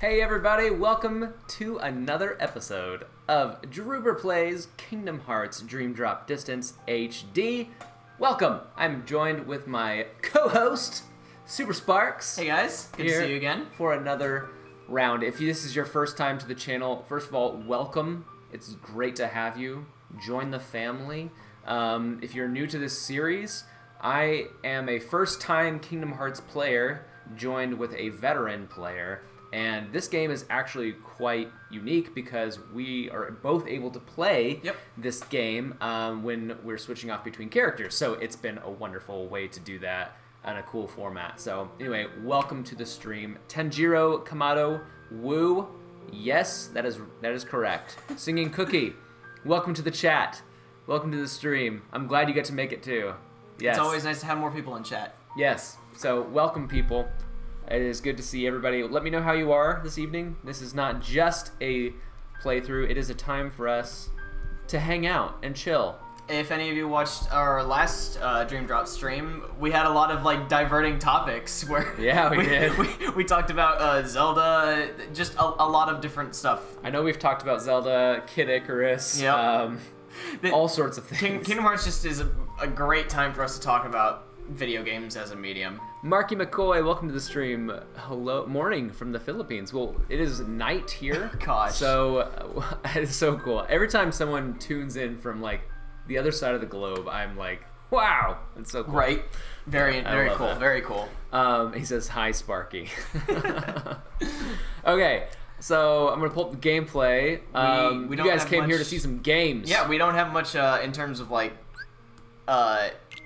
Hey everybody, welcome to another episode of DRUBER Plays Kingdom Hearts Dream Drop Distance HD. Welcome! I'm joined with my co-host, Super Sparx. Hey guys, good to see you again. For another round. If this is your first time to the channel, first of all, welcome. It's great to have you. Join the family. If you're new to this series, I am a first-time Kingdom Hearts player joined with a veteran player. And this game is actually quite unique because we are both able to play this game when we're switching off between characters. So it's been a wonderful way to do that in a cool format. So anyway, welcome to the stream. Tanjiro Kamado Woo. Yes, that is correct. Singing Cookie. Welcome to the chat. Welcome to the stream. I'm glad you get to make it too. Yes. It's always nice to have more people in chat. Yes. So welcome people. It is good to see everybody. Let me know how you are this evening. This is not just a playthrough. It is a time for us to hang out and chill. If any of you watched our last Dream Drop stream, we had a lot of like diverting topics where we did. We talked about Zelda, just a lot of different stuff. I know we've talked about Zelda, Kid Icarus, all sorts of things. Kingdom Hearts just is a great time for us to talk about video games as a medium. Marky McCoy, welcome to the stream. Hello, morning from the Philippines. Well, it is night here. Gosh. So, it is so cool. Every time someone tunes in from, like, the other side of the globe, I'm like, wow, that's so cool. Right. Very cool, that. Very cool. He says, hi, Sparky. Okay, so I'm going to pull up the gameplay. You guys came here to see some games. Yeah, we don't have much in terms of, like,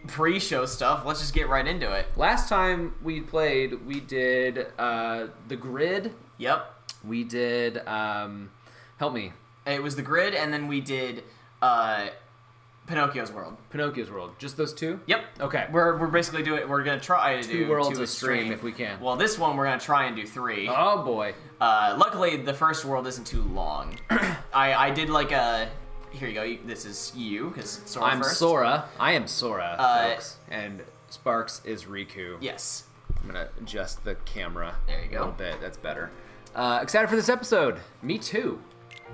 pre-show stuff. Let's just get right into it. Last time we played, we did the grid. Yep. We did help me. It was the grid, and then we did Pinocchio's World. Pinocchio's World. Just those two? Yep. Okay. We're basically doing. We're gonna try to do two worlds a stream if we can. Well, this one we're gonna try and do 3. Oh boy. Luckily, the first world isn't too long. I did like a. Here you go. This is you, because Sora I'm first. Sora. I am Sora, folks. And Sparx is Riku. Yes. I'm going to adjust the camera there you go. a little bit. That's better. Excited for this episode. Me too.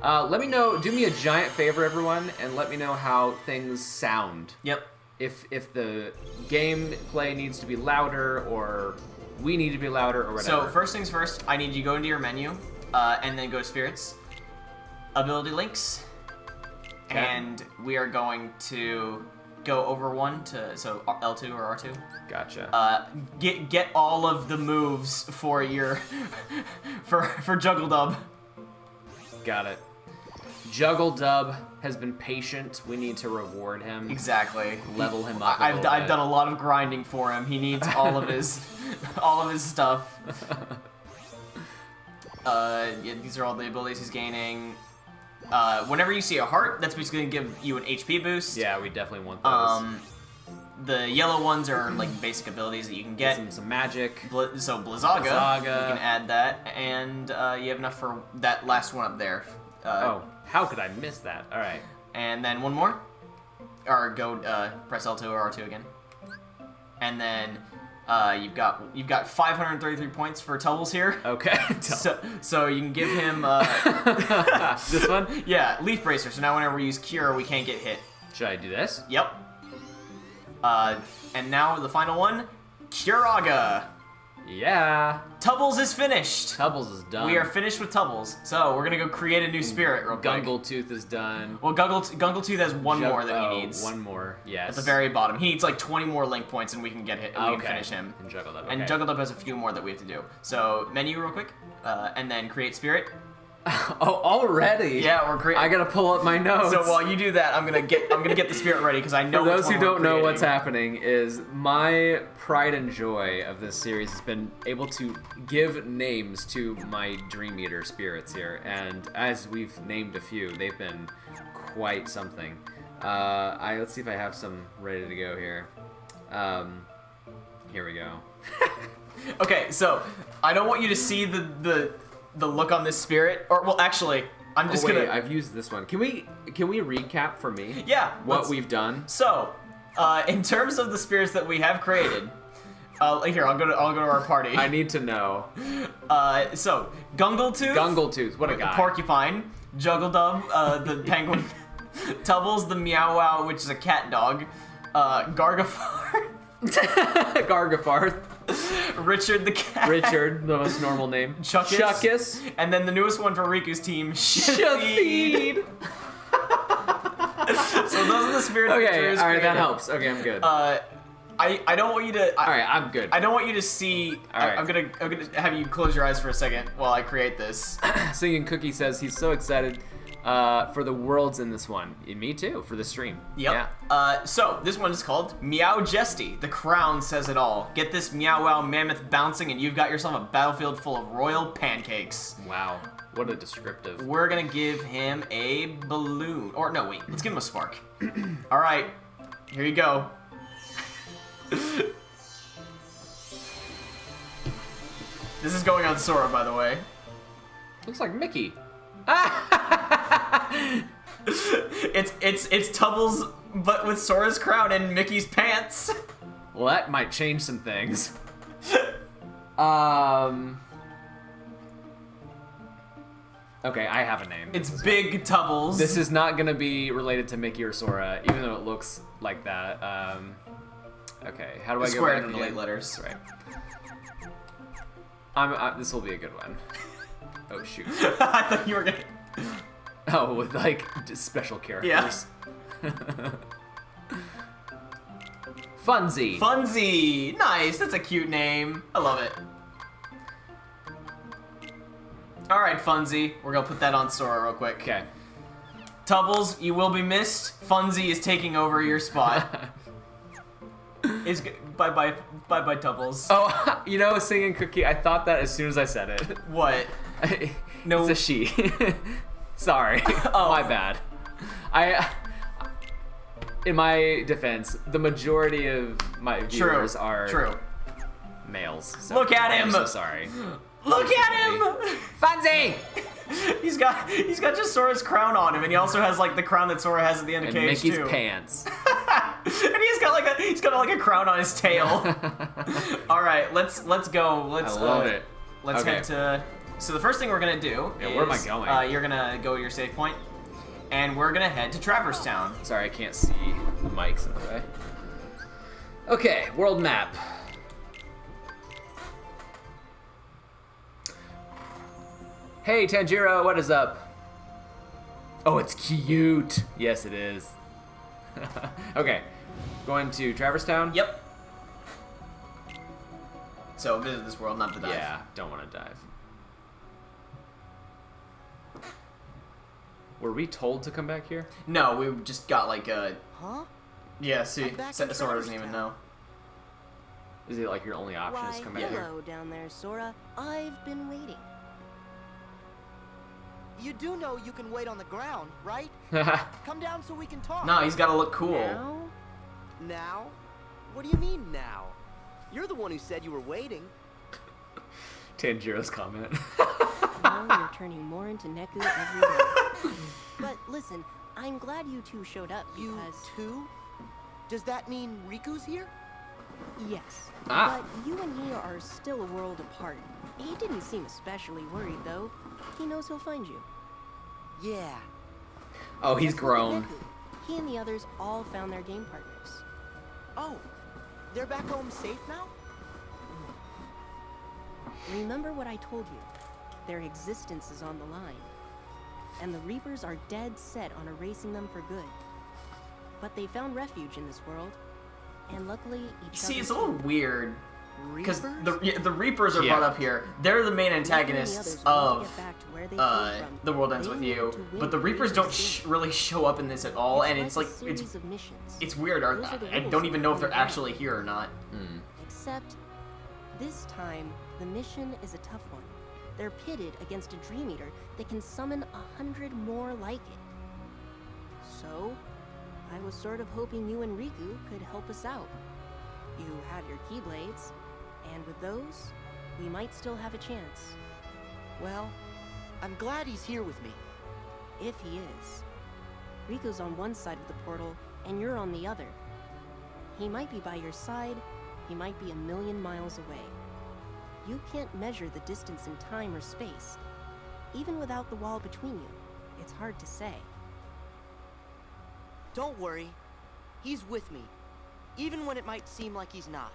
Let me know. Do me a giant favor, everyone, and let me know how things sound. Yep. If the gameplay needs to be louder, or we need to be louder, or whatever. So, first things first, I need you to go into your menu, and then go to Spirits, Ability Links, and we are going to go over 1 to L2 or R2. Gotcha. Get all of the moves for your for Juggle Dub. Got it. Juggle Dub has been patient. We need to reward him. Exactly. Level him up. I've done a lot of grinding for him. He needs all of his stuff. Yeah, these are all the abilities he's gaining. Whenever you see a heart, that's basically gonna give you an HP boost. Yeah, we definitely want those. The yellow ones are like basic abilities that you can get. Some magic. So Blizzaga, you can add that, and you have enough for that last one up there. Oh, how could I miss that? All right. And then one more, or go press L2 or R2 again, and then you've got 533 points for Tubbles here. Okay. So you can give him this one. Yeah, Leaf Bracer. So now whenever we use Cure, we can't get hit. Should I do this? Yep. And now the final one, Curaga. Yeah. Tubbles is finished. Tubbles is done. We are finished with Tubbles. So we're gonna go create a new spirit real quick. Gungletooth is done. Well, Gungletooth has one more that he needs. One more, yes. At the very bottom. He needs like 20 more link points and we can get hit. We can finish him. And Juggle Dub. And Juggle Dub has a few more that we have to do. So menu real quick, and then create spirit. Oh, already? Yeah, we're creating. I gotta pull up my notes. So while you do that, I'm gonna get the spirit ready because I know. For those who don't know what's happening, is my pride and joy of this series has been able to give names to my Dream Eater spirits here, and as we've named a few, they've been quite something. Let's see if I have some ready to go here. Here we go. Okay, so I don't want you to see the look on this spirit, or well, actually, I'm just gonna. I've used this one. Can we recap for me? Yeah. What we've done. So, in terms of the spirits that we have created, here I'll go to our party. I need to know. So Gungletooth. Gungletooth, what a guy. Porcupine, Juggle Dub, the penguin, Tubbles, the Meow Wow, which is a cat dog, Gargafar. Gargafarth. Richard the cat. Richard, the most normal name. Chuckus. And then the newest one for Riku's team, Shafeed. So those are the spirits. Okay, all right, that helps. Okay, I'm good. I don't want you to. All right, I'm good. I don't want you to see. Right. I'm gonna have you close your eyes for a second while I create this. Singing Cookie says he's so excited for the worlds in this one. And me too, for the stream. Yep. Yeah. So this one is called Meow Jesty. The crown says it all. Get this Meow Wow mammoth bouncing, and you've got yourself a battlefield full of royal pancakes. Wow, what a descriptive. We're gonna give him a balloon. Or no, wait. Let's give him a spark. All right. Here you go. This is going on Sora, by the way. Looks like Mickey. It's Tubbles, but with Sora's crown and Mickey's pants. Well, that might change some things. Okay, I have a name. It's Big Tubbles. This is not gonna be related to Mickey or Sora, even though it looks like that. Okay, how do I Square go back in the late letters? Right. This will be a good one. Oh shoot. I thought you were gonna. Oh, with like special characters. Yeah. Funzy. Funzy. Nice. That's a cute name. I love it. All right, Funzy. We're gonna put that on Sora real quick. Okay. Tubbles, you will be missed. Funzy is taking over your spot. Bye bye Tubbles. Oh, you know, Singing Cookie. I thought that as soon as I said it. What? No. It's a she. Sorry. Oh. My bad. In my defense, the majority of my viewers are males. So Look at him. I'm so sorry. Look at him. Funzy. He's got just Sora's crown on him, and he also has like the crown that Sora has at the end of And Cage Mickey's too. pants. And he's got like a crown on his tail. All right, let's go. I love it. Let's head to. So the first thing we're gonna do is where am I going? You're gonna go to your save point, and we're gonna head to Traverse Town. Sorry, I can't see the mics in the way. Okay, world map. Hey, Tanjiro, what is up? Oh, it's cute. Yes, it is. Okay, Going to Traverse Town? Yep. So visit this world, not the dive. Yeah, don't want to dive. Were we told to come back here? No, we just got like a. Huh? Yeah, see, I'm back in Sora Traverse doesn't even Town. know. Is it like your only option is to come back hello down there, Sora. I've been waiting. You do know you can wait on the ground, right? here? Come down so we can talk. No, he's got to look cool. Now? Now? What do you mean now? You're the one who said you were waiting. Tanjiro's comment. Now you're turning more into Neku every day. But listen, I'm glad you two showed up You because... too? Does that mean Riku's here? Yes. Ah. But you and he are still a world apart. He didn't seem especially worried, though. He knows he'll find you. Yeah. Oh, he's Just look at grown. Neku. He and the others all found their game partners. Oh, they're back home safe now? Remember what I told you. Their existence is on the line. And the Reapers are dead set on erasing them for good. But they found refuge in this world. And luckily, each See, other it's a little too. weird because Reapers? the Reapers are Yeah. brought up here. They're the main Neku and the antagonists others want to of get back to where they came from. The World Ends They with need You, to win but the Reapers Reapers' don't game. really show up in this at all, and it's a like series of missions. it's weird. Those are the I rules don't of even the know if they're World Ends. actually here or not. Hmm. Except, this time, the mission is a tough one. They're pitted against a Dream Eater that can summon 100 more like it. So, I was sort of hoping you and Riku could help us out. You have your Keyblades, and with those, we might still have a chance. Well, I'm glad he's here with me. If he is. Riku's on one side of the portal, and you're on the other. He might be by your side, he might be a million miles away. You can't measure the distance in time or space. Even without the wall between you, it's hard to say. Don't worry. He's with me. Even when it might seem like he's not.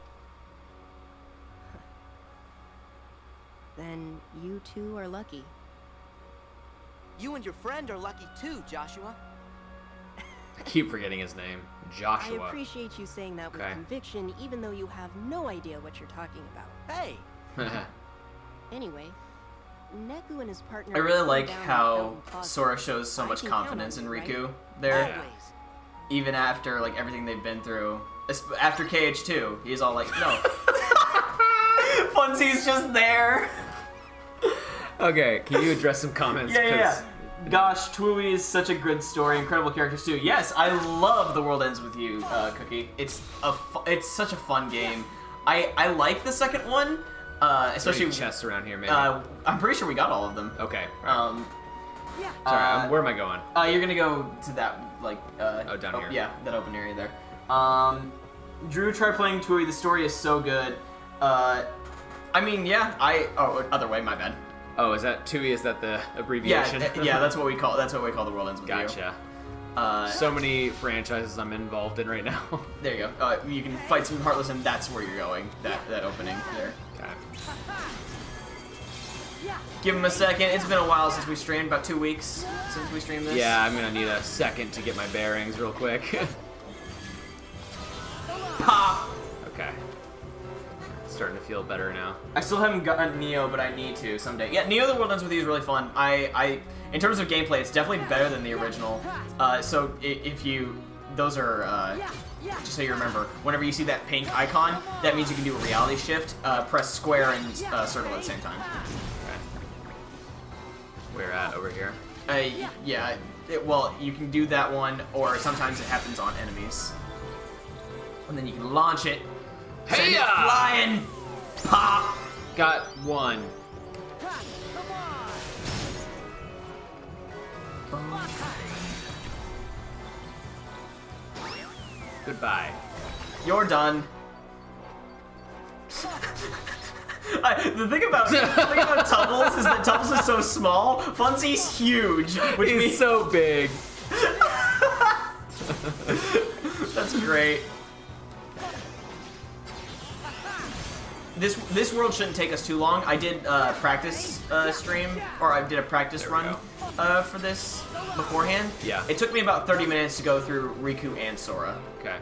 Then you two are lucky. You and your friend are lucky too, Joshua. I keep forgetting his name. I Joshua. appreciate you saying that with Okay. conviction, even though you have no idea what you're talking about. Hey, Anyway, Neku and his partner... I really came like down how Fountain Plaza. Sora shows so I much can count confidence on in you, right? Riku there, always. even after like everything they've been through. After KH2, he's all like, no. Funsy's just there. Okay, can you address some comments? Yeah. 'Cause- Gosh, Twooey is such a good story. Incredible characters too. Yes, I love The World Ends with You, Cookie. It's it's such a fun game. I like the second one, especially Any chests around here, maybe. I'm pretty sure we got all of them. Okay. All right. Yeah. Sorry, where am I going? You're gonna go to that like down here. Yeah, that open area there. Drew, try playing Twooey. The story is so good. I mean, yeah. Other way. My bad. Oh, is that Tui? Is that the abbreviation? Yeah. That's what we call The World Ends with You. Gotcha. So many franchises I'm involved in right now. There you go. You can fight some Heartless, and that's where you're going. That opening there. Okay. Give him a second. It's been a while since we streamed. About 2 weeks since we streamed this. Yeah, I'm gonna need a second to get my bearings real quick. Pop. Okay. Starting to feel better now. I still haven't gotten Neo, but I need to someday. Yeah, Neo: The World Ends with You is really fun. In terms of gameplay, it's definitely better than the original. So if you, those are, just so you remember, whenever you see that pink icon, that means you can do a reality shift. Press square and circle at the same time. Okay. We're at over here. Yeah. Well, you can do that one, or sometimes it happens on enemies. And then you can launch it. Send it Hey-ya! flying. Pop. Got one. Goodbye. You're done. The thing about Tubbles is that Tubbles is so small. Funsy's huge, which He's means so big. that's great. This world shouldn't take us too long. I did practice stream, or I did a practice There we run for this beforehand. Yeah. It took me about 30 minutes to go through Riku and Sora. Okay.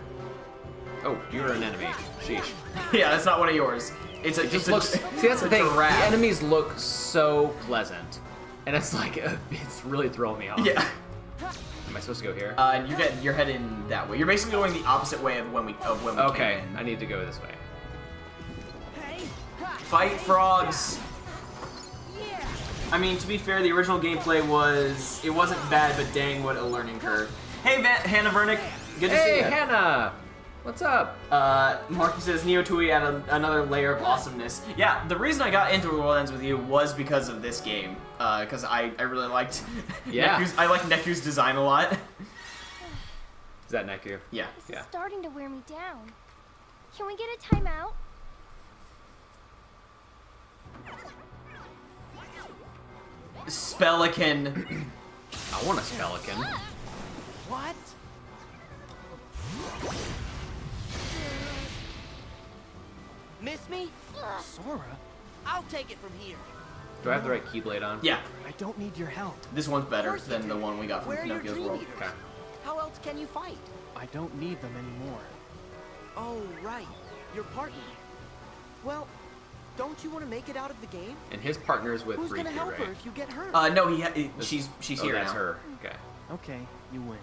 Oh, you're an enemy. Sheesh. Yeah, that's not one of yours. It's a It just it's a- looks. See, that's the thing. giraffe. The enemies look so pleasant, and it's like it's really throwing me off. Yeah. Am I supposed to go here? You're heading that way. You're basically going the opposite way of when we Okay, came in. I need to go this way. Fight frogs. I mean, to be fair, the original gameplay wasn't bad, but dang, what a learning curve. Hey, Hannah Vernick, good to see Hey, you. Hannah! What's up? Marky says Neo Tui added another layer of awesomeness. Yeah, the reason I got into The World Ends With You was because of this game. Because I really liked Yeah. I like Neku's design a lot. Is that Neku? Yeah. This Yeah. is starting to wear me down. Can we get a timeout? Spellican. I want a Spellican. What? Miss me? Sora, I'll take it from here. Do I have the right Keyblade on? Yeah, I don't need your help. this one's better Of course you than do. the one we got from Where are your Pinocchio's dream World. eaters? Okay. How else can you fight? I don't need them anymore. Oh, right. Your partner. Well, don't you want to make it out of the game? And his partner's with Who's gonna Riku, help right? her if you get hurt? No, she's Oh, here that's now. her. Okay. Okay, you win.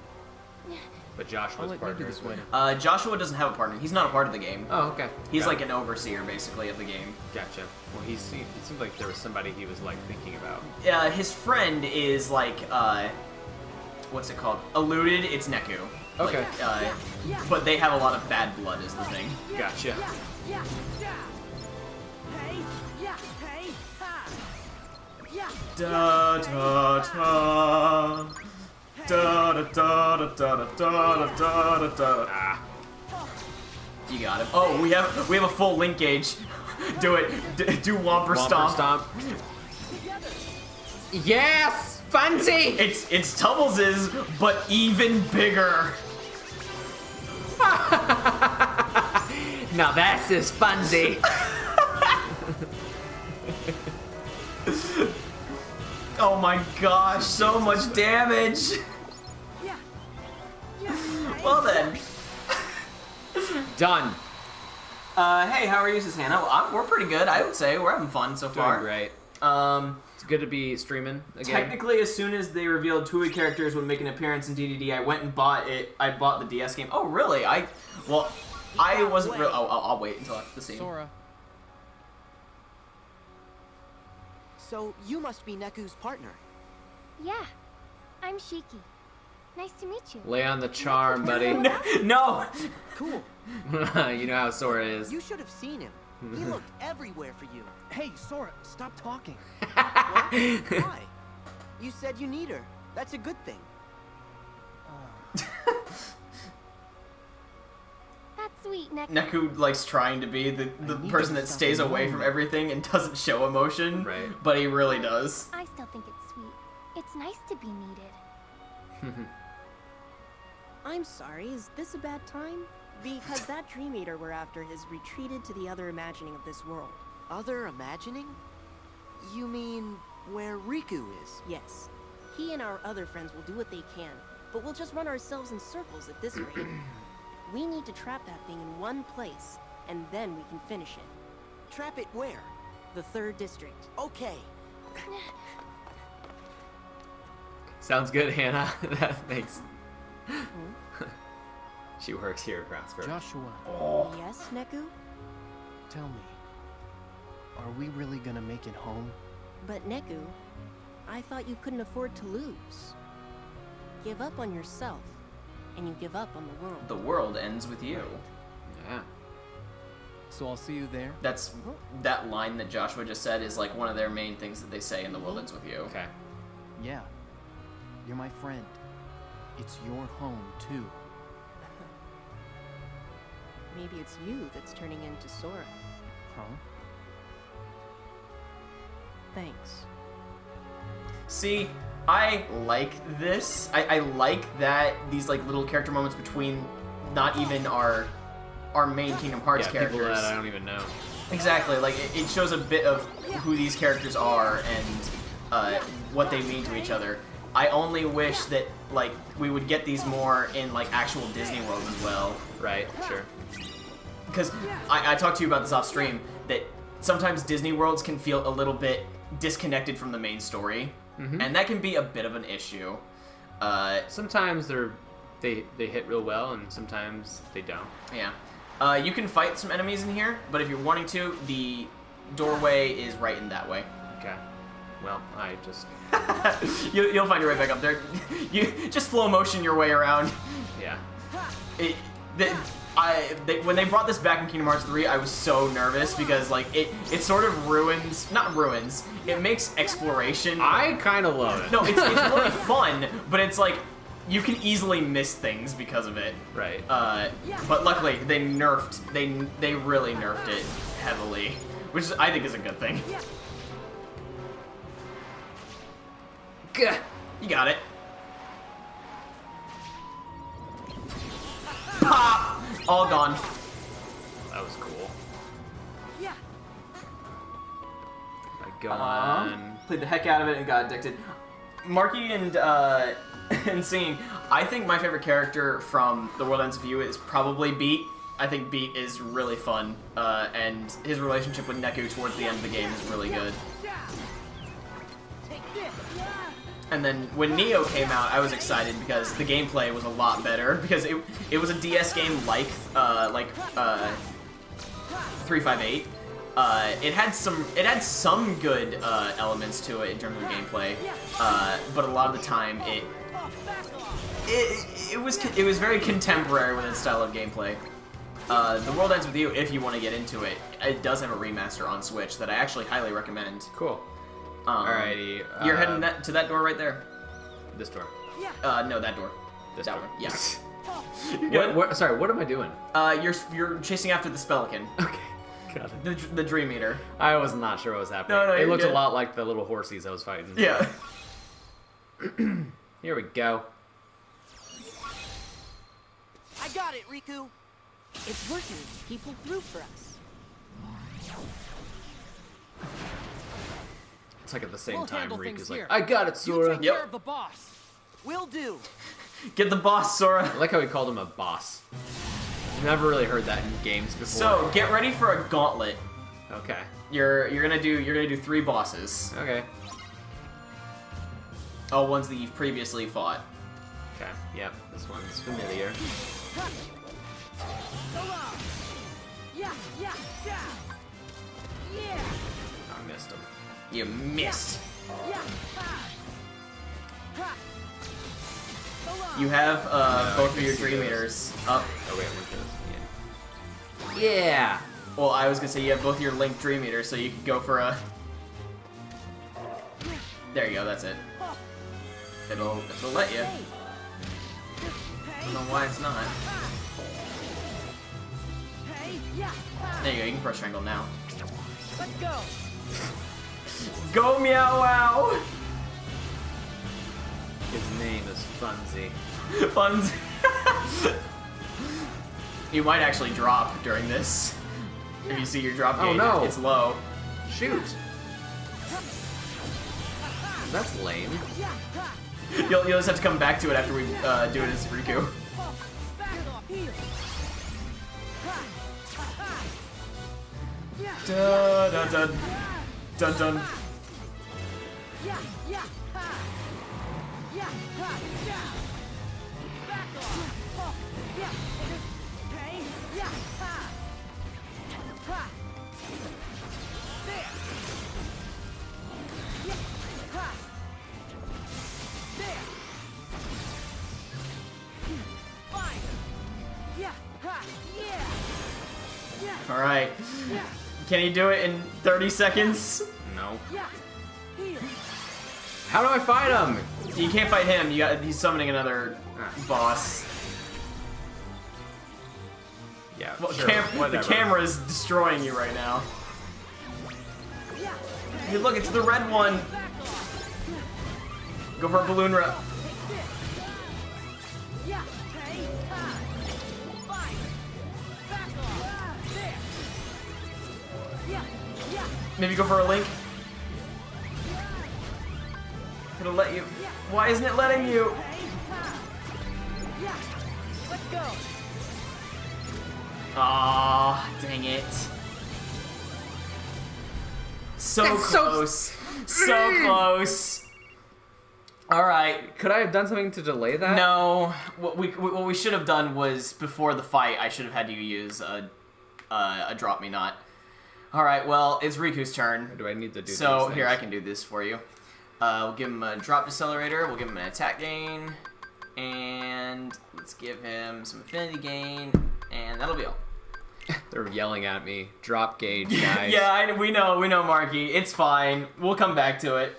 But I'll Joshua's let you do partner this is with. later. Joshua doesn't have a partner. He's not a part of the game. Oh, okay. He's Got like it. an overseer, basically, of the game. Gotcha. Well, it seemed like there was somebody he was like thinking about. His friend is like, what's it called? Alluded. It's Neku. Okay. Like, but they have a lot of bad blood, is the thing. Gotcha. Da da da. Da da da da da da da da da. Ah. You got him. Oh, we have a full link gauge. Do it. Do Whomper Stomp. Yes! Fancy! It's Tubbles's, but even bigger. Now that's his fancy. Oh my gosh, so much damage. Well then. Done. Hey, how are you, Sis Hannah? Well, we're pretty good, I would say. We're having fun so Doing far. great. Um, It's good to be streaming again. technically, as soon as they revealed Tui characters would make an appearance in DDD, I went and bought it. I bought the DS game. Oh, really? I wasn't real. Oh, I'll wait until after the scene. Sora, So you must be Neku's partner. Yeah, I'm Shiki. Nice to meet you. Lay on the charm, buddy. No. Cool. You know how Sora is. You should have seen him. He looked everywhere for you. hey, Sora, stop talking. Why? You said you need her. That's a good thing. That's sweet, Neku. Neku likes trying to be the need person to that stop stays away alone. from everything and doesn't show emotion. Right. But he really does. I still think it's sweet. It's nice to be needed. I'm sorry, is this a bad time? Because that Dream Eater we're after has retreated to the other imagining of this world. Other imagining? You mean where Riku is? Yes. He and our other friends will do what they can, but we'll just run ourselves in circles at this rate. We need to trap that thing in one place, and then we can finish it. Trap it where? The 3rd district. Okay. Sounds good, Hannah. Thanks. She works here at Groundsburg. Joshua, Yes, Neku? tell me, are we really gonna make it home? But Neku, I thought you couldn't afford to lose. Give up on yourself, and you give up on the world. The world ends with you. Yeah. So I'll see you there? That's that line that Joshua just said is like one of their main things that they say in The World Ends With You. Okay. Yeah. You're my friend. It's your home, too. Maybe it's you that's turning into Sora. Huh? Thanks. See, I like this. I like that these like little character moments between not even our main Kingdom Hearts Yeah, characters. people that I don't even know. Exactly, like it shows a bit of who these characters are and what they mean to each other. I only wish that like we would get these more in like actual Disney World as well. Right, sure. because I talked to you about this off stream, that sometimes Disney worlds can feel a little bit disconnected from the main story, and that can be a bit of an issue. Sometimes they hit real well, and sometimes they don't. Yeah. You can fight some enemies in here, but if you're wanting to, the doorway is right in that way. Okay. Well, I just... You'll find your way back up there. You just slow motion your way around. Yeah. When they brought this back in Kingdom Hearts 3, I was so nervous because like it sort of not ruins. It makes exploration. I kind of love it. No, it's really fun, but it's like you can easily miss things because of it. Right. But luckily they really nerfed it heavily, which I think is a good thing. Gah. You got it. Pop! All gone. That was cool. Yeah. My God. Played the heck out of it and got addicted. Marky and and singing. I think my favorite character from The World Ends With You is probably Beat. I think Beat is really fun, and his relationship with Neku towards the end of the game is really good. And then when Neo came out, I was excited because the gameplay was a lot better because it was a DS game like 358. It had some good elements to it in terms of gameplay, but a lot of the time it was very contemporary with its style of gameplay. The World Ends With You, if you want to get into it, it does have a remaster on Switch that I actually highly recommend. Cool. Alrighty. You're heading to that door right there. This door. No, that door. This That door. one. Yeah. Sorry, what am I doing? You're chasing after the Spelican, Okay. Got it. the Dream Eater. I was not sure what was happening. No, it you're looked good. a lot like the little horsies I was fighting. Yeah. Here we go. I got it, Riku. It's working. People root for us. It's like at the same We'll time, handle Reek things is like, here. I got it, You Sora. take Yep. care of the boss. Will do. Get the boss, Sora. I like how he called him a boss. Never really heard that in games before. So get ready for a gauntlet. Okay. You're gonna do 3 bosses. Okay. All ones that you've previously fought. Okay. Yep. This one's familiar. Yeah. I missed him. You missed. You have both of your Dream Eaters up. Oh wait, where's this? Yeah. Well, I was gonna say you have both your Link Dream Eaters, so you could go for a. There you go. That's it. It'll let you. I don't know why it's not. There you go. You can press triangle now. Let's go. Go Meow Wow. His name is Funzy. Funds. You might actually drop during this. If you see your drop Oh, gauge, no. it's low. Shoot. That's lame. You'll just have to come back to it after we do it as Riku. Dun dun dun dun dun. All right. Can you do it in 30 seconds? No. How do I fight him? You can't fight him. He's summoning another boss. Yeah. Well, sure, the whatever. camera is destroying you right now. Hey, look, it's the red one. Go for a balloon run. Maybe go for a link. It'll let you. Why isn't it letting you? Aw, dang it. So That's so- close. So close. Alright. Could I have done something to delay that? No. What we should have done was, before the fight, I should have had you use a Drop Me Not. Alright, well, it's Riku's turn. Or do I need to do So, these here, I things? can do this for you. We'll give him a Drop Decelerator, we'll give him an Attack Gain, and let's give him some Affinity Gain, and that'll be all. They're yelling at me. Drop gauge, guys. Yeah, we know, Marky. It's fine. We'll come back to it.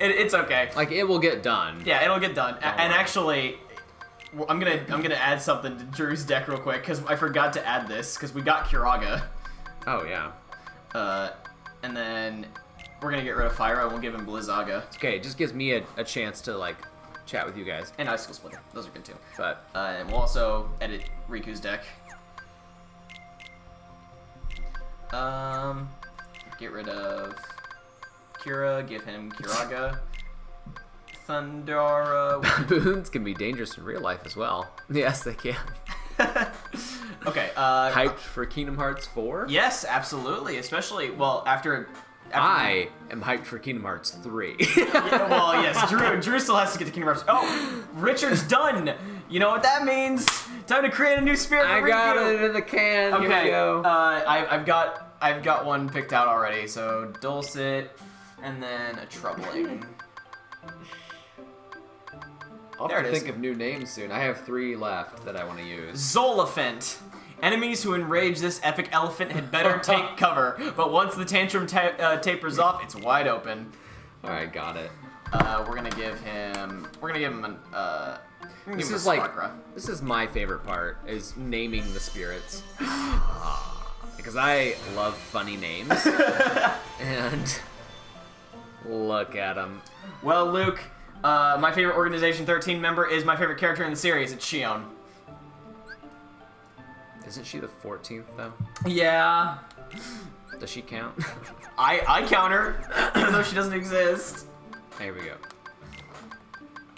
It's okay. Like, it will get done. Yeah, it'll get done. And worry. actually, I'm gonna add something to Drew's deck real quick because I forgot to add this because we got Kiraga. Oh, yeah. And then we're gonna get rid of Fyra and we'll give him Blizzaga Okay, it just gives me a chance to, like, chat with you guys. and Icicle Splitter. Those are good too. But And we'll also edit Riku's deck. Get rid of Kira, give him Kiraga. Thundara. boons can be dangerous in real life as well. Yes, they can. Okay, Hyped for Kingdom Hearts 4? yes, absolutely. Especially, well, after I am hyped for Kingdom Hearts 3. Yeah, well, yes, Drew still has to get to Kingdom Hearts. Oh, Richard's done. You know what that means? Time to create a new spirit. I for got Riku. it in the can. Here Okay, we go. I've got one picked out already. So Dulcet, and then a Troubling. I'll there have it to is. think of new names soon. I have 3 left that I want to use. Zolifant. Enemies who enrage this epic elephant had better take cover. But once the tantrum tapers off, it's wide open. All right, got it. We're gonna give him. We're gonna give him an. This is this is my favorite part, is naming the spirits. Because I love funny names. And look at them. Well, Luke, my favorite Organization 13 member is my favorite character in the series. It's Shion. Isn't she the 14th, though? Yeah. Does she count? I count her, even though she doesn't exist. Here we go.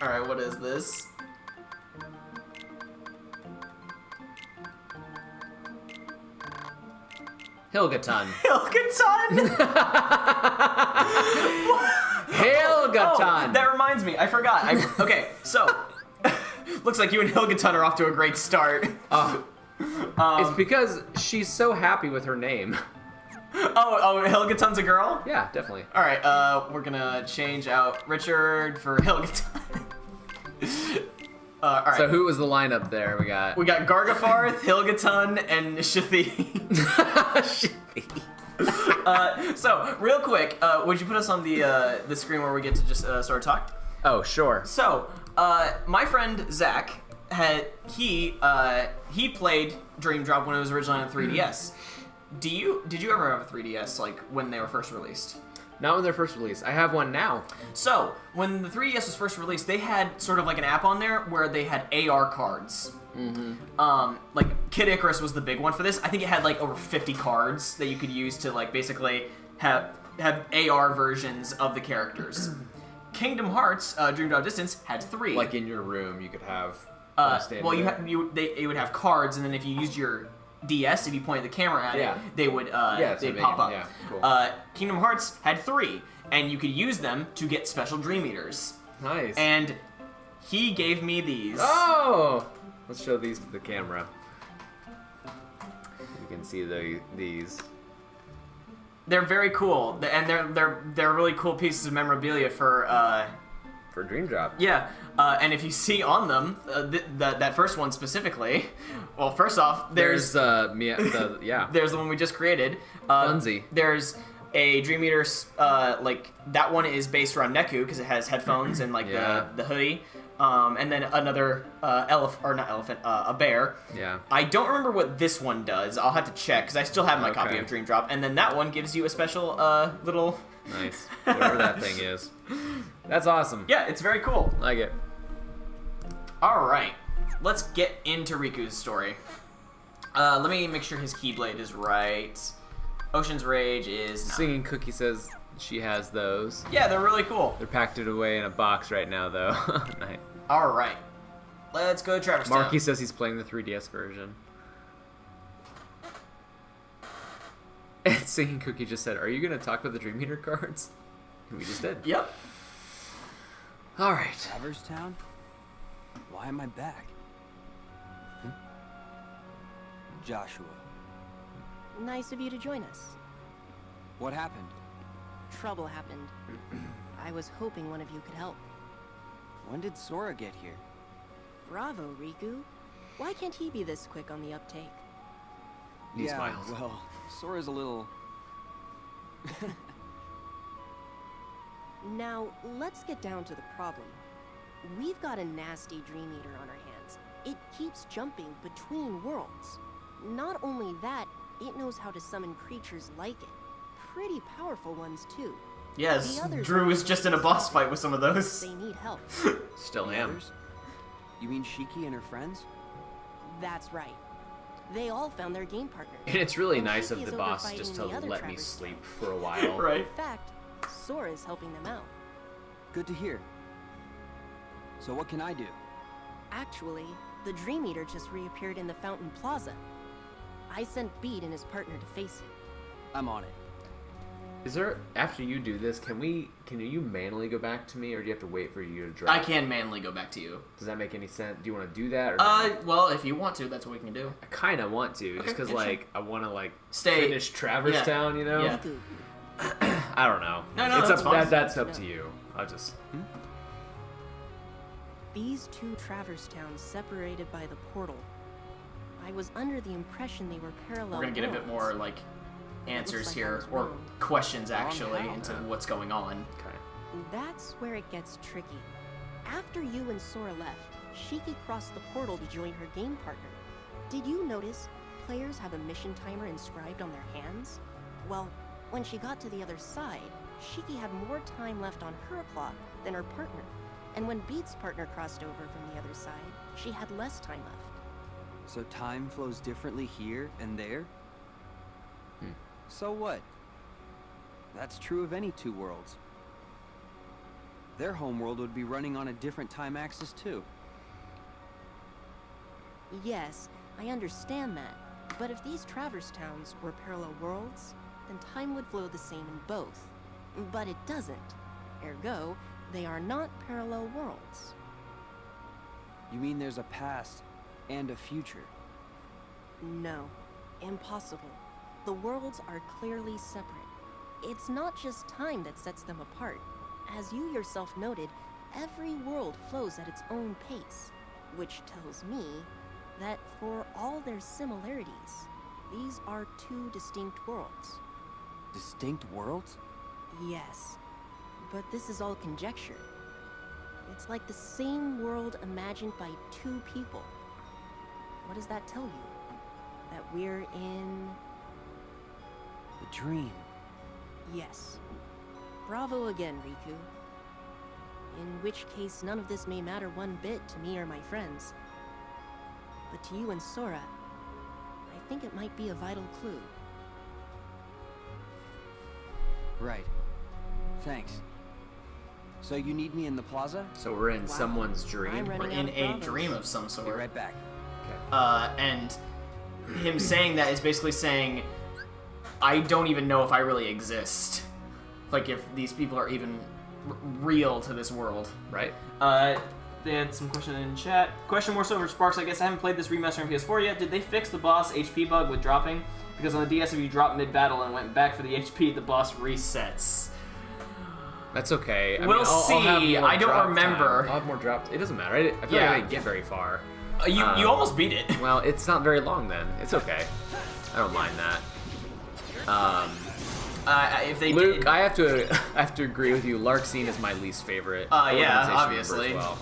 Alright, what is this? Hilgaton. Hilgaton! Hilgaton! That reminds me, I forgot. Okay, so, looks like you and Hilgaton are off to a great start. It's because she's so happy with her name. Oh, Hilgaton's a girl? Yeah, definitely. Alright, we're gonna change out Richard for Hilgaton. Alright. So who was the lineup there? We got... We got Gargafarth, Hilgaton, and Shathi. So, real quick, would you put us on the screen where we get to just sort of talk? Oh, sure. So, my friend Zach he played Dream Drop when it was originally on 3DS. Did you ever have a 3DS like when they were first released? Not when they're first released. I have one now. So, when the 3DS was first released, they had sort of like an app on there where they had AR cards. Mm-hmm. Like Kid Icarus was the big one for this. I think it had like over 50 cards that you could use to like basically have AR versions of the characters. Kingdom Hearts Dream Drop Distance had 3. Like in your room, you could have... Well, you would have cards, and then if you used your DS, if you pointed the camera at it, they would they'd pop up. Yeah, cool. Kingdom Hearts had 3, and you could use them to get special Dream Eaters. Nice. And he gave me these. Oh! Let's show these to the camera. You can see these. They're very cool, and they're really cool pieces of memorabilia for Dream Drop. Yeah, and if you see on them, that first one specifically, well, first off, there's there's the one we just created. Funzy. There's a Dream Eater, like, that one is based around Neku, because it has headphones and, like, the hoodie. And then another a bear. Yeah. I don't remember what this one does. I'll have to check, because I still have my copy of Dream Drop. And then that one gives you a special little... Nice. Whatever that thing is. That's awesome. Yeah, it's very cool. Like it. Alright, let's get into Riku's story. Let me make sure his Keyblade is right. Ocean's Rage is not. Singing Cookie says she has those. Yeah, they're really cool. They're packed it away in a box right now, though. Nice. Alright. Let's go to Traverse Marky Town. says he's playing the 3DS version. And Singing Cookie just said, "Are you gonna talk about the Dream Eater cards?" We just did. Yep. All right. Traverse Town? Why am I back? Joshua, Nice of you to join us. what happened? Trouble happened. I was hoping one of you could help. When did Sora get here? Bravo, Riku. Why can't he be this quick on the uptake? He yeah, smiled. well, Sora's a little... Now, let's get down to the problem. We've got a nasty Dream Eater on our hands. It keeps jumping between worlds. Not only that, it knows how to summon creatures like it. Pretty powerful ones, too. Yes, The others Drew are is just in a boss fight with some of those. They need help. Still The am. others? You mean Shiki and her friends? That's right. They all found their game partner. And it's really And nice Shiki of is the over boss just to fighting the other let me Traverse sleep Town. for a while. Right. In fact, Sora's helping them out. Good to hear. So what can I do? Actually, the Dream Eater just reappeared in the Fountain Plaza. I sent Beat and his partner to face it. I'm on it. Is there, after you do this, can you manually go back to me, or do you have to wait for you to drop? I can manually go back to you. Does that make any sense? Do you want to do that? Or not? Well, if you want to, that's what we can do. I kind of want to, just because, yeah, sure. like, I want to, like, Stay- finish Traverse yeah. Town, you know? Yeah. Riku, I don't know. No, it's that's up, fine. that's up to you. I'll just... these two Traverse Towns separated by the portal. I was under the impression they were parallel We're gonna get a bit worlds. more, like, answers like I here, was or wrong. questions, actually, how? into what's going on. Okay. That's where it gets tricky. After you and Sora left, Shiki crossed the portal to join her game partner. Did you notice players have a mission timer inscribed on their hands? Well, when she got to the other side, Shiki had more time left on her clock than her partner. And when Beat's partner crossed over from the other side, she had less time left. So time flows differently here and there? So what? That's true of any two worlds. Their homeworld would be running on a different time axis too. Yes, I understand that. But if these Traverse Towns were parallel worlds, then time would flow the same in both. But it doesn't. Ergo, they are not parallel worlds. You mean there's a past and a future? No, impossible. The worlds are clearly separate. It's not just time that sets them apart. As you yourself noted, every world flows at its own pace, which tells me that for all their similarities, these are two distinct worlds. Distinct worlds? Yes, but this is all conjecture. It's like the same world imagined by two people. What does that tell you? That we're in... The dream. Yes. Bravo again, Riku. In which case, none of this may matter one bit to me or my friends. But to you and Sora, I think it might be a vital clue. Right. Thanks. So you need me in the plaza? So we're in Wow. someone's I'm dream? running We're out in of a Bravos. dream of some Be sort. right back. And him saying that is basically saying, I don't even know if I really exist. Like, if these people are even real to this world. Right? They had some question in chat. Question more so for Sparks. I guess I haven't played this remaster on PS4 yet. Did they fix the boss HP bug with dropping? Because on the DS, if you drop mid-battle and went back for the HP, the boss resets. That's okay. I We'll mean, I'll have see. more I don't drop remember. time. I'll have more drop. It doesn't matter. I feel like Yeah. I didn't get very far. You almost beat it. Well, it's not very long then. It's okay. I don't mind that. If they Luke, did, I have to agree with you. Larkscene is my least favorite. yeah, organization member obviously. As well.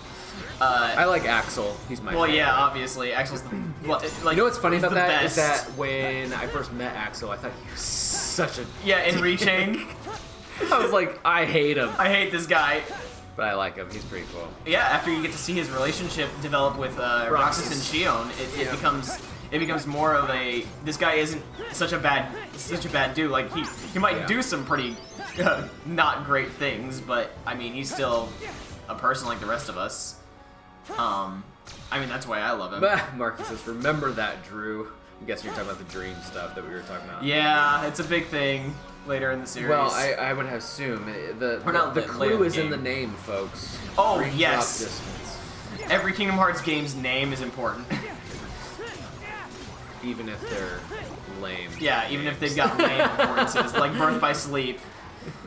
I like Axel. He's my well, favorite. yeah, obviously. Axel's the, like, You know what's funny he's about the that is best. that when I first met Axel, I thought he was such a... Yeah, in Rechain. I was like, I hate him. I hate this guy. But I like him. He's pretty cool. Yeah, after you get to see his relationship develop with Roxas and Shion, it becomes more of a, this guy isn't such a bad dude. Like, he might do some pretty not great things, but I mean, he's still a person like the rest of us. I mean, that's why I love him. Marky says, remember that, Drew. I'm guessing you're talking about the dream stuff that we were talking about. Yeah, it's a big thing later in the series. Well, I would assume the later clue in the is in game. the name, folks. Oh, Dream yes. drop distance. Every Kingdom Hearts game's name is important. Even if they're lame. Yeah, even if they've got lame importances, like Birth by Sleep.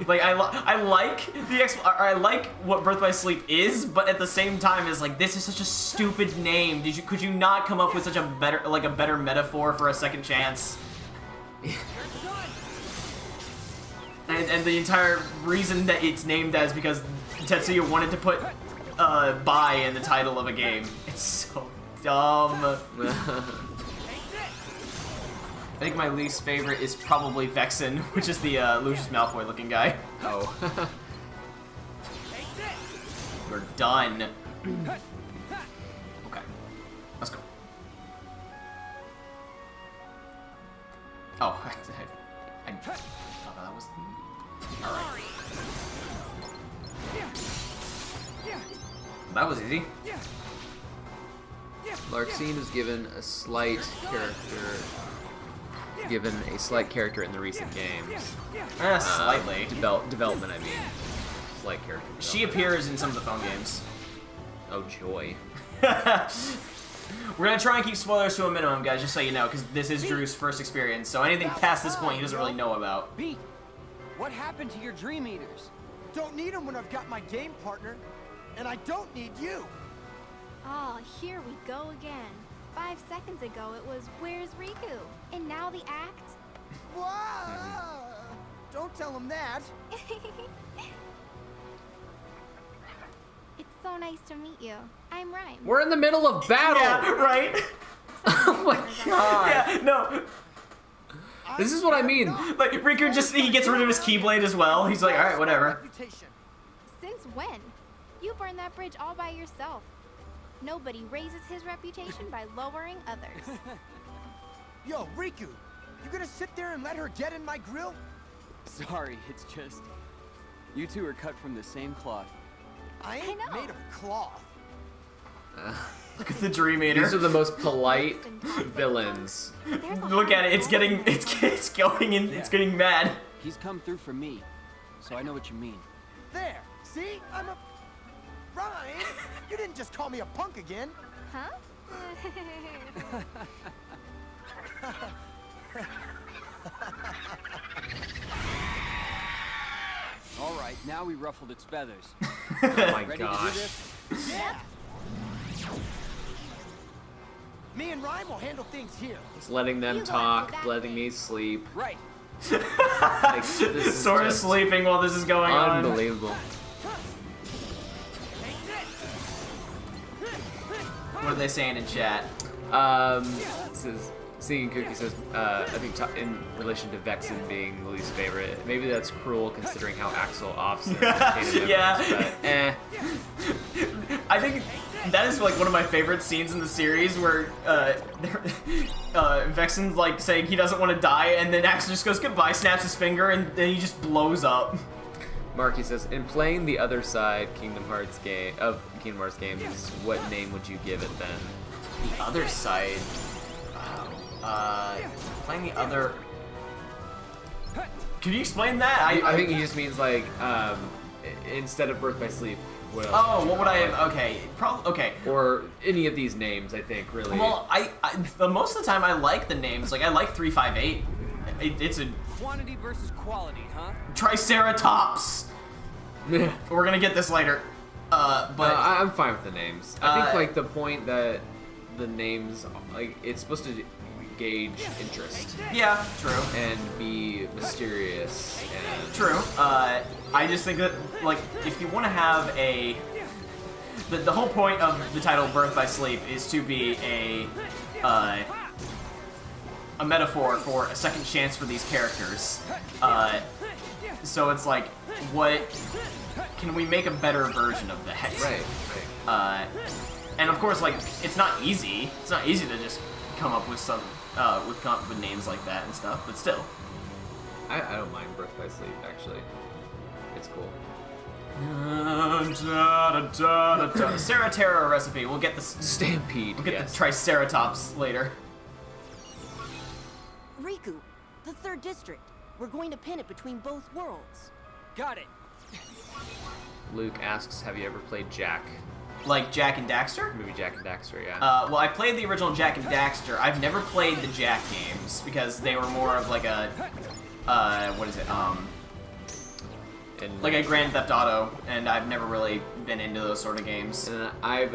Like I like I like what Birth by Sleep is, but at the same time, is like this is such a stupid name. Could you not come up with such a better metaphor for a second chance? And the entire reason that it's named as because Tetsuya wanted to put "by" in the title of a game. It's so dumb. I think my least favorite is probably Vexen, which is the Lucius Malfoy looking guy. Oh. We're done. Okay. Let's go. Oh, I thought that was... Alright. That was easy. Larxene is given a slight character in the recent games. Slightly. Development, I mean. Slight character. She appears in some of the phone games. Oh, joy. We're gonna try and keep spoilers to a minimum, guys, just so you know, because this is Drew's first experience, so anything past this point he doesn't really know about. B, what happened to your Dream Eaters? Don't need them when I've got my game partner, and I don't need you. Oh, here we go again. 5 seconds ago it was, where's Riku? And now the act? Whoa! Don't tell him that. It's so nice to meet you. I'm Rhyme. We're in the middle of battle! Yeah, right? Oh my god! Yeah, no. This is what I mean. Like, Riku he gets rid of his Keyblade as well. He's like, alright, whatever. Since when? You burned that bridge all by yourself. Nobody raises his reputation by lowering others. Yo, Riku, you gonna sit there and let her get in my grill? Sorry, it's just... You two are cut from the same cloth. I ain't know. made of cloth. Look at the Dream Eater. These are the most polite villains. There's a Look at it. It's hard getting it's getting mad. He's come through for me, so I know what you mean. There, see? I'm a... Ryan, you didn't just call me a punk again. Huh? All right, now we ruffled its feathers. Oh my Ready to do gosh. this? Yeah. Me and Ryan will handle things here. Just letting them You talk, like that letting thing. me sleep. Right. Like, this is Sort of just sleeping while this is going on. unbelievable. What are they saying in chat? Says Singing Cookie says, I think in relation to Vexen being the least favorite, maybe that's cruel considering how Axel offset. Yeah. But, I think that is like one of my favorite scenes in the series where Vexen's like saying he doesn't want to die, and then Axel just goes goodbye, snaps his finger, and then he just blows up. Marky says, in playing the other side Kingdom Hearts games, what name would you give it then? The other side. Playing the other. Can you explain that? I think he just means like instead of Birth by Sleep. What else Oh, would you what would I call have? Okay, probably. Okay. it? Or any of these names, I think, really. Well, most of the time I like the names. Like I like 358. It's a Quantity versus quality, huh? Triceratops. We're gonna get this later. But I'm fine with the names. I think like the point that the names, like, it's supposed to gauge interest yeah, true. and be mysterious and True. I just think that, like, if you want to have the whole point of the title "Birth by Sleep" is to be a metaphor for a second chance for these characters. So it's like, what can we make a better version of that? right. And of course, like, it's not easy. It's not easy to just come up with with names like that and stuff. But still. I don't mind Birth by Sleep, actually. It's cool. Ceratera recipe. We'll get the Stampede. We'll get yes. the Triceratops later. Riku, the third district. We're going to pin it between both worlds. Got it. Luke asks, have you ever played Jack? Like Jak and Daxter? Movie Jack and Daxter, yeah. Well, I played the original Jak and Daxter. I've never played the Jak games because they were more of like a, what is it? And Like a Grand Theft Auto, and I've never really been into those sort of games. I've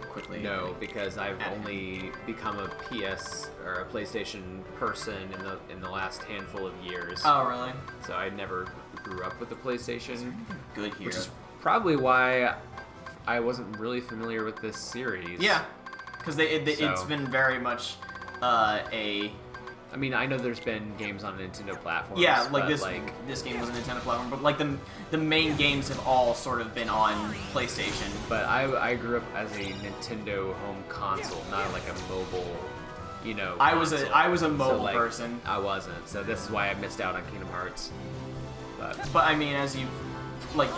Quickly. no, because I've only become a PS or a PlayStation person in the last handful of years. Oh, really? So I never grew up with the PlayStation, Good here. which is probably why I wasn't really familiar with this series. Yeah, because it's So- been very much a... I mean, I know there's been games on Nintendo platforms. Yeah, like but this game was a Nintendo platform, but like the main games have all sort of been on PlayStation. But I grew up as a Nintendo home console, not like a mobile, I was console. a mobile So, like, person. I wasn't, so this is why I missed out on Kingdom Hearts. But I mean, as you like,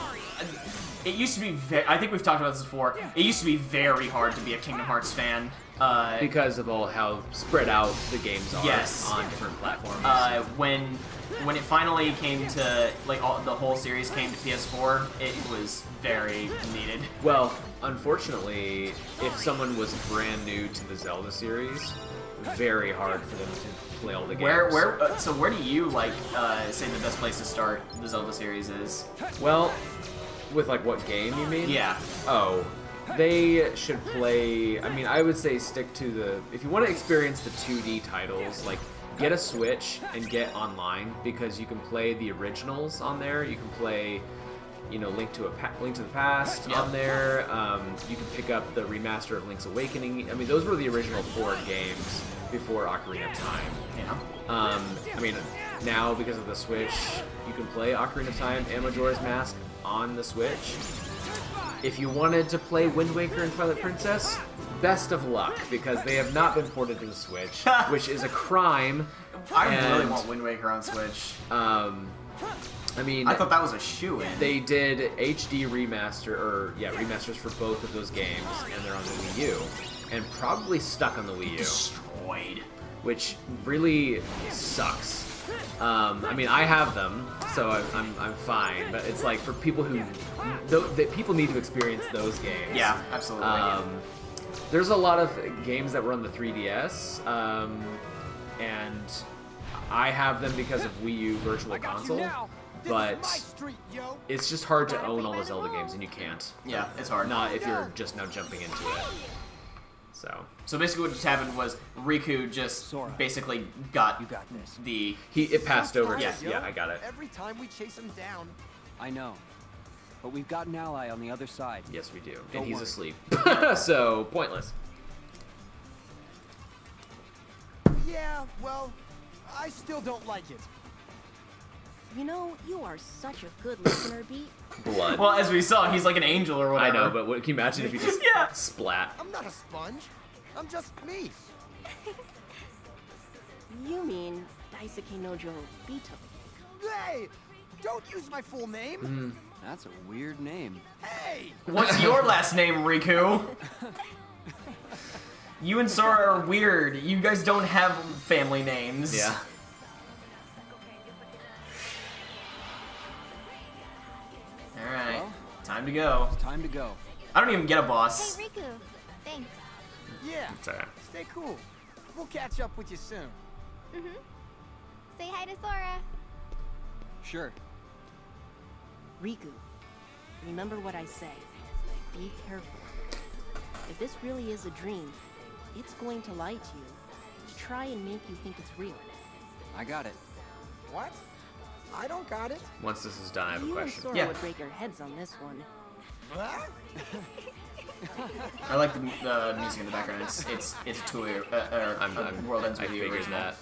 it used to be. I think we've talked about this before. It used to be very hard to be a Kingdom Hearts fan. Because of how spread out the games are Yes. on different platforms. When it finally came to like the whole series came to PS4, it was very needed. Well, unfortunately, if someone was brand new to the Zelda series, very hard for them to play all the games. So where do you like say the best place to start the Zelda series is? Well, with like what game you mean? Yeah. Oh, they should play. I mean, I would say stick to the. If you want to experience the 2D titles, like get a Switch and get online because you can play the originals on there. You can play, Link to the Past Yeah. on there. You can pick up the remaster of Link's Awakening. I mean, those were the original 4 games before Ocarina of Time. Yeah. I mean, now because of the Switch, you can play Ocarina of Time and Majora's Mask on the Switch. If you wanted to play Wind Waker and Twilight Princess, best of luck, because they have not been ported to the Switch, which is a crime. I really And, want Wind Waker on Switch. I mean, I thought that was a shoo-in. they did HD remasters for both of those games, and they're on the Wii U, and probably stuck on the Wii U, destroyed. which really sucks. I mean, I have them, so I'm fine. But it's like for people who, people need to experience those games. Yeah, absolutely. There's a lot of games that were on the 3DS, and I have them because of Wii U Virtual Console. But it's just hard to own all the Zelda games, and you can't. Yeah, it's hard. Not if you're just now jumping into it. So basically, what just happened was Riku just Sora. basically got You got this. the. It passed over. Yeah, Yeah, I got it. Every time we chase him down. I know. But we've got an ally on the other side. Yes, we do. Don't And he's worry. asleep. So, pointless. Yeah, well, I still don't like it. You are such a good listener, Beat. Blood. Well, as we saw, he's like an angel or I whatever. know, but can you imagine if he just Yeah. splat? I'm not a sponge. I'm just me. You mean Daisuke Nojo Bito. Hey, don't use my full name. That's a weird name. Hey, What's your last name, Riku? You and Sora are weird. You guys don't have family names. Yeah. All right. Well, Time to go. it's time to go. I don't even get a boss. Hey, Riku. Thanks. yeah, It's alright. stay cool. We'll catch up with you soon. Say hi to Sora. Sure. Riku, remember what I say. Be careful. If this really is a dream, it's going to lie to you, to try and make you think it's real. I got it. What? I don't got it. Once this is done, I have a You and question. Sora Yeah. would break your heads on this one. What? I like the music in the background. It's a two-way. World Ends I With You figured original. that.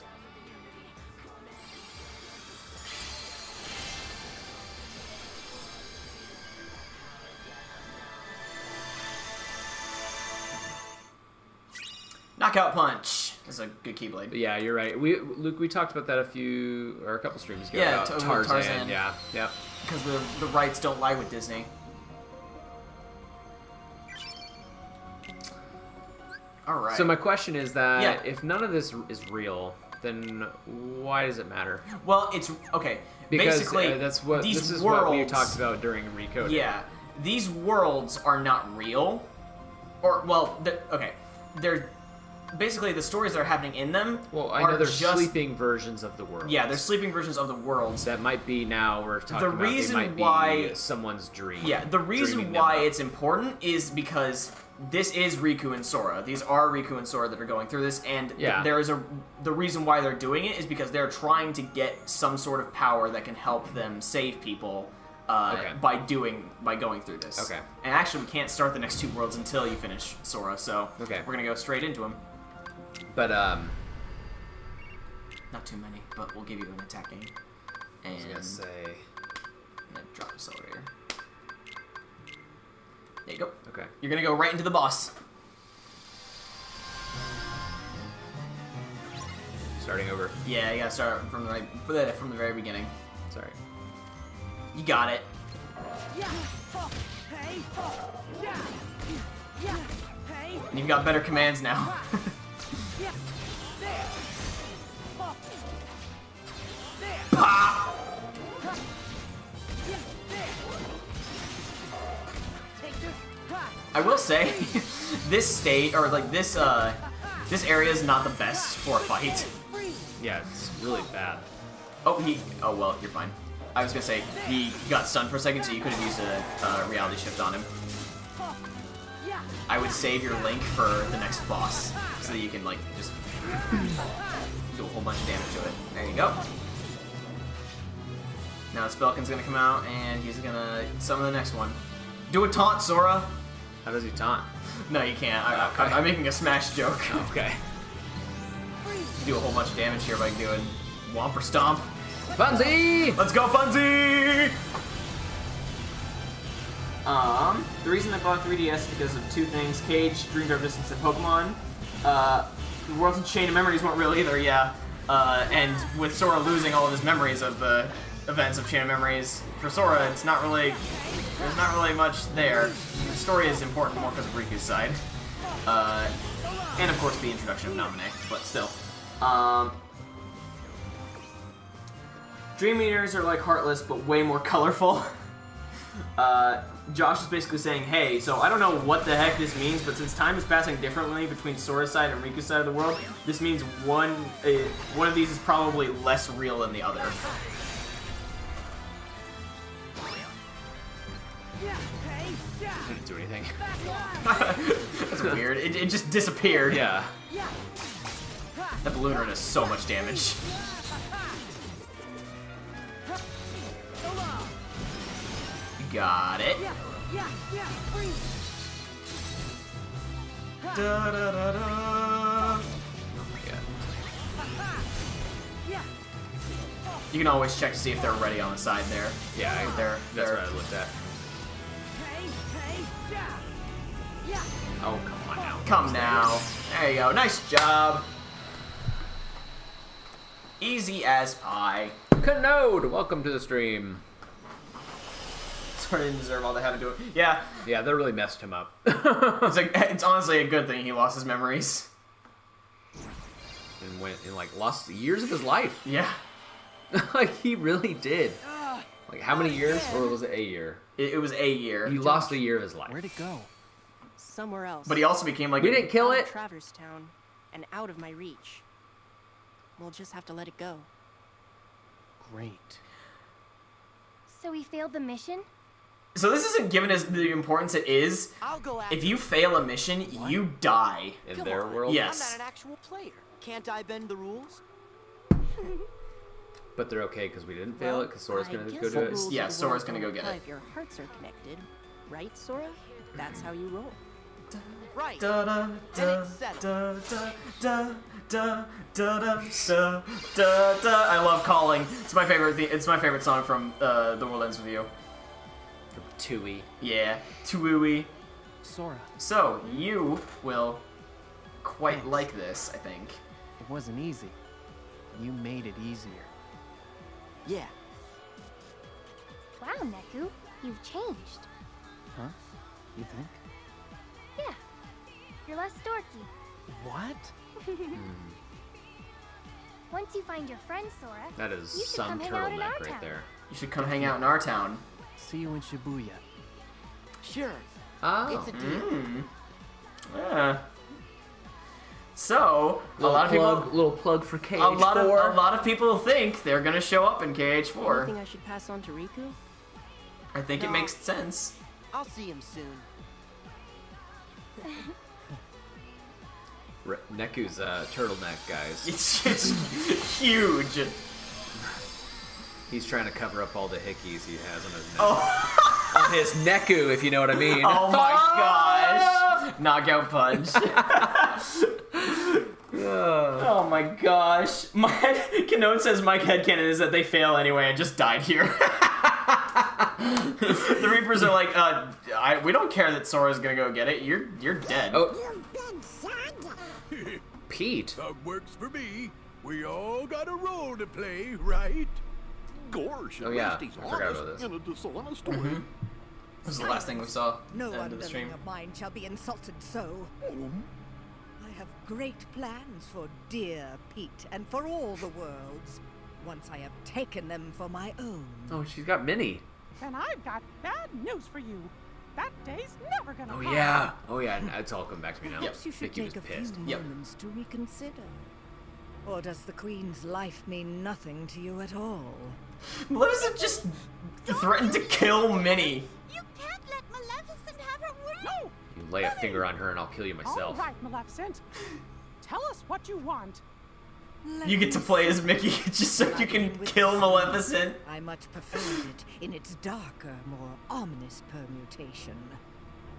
Knockout Punch is a good Keyblade. But yeah, you're right. Luke, we talked about that a couple streams ago. Yeah, about with Tarzan. Tarzan. Yeah, yep. Because the rights don't lie with Disney. All right. So my question is that Yeah. if none of this is real, then why does it matter? Well, it's okay. Because Basically, that's what these this is worlds, what we talked about during Recoding. Yeah, these worlds are not real, or well, okay, they're basically the stories that are happening in them. Well, I are know they're just, sleeping versions of the world. Yeah, they're sleeping versions of the worlds. That might be now we're talking about. reason they might why- be someone's dream. Yeah, the reason dreaming why them up. it's important is because this is Riku and Sora. These are Riku and Sora that are going through this, and Yeah. the reason why they're doing it is because they're trying to get some sort of power that can help them save people Okay. by going through this. Okay. And actually, we can't start the next 2 worlds until you finish Sora, so Okay. we're gonna go straight into them. But Not too many, but we'll give you an attacking. And I was gonna say. then drop accelerator. There you go. Okay. You're gonna go right into the boss. Starting over. Yeah, you gotta start from the very beginning. Sorry. You got it. And you've got better commands now. Pop! I will say, this state or like this area is not the best for a fight. Yeah, it's really bad. Oh well, you're fine. I was gonna say he got stunned for a second, so you could have used a reality shift on him. I would save your Link for the next boss, so that you can like just do a whole bunch of damage to it. There you go. Now Spelkin's gonna come out, and he's gonna summon the next one. Do a taunt, Sora. How does he taunt? No, you can't. Okay. I'm making a smash joke. Okay. Do a whole bunch of damage here by doing Whomper Stomp. Funzy! Let's go, Funzy! The reason I bought 3DS is because of 2 things: Cage, Dream Drop Distance, and Pokemon. The Worlds and Chain of Memories weren't real either, yeah. And with Sora losing all of his memories of the events of Chain of Memories, for Sora, there's not really much there. The story is important more because of Riku's side. And of course the introduction of Naminé, but still. Dream Eaters are like Heartless, but way more colorful. Josh is basically saying, hey, so I don't know what the heck this means, but since time is passing differently between Sora's side and Riku's side of the world, this means one of these is probably less real than the other. Didn't do anything. That's weird. It just disappeared. Yeah. That Ballooner does so much damage. Got it. Da, da, da, da. Oh my god. You can always check to see if they're ready on the side there. Yeah, They're that's what I looked at. Oh, come on now. Come now. There you go. Nice job. Easy as pie. Canode, welcome to the stream. Sort of didn't deserve all they had to do it. Yeah, Yeah, that really messed him up. it's honestly a good thing he lost his memories. And went and like lost years of his life. Yeah. Like he really did. Like how many years? Or was it a year? It was a year. He lost a year of his life. Where'd it go? Somewhere else. But he also became like We didn't kill out it. of Traverse Town and out of my reach. We'll just have to let it go. Great. So we failed the mission? So this isn't given as the importance it is. I'll go after If you fail a mission, you die. In Come their on. world. Yes. I'm not an actual player. Can't I bend the rules? But they're okay because we didn't fail it because Sora's I gonna guess go the do it. rules of Yeah, the Sora's world gonna go don't get apply it. If your hearts are connected, right, Sora? That's how you roll. Right. Da da Then da it's settled. da da da da da da da da. I love calling. It's my favorite. It's my favorite song from The World Ends With You. Tui. Yeah, Tuui. Sora, So you will quite Thanks. like this, I think. it wasn't easy. You made it easier. Yeah. Wow, Neku, you've changed. Huh? You think? Yeah, you're less dorky. What? Once you find your friend, Sora, That is you should some come hang out in our turtleneck right town. there. You should come hang out in our town. See you in Shibuya. Sure. Oh. It's a deal. Yeah. So, a Little lot of plug, people... little plug for KH4. A lot of people think they're gonna show up in KH4. Anything I should pass on to Riku? I think it No. makes sense. I'll see him soon. Neku's turtleneck, guys. It's just huge. He's trying to cover up all the hickeys he has on his neck. Oh, On his Neku, if you know what I mean. oh my gosh! Knockout punch. Oh my gosh. My Kanone says my headcanon is that they fail anyway and just died here. The Reapers are like, we don't care that Sora's gonna go get it. You're dead. Oh, Pete. That works for me. We all got a role to play, right? Gosh, Oh, yeah. Rusty's I forgot honest about this. in a dishonest way. This was the last thing we saw No end of the stream. underling of mine shall be insulted so. I have great plans for dear Pete and for all the worlds, once I have taken them for my own. Oh, she's got Minnie. And I've got bad news for you. That day's never gonna Oh, come. yeah. Oh, yeah. It's all coming back to me now. Perhaps you should Mickey was take a pissed. few Yep. moments to reconsider. Or does the Queen's life mean nothing to you at all? Maleficent just threatened to kill Minnie. You can't let Maleficent have her way. No! You lay a finger on her and I'll kill you myself. All right, Maleficent. Tell us what you want. You get to play as Mickey just so you can kill Maleficent. I much preferred it in its darker, more ominous permutation.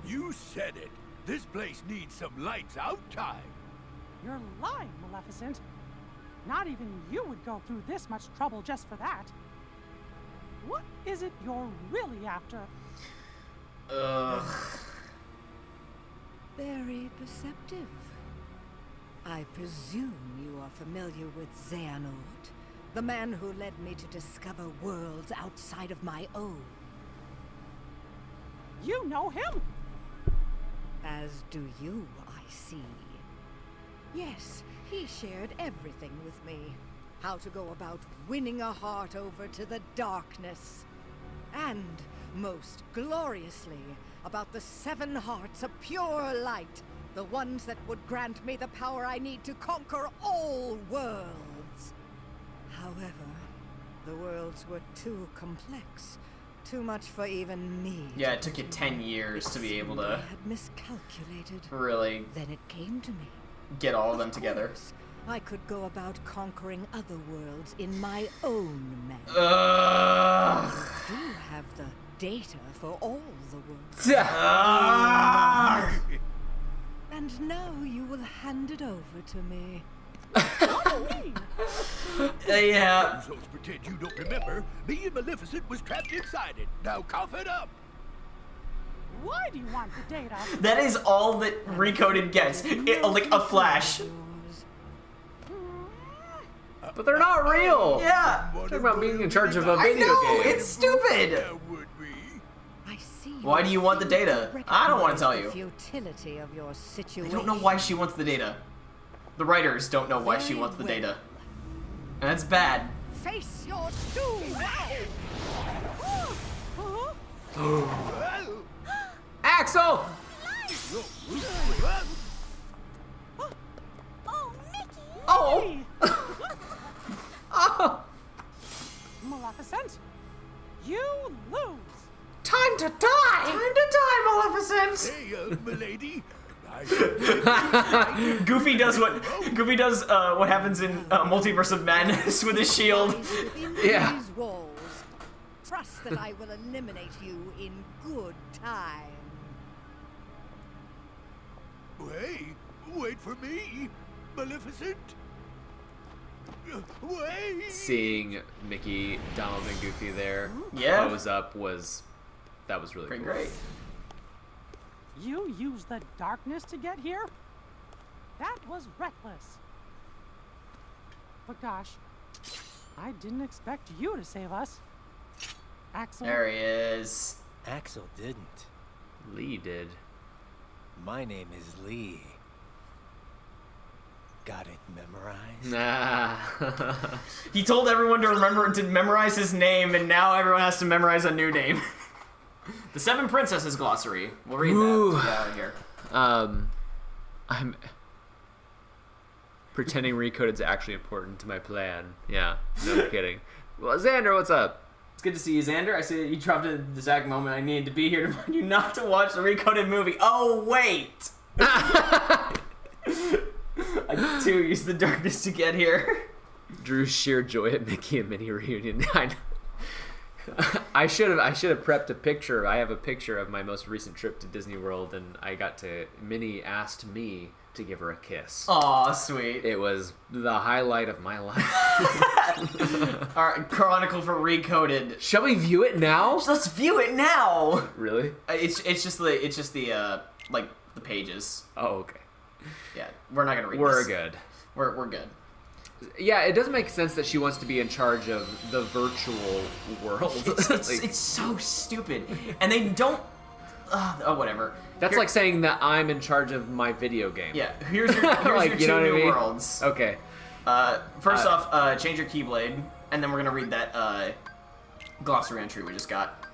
You said it. This place needs some lights out time. You're lying, Maleficent. Not even you would go through this much trouble just for that. What is it you're really after? Ugh. Very perceptive. I presume you are familiar with Xehanort, the man who led me to discover worlds outside of my own. You know him? As do you, I see. Yes, he shared everything with me. How to go about winning a heart over to the darkness. And, most gloriously, about the 7 hearts of pure light. The ones that would grant me the power I need to conquer all worlds. However, the worlds were too complex. Too much for even me. Yeah, it took you 10 years to be able I to had miscalculated. really Then it came to me. get all of them together. Course, I could go about conquering other worlds in my own manner. Ugh. I do have the data for all the worlds. Ugh. And now you will hand it over to me. Yeah. So pretend you don't remember. Me and Maleficent was trapped inside it. Now cough it up. Why do you want the data? That is all that Recoded gets. Like a flash. Yours. But they're not real. Yeah. Talk about being in charge of a I video know, game. it's stupid. There would be. I see. Why do you want the data? I don't want to tell you. The futility of your I situation. don't know why she wants the data. The writers don't know why she Very wants the well. data. And that's bad. Face your doom. Axel! Oh, Mickey! Oh! Oh! Maleficent, you lose. Time to die! Time to die, Maleficent! Hey, milady. Goofy does what happens in Multiverse of Madness with his shield. Within Yeah. these walls. Trust that I will eliminate you in good time. Hey, wait for me, Maleficent. Wait. Seeing Mickey, Donald, and Goofy there Yeah. pose up was really Pretty cool. great. You used the darkness to get here? That was reckless. But gosh, I didn't expect you to save us. Axel, There he is. Axel didn't. Lee did. My name is Lee. Got it memorized? Nah. He told everyone to memorize his name, and now everyone has to memorize a new name. The Seven Princesses glossary. We'll read Ooh. that. Get out of here. I'm pretending recoded's actually important to my plan. Yeah, no kidding. Well, Xander, what's up? It's good to see you, Xander. I see that you dropped in at the exact moment I needed to be here to remind you not to watch the recoded movie. Oh, wait! I too used the darkness to get here. Drew's sheer joy at Mickey and Minnie reunion. I should have prepped a picture. I have a picture of my most recent trip to Disney World, and Minnie asked me to give her a kiss. Aw, sweet. It was the highlight of my life. Alright, Chronicle for Recoded. Shall we view it now? Let's view it now! Really? It's just the like the pages. Oh, okay. Yeah, we're not gonna read We're this. good. We're good. Yeah, it doesn't make sense that she wants to be in charge of the virtual world. It's so stupid. And they don't... oh, whatever. That's like saying that I'm in charge of my video game. Yeah, here's your Like, two new worlds. Okay. First off, change your Keyblade, and then we're gonna read that glossary entry we just got.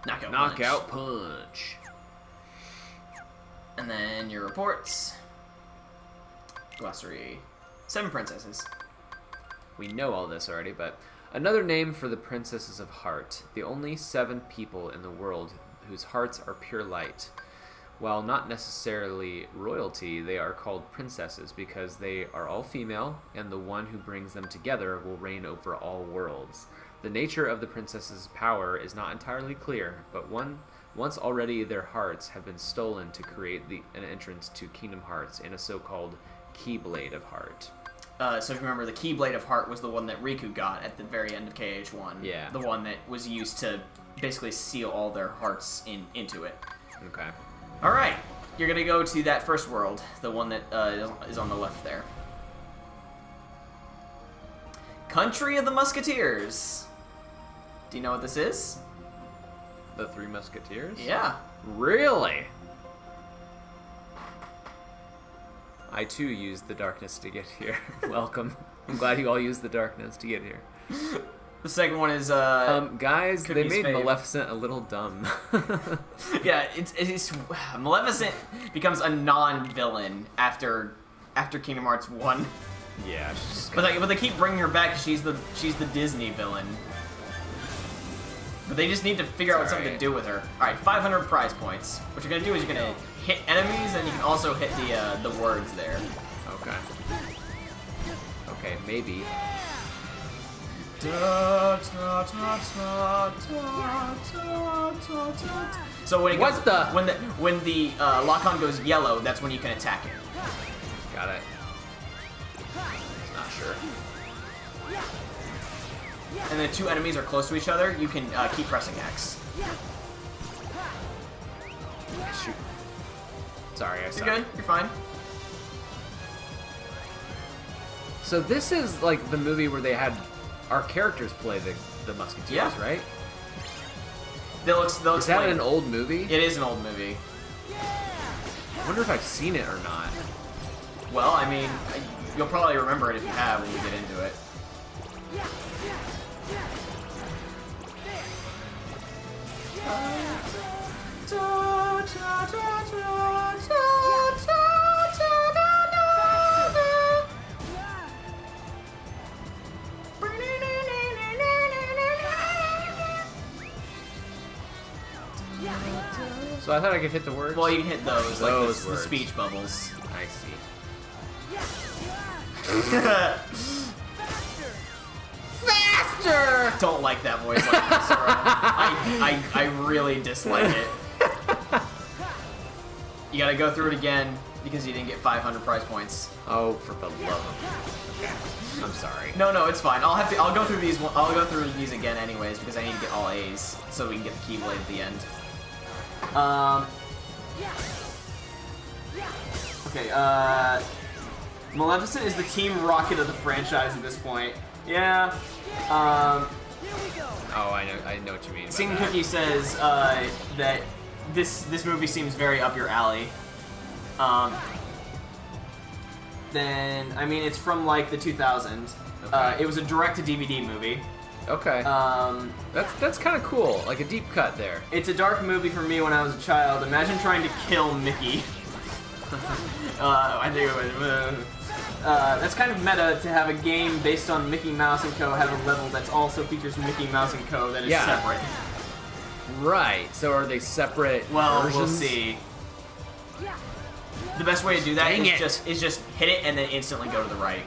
Knockout punch. And then your reports. Glossary. 7 princesses. We know all this already, but another name for the princesses of heart, the only 7 people in the world whose hearts are pure light. While not necessarily royalty, they are called princesses because they are all female, and the one who brings them together will reign over all worlds. The nature of the princesses' power is not entirely clear, but once already their hearts have been stolen to create an entrance to Kingdom Hearts in a so-called Keyblade of Heart. So if you remember, the Keyblade of Heart was the one that Riku got at the very end of KH1. Yeah. The one that was used to basically seal all their hearts into it. Okay. Alright, you're gonna go to that first world, the one that is on the left there. Country of the Musketeers. Do you know what this is? The Three Musketeers? Yeah. Really? I too used the darkness to get here. Welcome. I'm glad you all used the darkness to get here. The second one is guys, they Cookie's made fave. Maleficent a little dumb. yeah, it's Maleficent becomes a non-villain after Kingdom Hearts 1. Yeah, she's But they keep bringing her back. She's the Disney villain. But they just need to figure out something to do with her. All right, 500 prize points. What you're gonna do is you're gonna hit enemies, and you can also hit the words there. Okay. Okay, maybe. So when it What goes, when the lock-on goes yellow, that's when you can attack it. Got it. Not sure. And the 2 enemies are close to each other, you can keep pressing X. Shoot. Sorry, I You're suck. good. You're fine. So this is like the movie where they had our characters play the Musketeers, Yeah. right? They'll Is that explain. an old movie? It is an old movie. I wonder if I've seen it or not. Well, I mean, you'll probably remember it if you have when we get into it. So I thought I could hit the words? Well, you can hit those, like Those the words. speech bubbles. I see. Faster! Don't like that voice like that, Sora. I really dislike it. You gotta go through it again because you didn't get 500 prize points. Oh, for the love of... Okay. I'm sorry. No, it's fine. I'll go through these. I'll go through these again anyways because I need to get all A's so we can get the Keyblade at the end. Okay. Maleficent is the Team Rocket of the franchise at this point. Yeah. Oh, I know what you mean. by Singing that. Cookie says that this movie seems very up your alley. than... I mean, it's from, like, the 2000s. Okay. It was a direct-to-DVD movie. Okay. That's kind of cool. Like a deep cut there. It's a dark movie for me when I was a child. Imagine trying to kill Mickey. I think it was... that's kind of meta to have a game based on Mickey Mouse & Co. have a level that also features Mickey Mouse & Co. that is separate. Right. So are they separate versions? We'll see. The best way to do that is just hit it and then instantly go to the right.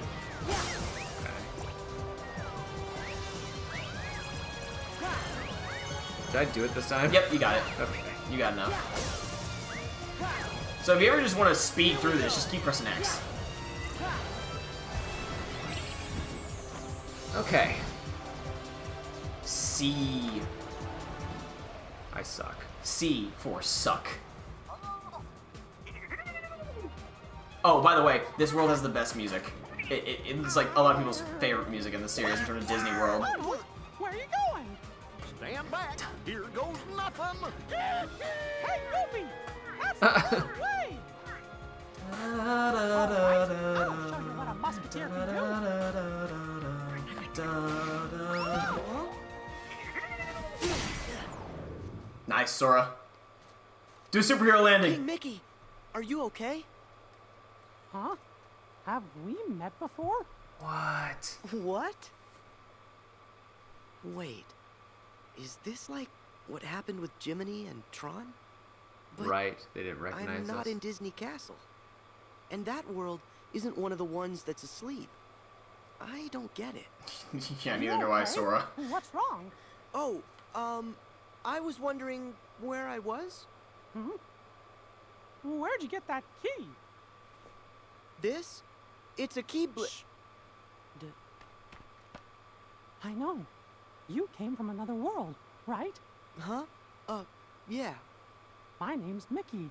Did I do it this time? Yep, you got it. Okay. You got enough. So if you ever just want to speed through this, just keep pressing X. Okay. C. I suck. C for suck. Oh, by the way, this world has the best music. It's like a lot of people's favorite music in the series in terms of Disney World. Where are you going? Stand back. Here goes nothing. Hey, Goofy! That's not the way! Alright, I'll show you what a musketeer can do. Nice, Sora. Do a superhero Hey, landing. Mickey, are you okay? Huh? Have we met before? What? What? Wait, is this like what happened with Jiminy and Tron? But Right. They didn't recognize I'm not us. in Disney Castle. And that world isn't one of the ones that's asleep. I don't get it. Yeah, neither do I, Okay. Sora. What's wrong? Oh, I was wondering where I was? Hmm? Where'd you get that key? This? It's a key I know. You came from another world, right? Huh? Yeah. My name's Mickey.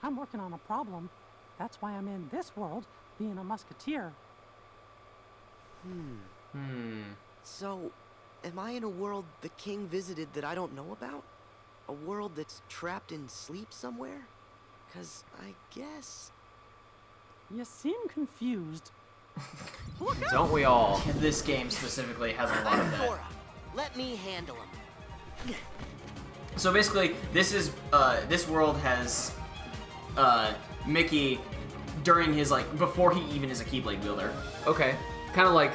I'm working on a problem. That's why I'm in this world, being a musketeer. So, am I in a world the king visited that I don't know about? A world that's trapped in sleep somewhere? 'Cause I guess... You seem confused. Look out! Don't we all? This game specifically has a lot of that. Sora, let me handle him. So basically, this is this world has Mickey during his before he even is a Keyblade wielder. Okay. Kind of like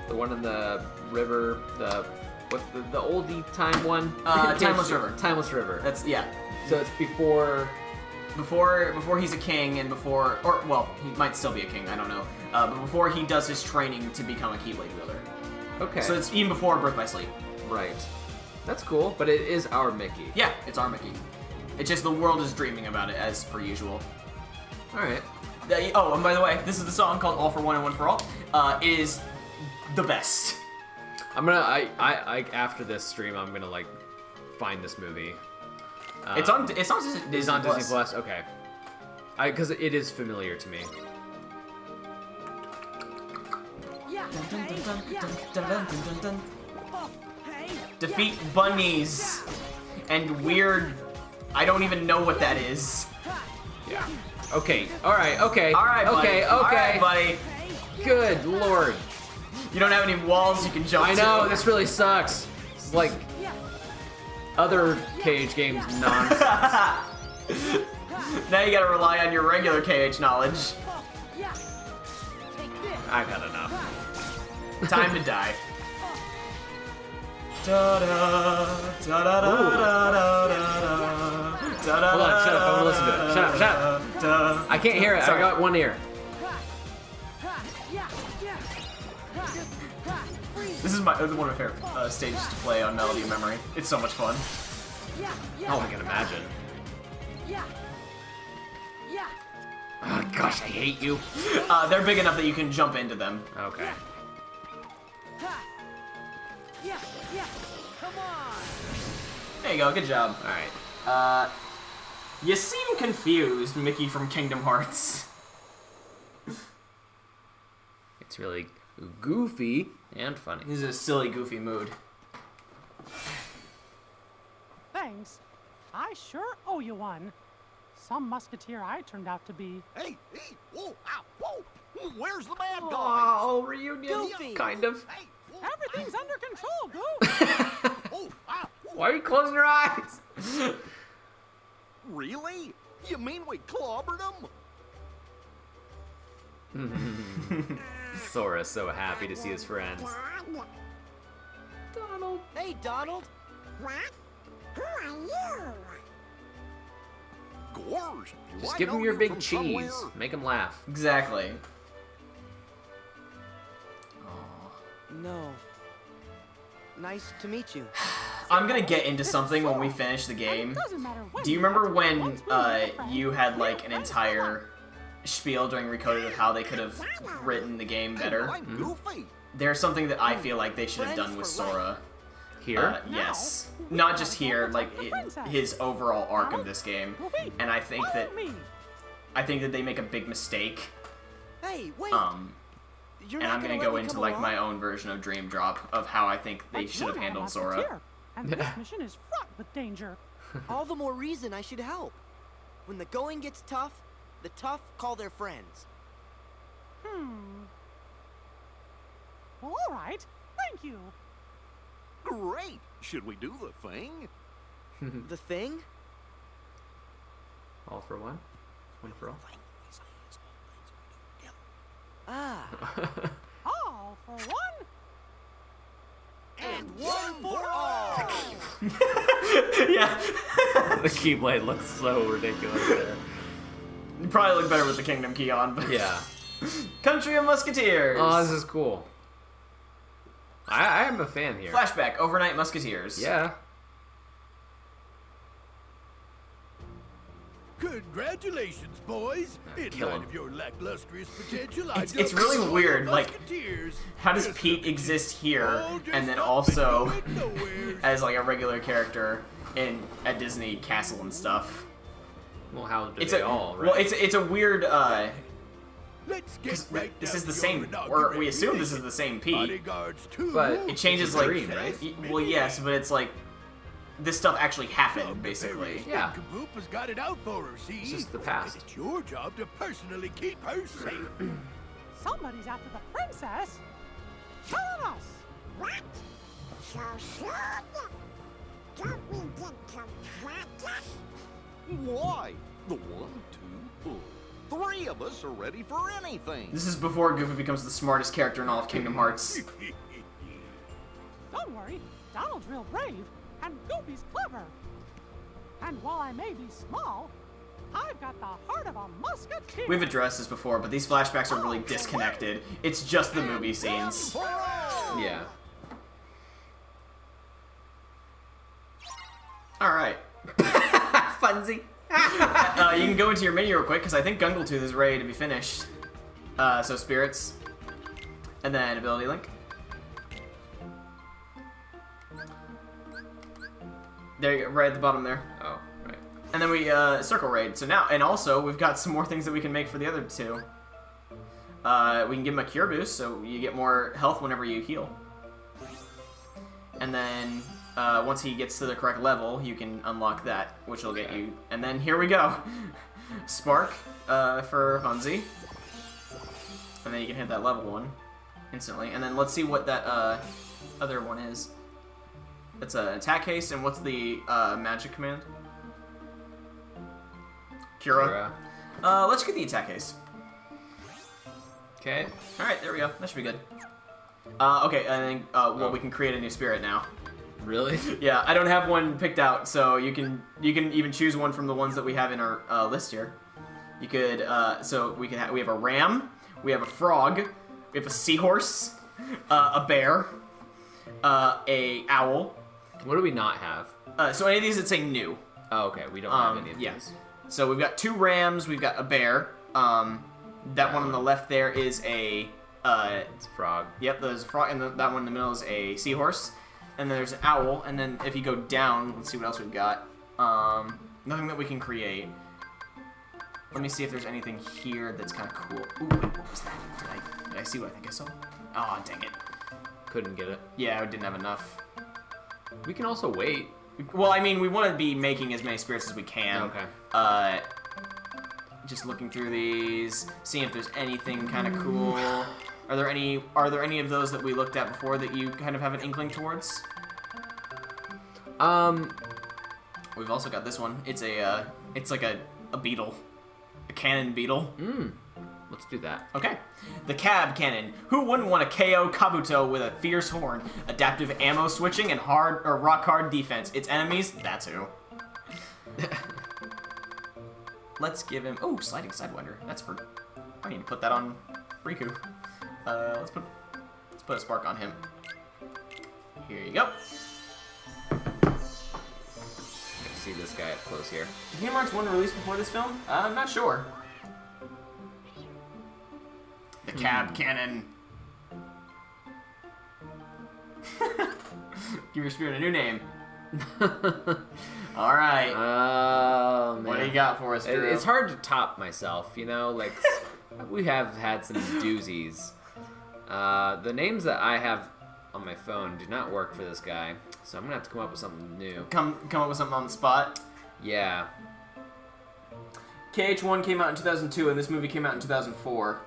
the one in the river. What's the oldie time one? Timeless River. Timeless River. That's yeah. So it's before. Before he's a king and he might still be a king. I don't know. But before he does his training to become a Keyblade wielder. Okay. So it's even before Birth by Sleep. Right. That's cool, but it is our Mickey. Yeah, it's our Mickey. It's just the world is dreaming about it as per usual. All right. Oh, and by the way, this is the song called "All for One and One for All." It is the best. I'm gonna. I after this stream, I'm gonna find this movie. It's on Disney It's on Disney Plus. Okay. Because it is familiar to me. Defeat bunnies and weird. I don't even know what that is. Yeah. Okay. All right. Okay. All right, buddy. Okay. All Okay. right, buddy. Good lord. You don't have any walls you can jump I to. know. This really sucks. It's like other Cage games nonsense. Now you gotta rely on your regular KH knowledge. I've had enough. Time to die. Hold on. Shut up. I want to listen to it. Shut up. Shut up. I can't hear it. Sorry. I got one ear. This is one of my favorite stages to play on Melody of Memory. It's so much fun. Oh, I can imagine. Oh, gosh, I hate you. They're big enough that you can jump into them. Okay. There you go, good job. Alright. You seem confused, Mickey from Kingdom Hearts. It's really goofy and funny. This is a silly, goofy mood. Thanks. I sure owe you one. some musketeer I turned out to be. Hey, whoa, ow, whoa. Where's the bad guy? Oh, reunion, Goofy. kind of. Hey, whoa, Everything's under control, Goof. oh, ow, whoa. Why are you closing your eyes? Really? You mean we clobbered him? Sora's so happy to see his friends. Donald. Hey, Donald. Gorge, do Just I give know him your you big from cheese. somewhere? Make him laugh. Exactly. No. Nice to meet you. I'm gonna get into something when we finish the game. Doesn't matter when Do you you remember get to when once we meet a friend, you had like an we're friends entire spiel during Recoded of how they could have written the game better? I'm Goofy. There's something that I feel like they should have done with Friends for Sora. Here? Yes. we Not gotta just go here, protect like the princess. his overall arc of Donald, this game. Goofy, And I think follow that me. they make a big mistake. Hey, wait. You're And not I'm gonna let go me into come like my along? own version of Dream Drop of how I think they But should have you're not a handled Sora. musketeer, and this mission is fraught with danger. All the more reason I should help. When the going gets tough, the tough call their friends. Well, all right. Thank you. Great. Should we do the thing? The thing? All for one? One for all? Ah. All for one. And one for all. Yeah. The Keyblade looks so ridiculous there. You probably look better with the Kingdom Key on, but Yeah. Country of Musketeers. Oh, this is cool. I am a fan here. Flashback, Overnight Musketeers. Yeah. Congratulations, boys! In kill light him. of your lacklustrous potential, It's I just really joined weird, the like, Musketeers. How does Just Pete looking exist here all dressed and then up also going nowhere. as like a regular character in a Disney castle and stuff? Well, how do It's they a all, right? well, it's a weird. Let's get 'Cause right this down is the to same, your or we assume inauguration. this is the same Pete. Bodyguards too. But It changes It's a like, dream, right? Well, yes, but it's like this stuff actually Some happened basically. nefarious Yeah. nincompoop has got it out for her, see? It's just the past. And it's your job to personally keep her safe. Somebody's after the princess. Tell us. What? So soon? Don't we get some practice? Why? The 1, 2, 3 of us are ready for anything. This is before Goofy becomes the smartest character in all of Kingdom Hearts. Don't worry, Donald's real brave, and Goofy's clever. And while I may be small, I've got the heart of a musketeer. We've addressed this before, but these flashbacks are really disconnected. It's just the movie scenes. For all. Yeah. All right. Funsy. You can go into your menu real quick because I think Gungletooth is ready to be finished. So spirits, and then ability link. There you go, right at the bottom there. Oh, right. And then we circle raid. So now, and also we've got some more things that we can make for the other two. We can give him a cure boost, so you get more health whenever you heal. And then once he gets to the correct level, you can unlock that, which will get you. And then here we go, Spark for Hunzi. And then you can hit that level 1 instantly. And then let's see what that other one is. It's an attack haste, and what's the magic command? Cura. Let's get the attack haste. Okay. All right, there we go. That should be good. Okay, and then well, we can create a new spirit now. Really? Yeah, I don't have one picked out, so you can even choose one from the ones that we have in our list here. You could so we have a ram, we have a frog, we have a seahorse, a bear, a owl. What do we not have? So any of these that say new. Oh, okay. We don't have any of Yeah. these. So we've got 2 rams, we've got a bear. That one on the left there is a It's a frog. yep, there's a frog, and that one in the middle is a seahorse. And then there's an owl, and then if you go down, let's see what else we've got. Nothing that we can create. Let me see if there's anything here that's kind of cool. Ooh, wait, what was that? Did I see what I think I saw? Oh, dang it. Couldn't get it. Yeah, I didn't have enough. We can also wait. Well, I mean, we want to be making as many spirits as we can. Okay. Just looking through these, seeing if there's anything kind of cool. Are there any of those that we looked at before that you kind of have an inkling towards? We've also got this one. It's like a beetle, a cannon beetle. Let's do that. Okay. The Cab Cannon. Who wouldn't want to KO Kabuto with a fierce horn, adaptive ammo switching, and rock hard defense? Its enemies, that's who. Let's give him... Oh, Sliding Sidewinder. That's for... I need to put that on Riku. Let's put a spark on him. Here you go. See this guy up close here. Did Kingdom Hearts 1 release before this film? I'm not sure. The Cab Cannon. Give your spirit a new name. All right. Oh, man. What do you got for us, Drew? It's hard to top myself, you know? Like, we have had some doozies. The names that I have on my phone do not work for this guy, so I'm gonna have to come up with something new. Come up with something on the spot? Yeah. KH1 came out in 2002, and this movie came out in 2004.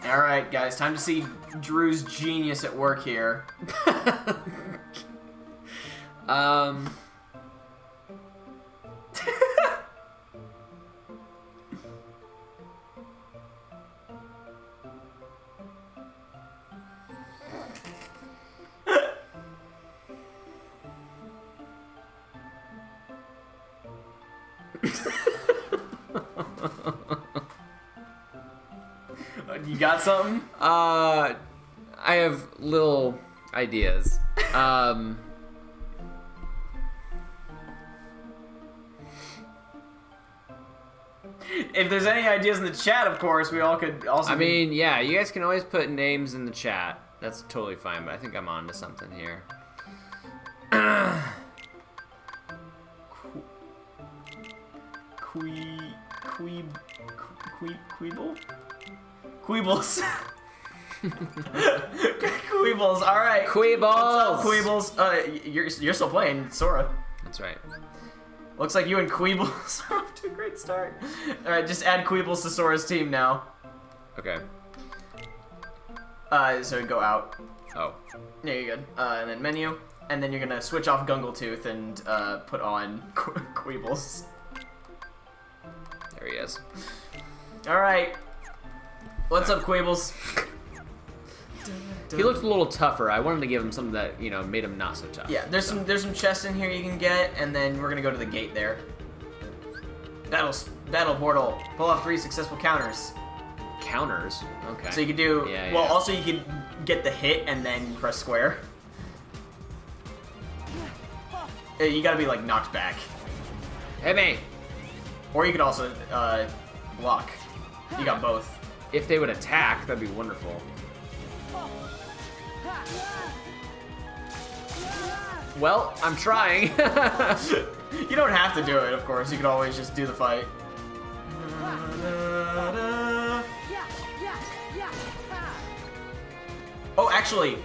Alright, guys, time to see Drew's genius at work here. You got something? I have little ideas. If there's any ideas in the chat, of course, we all could also... I mean, yeah, you guys can always put names in the chat. That's totally fine, but I think I'm on to something here. Queeble? Queebles. Queebles, alright. Queebles! What's up, Queebles? You're still playing Sora. That's right. Looks like you and Queebles are off to a great start. Alright, just add Queebles to Sora's team now. Okay. So go out. Oh. Yeah, you're good. And then menu. And then you're gonna switch off Gungletooth and put on Queebles. There he is. Alright. What's up, Queebles? He looked a little tougher. I wanted to give him something that, you know, made him not so tough. Yeah, there's some chests in here you can get, and then we're gonna go to the gate there. Battle portal. Pull off 3 successful counters. Counters? Okay. So you can do... Yeah, well, yeah. also you can get the hit and then press square. You gotta be, like, knocked back. Hit me! Or you could also, block. You got both. If they would attack, that'd be wonderful. Well, I'm trying. You don't have to do it, of course. You could always just do the fight. Oh, actually,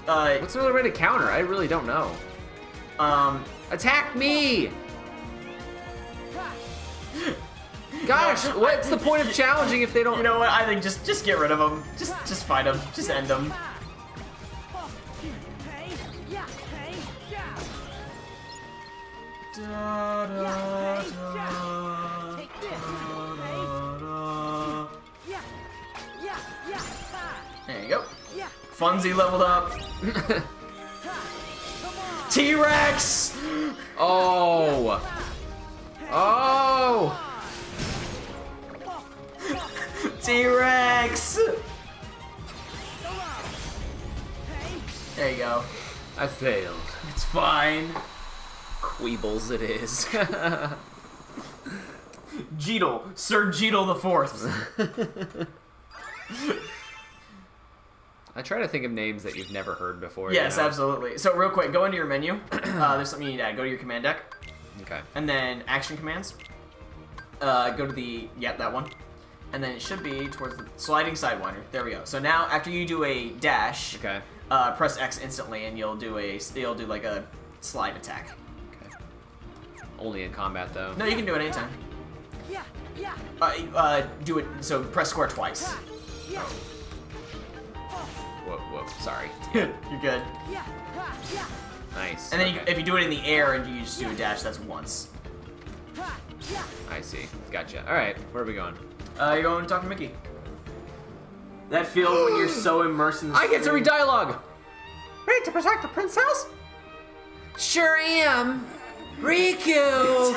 what's another way to counter? I really don't know. Attack me! Gosh, what's the point of challenging if they don't... You know what? I think just get rid of them. Just fight them. Just end them. There you go. Funzy leveled up. T-Rex! Oh! Oh! T-Rex! There you go. I failed. It's fine. Queebles it is. Jeetle. Sir Jeetle the Fourth. I try to think of names that you've never heard before. Yes, you know? absolutely. So real quick, go into your menu. There's something you need to add. Go to your command deck. Okay. And then action commands. Go to the, that one. And then it should be towards the sliding sidewinder. There we go. So now after you do a dash, Okay. press X instantly and you'll do like a slide attack. Okay. Only in combat though. No, you can do it anytime. Do it. So press square twice. Whoa, sorry. You're good. Nice. And then okay. if you do it in the air and you just do a dash, that's once. I see. Gotcha. All right, where are we going? You're going to talk to Mickey. That feels when you're so immersed in the I get to story. read dialogue. Ready to protect the princess? Sure am. Riku.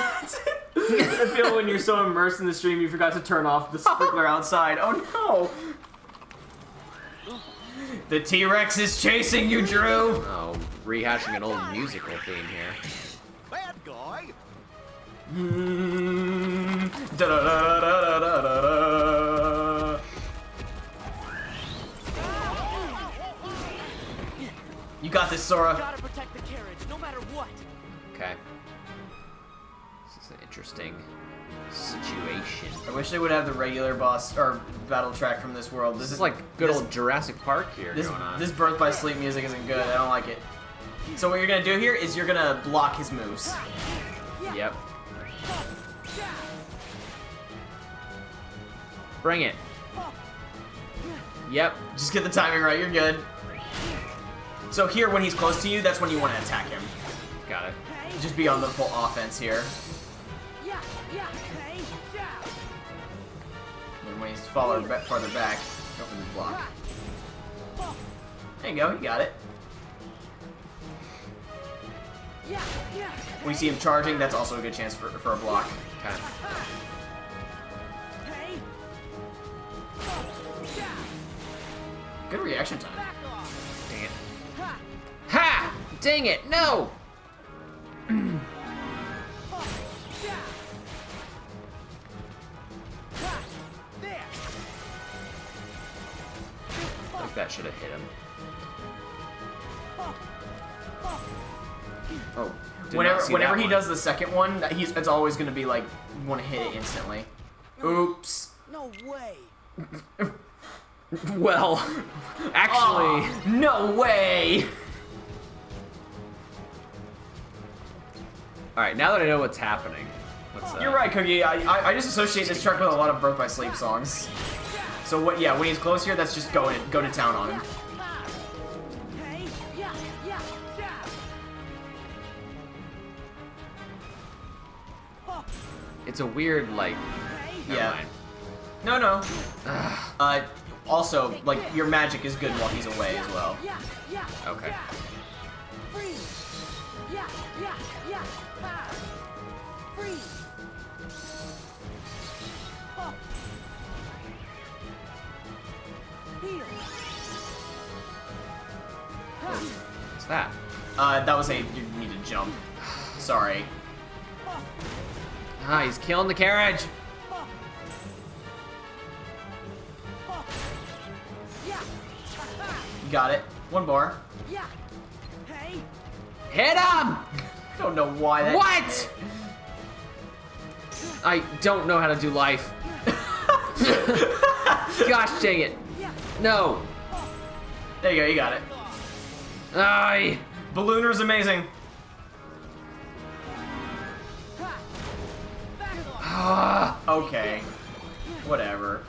I feel when you're so immersed in the stream you forgot to turn off the sprinkler outside. Oh no! The T-Rex is chasing you, Drew! Oh, rehashing an old musical theme here. Bad guy. Da-da-da-da-da-da-da. You got this, Sora. Gotta protect the carriage, no matter what. Okay. This is an interesting situation. I wish they would have the regular boss or battle track from this world. This is like good old Jurassic Park here This, going on. this Birth by Sleep music isn't good. I don't like it. So what you're gonna do here is you're gonna block his moves. Yep. Bring it. Yep. Just get the timing right. You're good. So here, when he's close to you, that's when you want to attack him. Got it. Just be on the full offense here. And when he's farther back, go for the block. There you go. You got it. When you see him charging, that's also a good chance for a block. Okay. Good reaction time. Dang it. Ha! Dang it! No! I think that should have hit him. Oh. did not see Whenever that he one. does the second one, it's always going to be like you want to hit it instantly. Oops. No way. Well, actually, Aw, no way. all right. Now that I know what's happening, what's You're right, Cookie. I just associate this track with a lot of Birth by Sleep songs. So what? Yeah, when he's close here, that's just go to town on him. It's a weird like. Never Yeah. mind. No. Also, like your magic is good while he's away as well. Okay. What's that? That was you need to jump. Sorry. Ah, he's killing the carriage. You got it. One bar. Hit him! I don't know why that. What? I don't know how to do life. Gosh dang it. No. There you go. You got it. Aye. Ballooner's amazing. Ah. Okay. Whatever.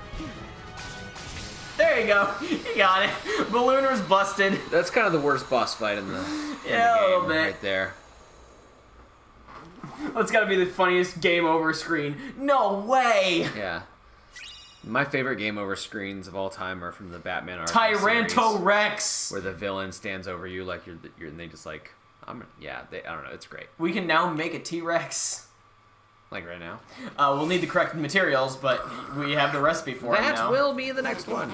There you go. You got it. Ballooner's busted. That's kind of the worst boss fight in the, Yeah, a game little bit. right there. That's gotta be the funniest game over screen. No way! Yeah. My favorite game over screens of all time are from the Batman Arkham series, Tyrantorex! where the villain stands over you like you're and they just like I don't know, it's great. We can now make a T-Rex. Like right now. We'll need the correct materials, but we have the recipe for it That now. will be the next one.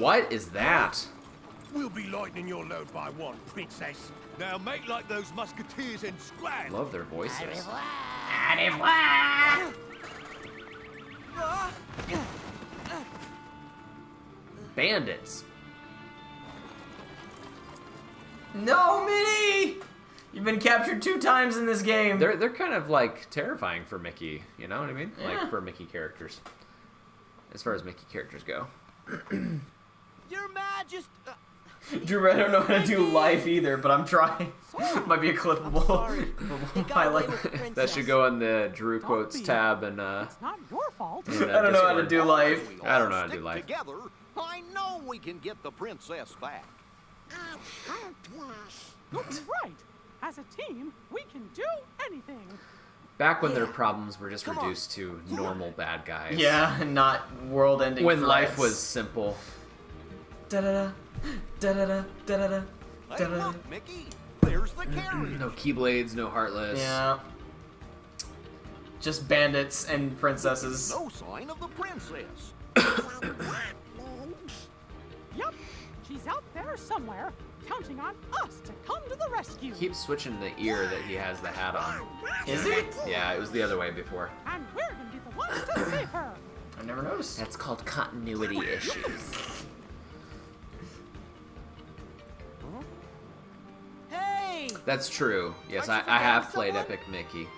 What is that? We'll be lightening your load by one, princess. Now make like those musketeers and scram. Love their voices. Bandits. No, Minnie! You've been captured 2 times in this game. They're kind of like terrifying for Mickey, you know what I mean? Yeah. Like for Mickey characters. As far as Mickey characters go. Your Majesty. Drew, I don't know how to do life either, but I'm trying. Might be a clippable highlight. That should go on the Drew Quotes tab and It's not your fault. I don't know how to do life. I don't know how to do life. Together, I know we can get the princess back. Right. As a team, we can do anything. Back when their problems were just reduced to normal bad guys. Yeah, not world-ending. When life threats. was simple. Da-da-da, da-da-da, da-da-da, Hey, da-da-da. look, Mickey. There's the carriage. No Keyblades, no Heartless. Yeah. Just bandits and princesses. No sign of the princess. Yup. She's out there somewhere, counting on us to come to the rescue. He keeps switching the ear that he has the hat on. Is it? Yeah, it was the other way before. And we're gonna be the ones to save her. I never noticed. That's called continuity issues. Hey! That's true. Yes, Aren't you I have forgetting played someone? Epic Mickey.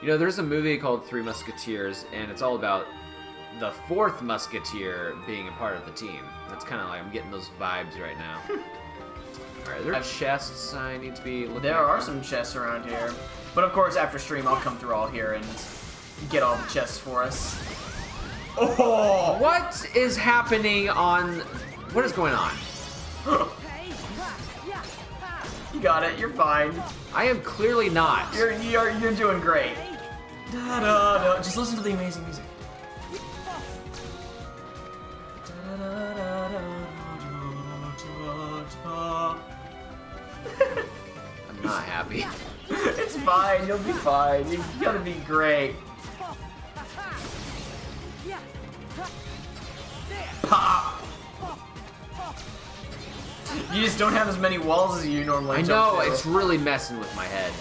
You know, there's a movie called Three Musketeers, and it's all about the fourth Musketeer being a part of the team. That's kind of like, I'm getting those vibes right now. Alright, there are chests I need to be looking There at. are some chests around here. But of course, after stream, I'll come through all here and get all the chests for us. Oh! What is happening on... What is going on? You got it. You're fine. I am clearly not. You're doing great. Da, da, da. Just listen to the amazing music. Da, da, da, da, da, da. I'm not happy. It's fine. You'll be fine. You're gonna be great. Pop. You just don't have as many walls as you normally I jump know, through. it's really messing with my head.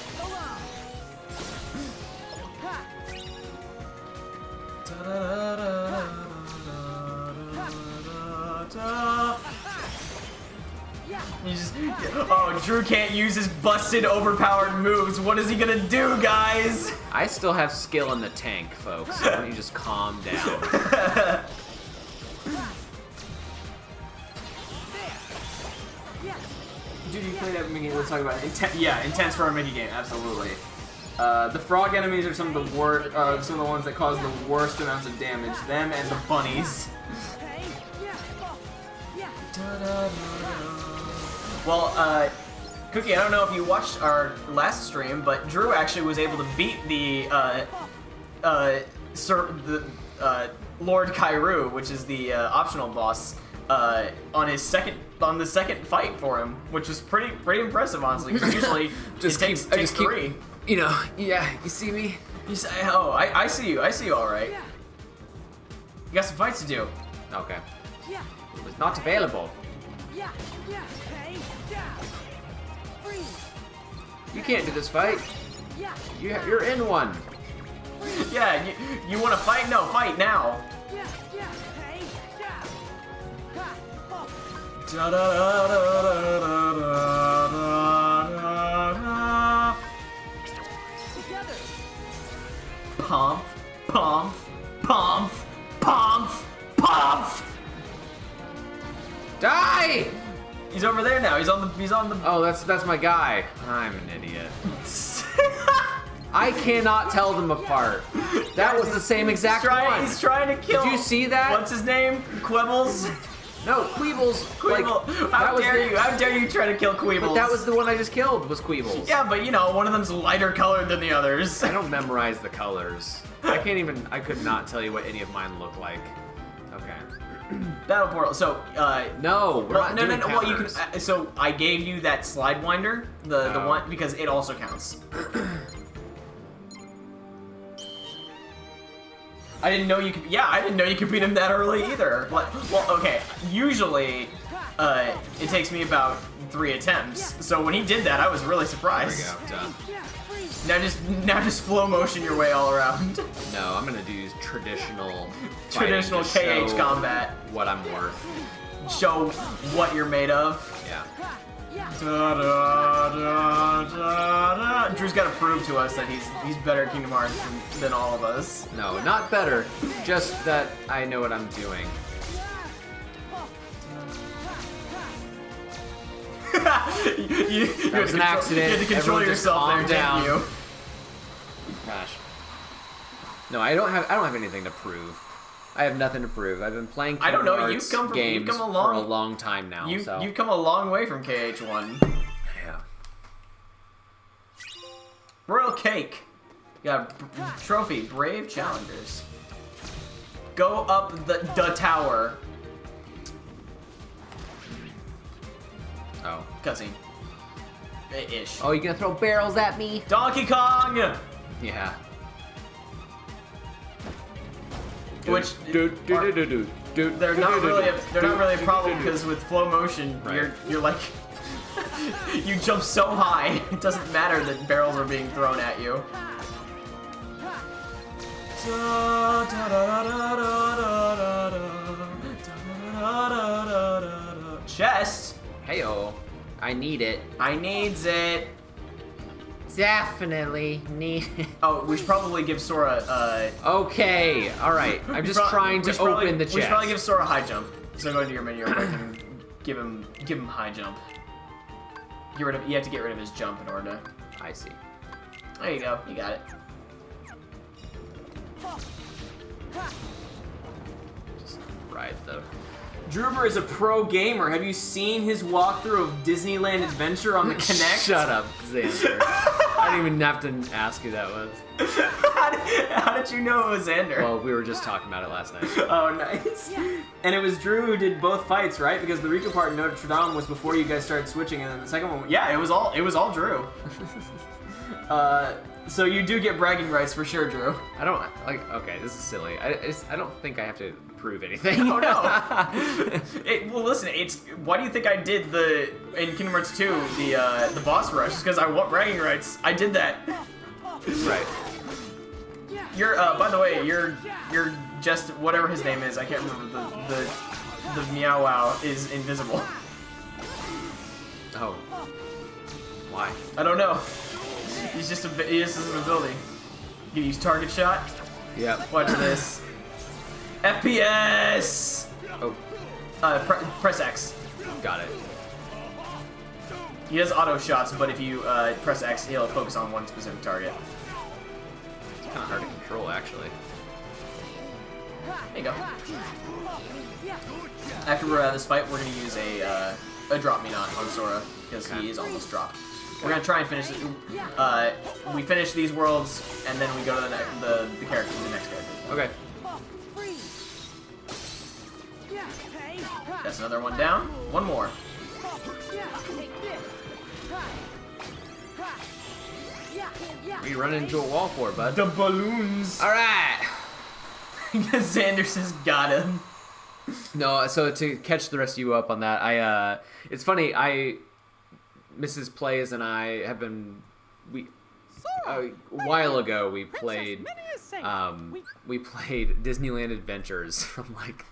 You just, oh, Drew can't use his busted, overpowered moves. What is he gonna do, guys? I still have skill in the tank, folks. So why don't you just calm down? Dude, you played that Mickey. Let's talk about it. Yeah, intense for a Mickey game, absolutely. The frog enemies are some of the worst, some of the ones that cause the worst amounts of damage. Them and the bunnies. Well, Cookie, I don't know if you watched our last stream, but Drew actually was able to beat the Lord Kairu, which is the optional boss, on the second fight for him, which was pretty impressive, honestly. 'Cause usually it takes three. You know, yeah, you see me? You say, oh, I see you. I see you all right. You got some fights to do. Okay. It was not available. You can't do this fight. You're in one. Yeah, you want to fight? No, fight now. Pomp, pomp, pomp, pomp, pomp. Die! He's over there now. He's on the. Oh, that's my guy. I'm an idiot. I cannot tell them apart. That was the same exact one. He's trying to kill. Did you see that? What's his name? Quibbles. No, Queebles. Quibble. Like, How dare you? How dare you try to kill Quibbles? But that was the one I just killed. Was Queebles. Yeah, but you know, one of them's lighter colored than the others. I don't memorize the colors. I could not tell you what any of mine look like. Okay. Battle Portal. So, No, we're not doing Well, you counters. can. So I gave you that slide winder, the Oh. one because it also counts. I didn't know you could. Yeah, I didn't know you could beat him that early either. Well, okay. Usually, it takes me about 3 attempts. So when he did that, I was really There surprised. we go. Done. Now just flow motion your way all around. No, I'm gonna do traditional Traditional fighting to KH show combat. What I'm worth. Show what you're made of. Yeah. Da, da, da, da, da. Drew's got to prove to us that he's better at Kingdom Hearts than all of us. No, not better. Just that I know what I'm doing. That was an accident. You had to control Everyone just yourself there, calm down. didn't you? Gosh. No, I don't have anything to prove. I have nothing to prove. I've been playing I don't know. Kingdom Hearts games you've come for a long time now. You've so. come a long way from KH1. Yeah. Royal Cake. You got a trophy. Brave Challengers. Go up the tower. Oh. Cutscene. Ish. Oh, you gonna throw barrels at me? Donkey Kong! Yeah. Which They're they're not really a problem because with flow motion Right. you're like you jump so high it doesn't matter that barrels are being thrown at you. Chest. Heyo. I need it. I needs it. Definitely need it. Oh, we should probably give Sora Okay, alright. I'm just trying to open the chest. We should probably give Sora high jump. So go into your menu real quick and give him high jump. You have to get rid of his jump in order to. I see. There you go. You got it. Just ride the. DRUBER is a pro gamer. Have you seen his walkthrough of Disneyland Adventure on the Kinect? Shut up, Xander. I didn't even have to ask who that was. How did you know it was Xander? Well, we were just talking about it last night. Oh, nice. And it was Drew who did both fights, right? Because the Riku part in Notre Dame was before you guys started switching, and then the second one, yeah, it was all Drew. So you do get bragging rights for sure, Drew. I don't like. Okay, this is silly. I don't think I have to prove anything. Oh no. Well, listen. Why do you think I did in Kingdom Hearts 2 the boss rush? Because I want bragging rights. I did that. Right. You're by the way, you're just whatever his name is. I can't remember the Meow Wow is invisible. Oh. Why? I don't know. He just has an ability. You can use target shot. Yep. Watch this. FPS. Oh. Press X. Got it. He has auto shots, but if you press X, he'll focus on one specific target. It's kind of hard to control, actually. There you go. After this fight, we're gonna use a drop me not on Sora because he is almost dropped. We're gonna try and finish it. We finish these worlds, and then we go to the character, the next character. Okay. That's another one down. One more. We run into a wall for, bud. The balloons. All right. Xander says, got him. No, so to catch the rest of you up on that, it's funny. Mrs. Plays and I have been a while ago. We played we played Disneyland Adventures from like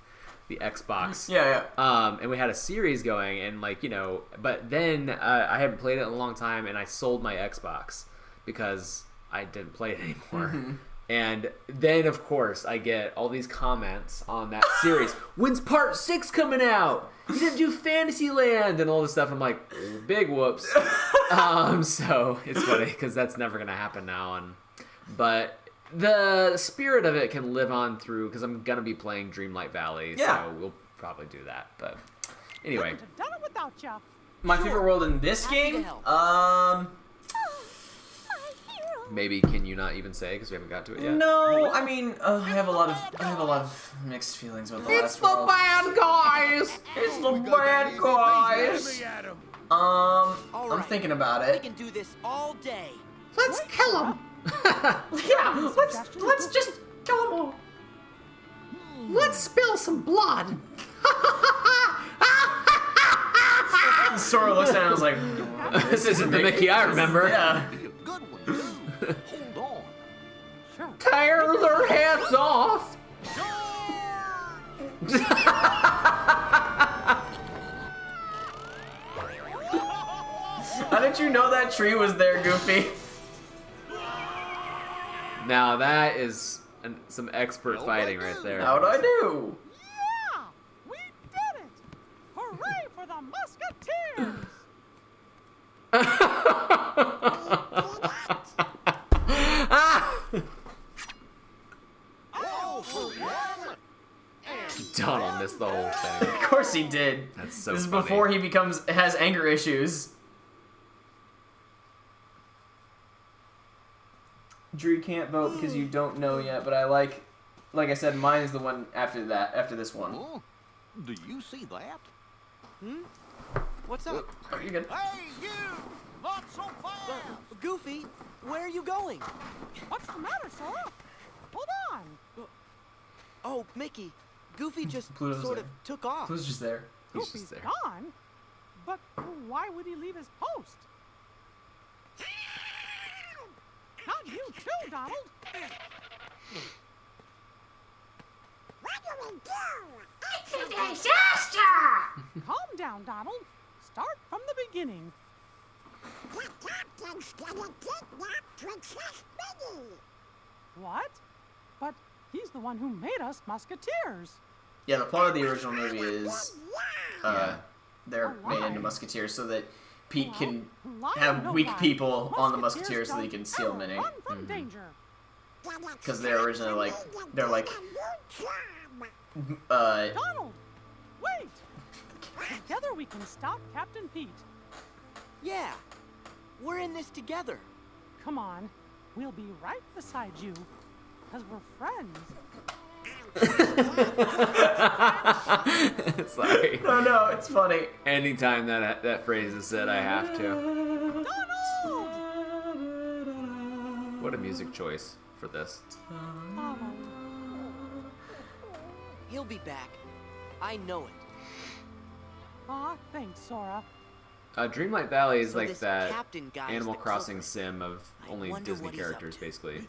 the Xbox. Yeah. And we had a series going, and like but then I hadn't played it in a long time, and I sold my Xbox because I didn't play it anymore. Mm-hmm. And then, of course, I get all these comments on that series. When's Part 6 coming out? You didn't do Fantasyland and all this stuff. I'm like, big whoops. So it's funny because that's never going to happen now. But the spirit of it can live on through because I'm going to be playing Dreamlight Valley. Yeah. So we'll probably do that. But anyway. Done it without you. My favorite world in this game? Maybe can you not even say because we haven't got to it yet? No, I mean, I have a lot of mixed feelings about the last world. bad guys. It's the bad guys. I'm thinking about We it. can do this all day. Let's kill them. Yeah, let's just kill them all. Let's spill some blood. Sora looks at it and was like, This isn't the Mickey I remember. Yeah. Good one, too. Hold on. Tear their heads off. How did you know that tree was there, Goofy? Now that is some expert fighting right there. How'd I do? Yeah, we did it! Hooray for the Musketeers! the whole thing. Of course he did. That's so This is funny. before he has anger issues. Drew can't vote because you don't know yet, but I like I said, mine is the one after this one. Oh, do you see that? What's up? Oh, you're good. Hey, you! Not so fast! Goofy, where are you going? What's the matter, Sora? Hold on. Oh, Mickey, Goofy just Pluto's sort there. of took off. Who's just there? He's Goofy's just there. gone. But why would he leave his post? Not you too, Donald. What do we do? It's a disaster! Calm down, Donald. Start from the beginning. The captain's gonna kidnap Princess Minnie! What? But he's the one who made us musketeers. Yeah, the plot of the original movie is they're made into musketeers so that Pete can have weak people on the musketeers so that he can steal Minnie. Run from danger. Because they're originally Donald, Wait! Together we can stop Captain Pete. Yeah, we're in this together. Come on, we'll be right beside you, because we're friends. Sorry. No, it's funny. Anytime that phrase is said, I have to. Donald! What a music choice for this. He'll be back. I know it. Aw, thanks, Sora. Dreamlight Valley is So like this that captain guy is Animal the Crossing culprit. sim of I only wonder Disney what he's up characters, to. basically.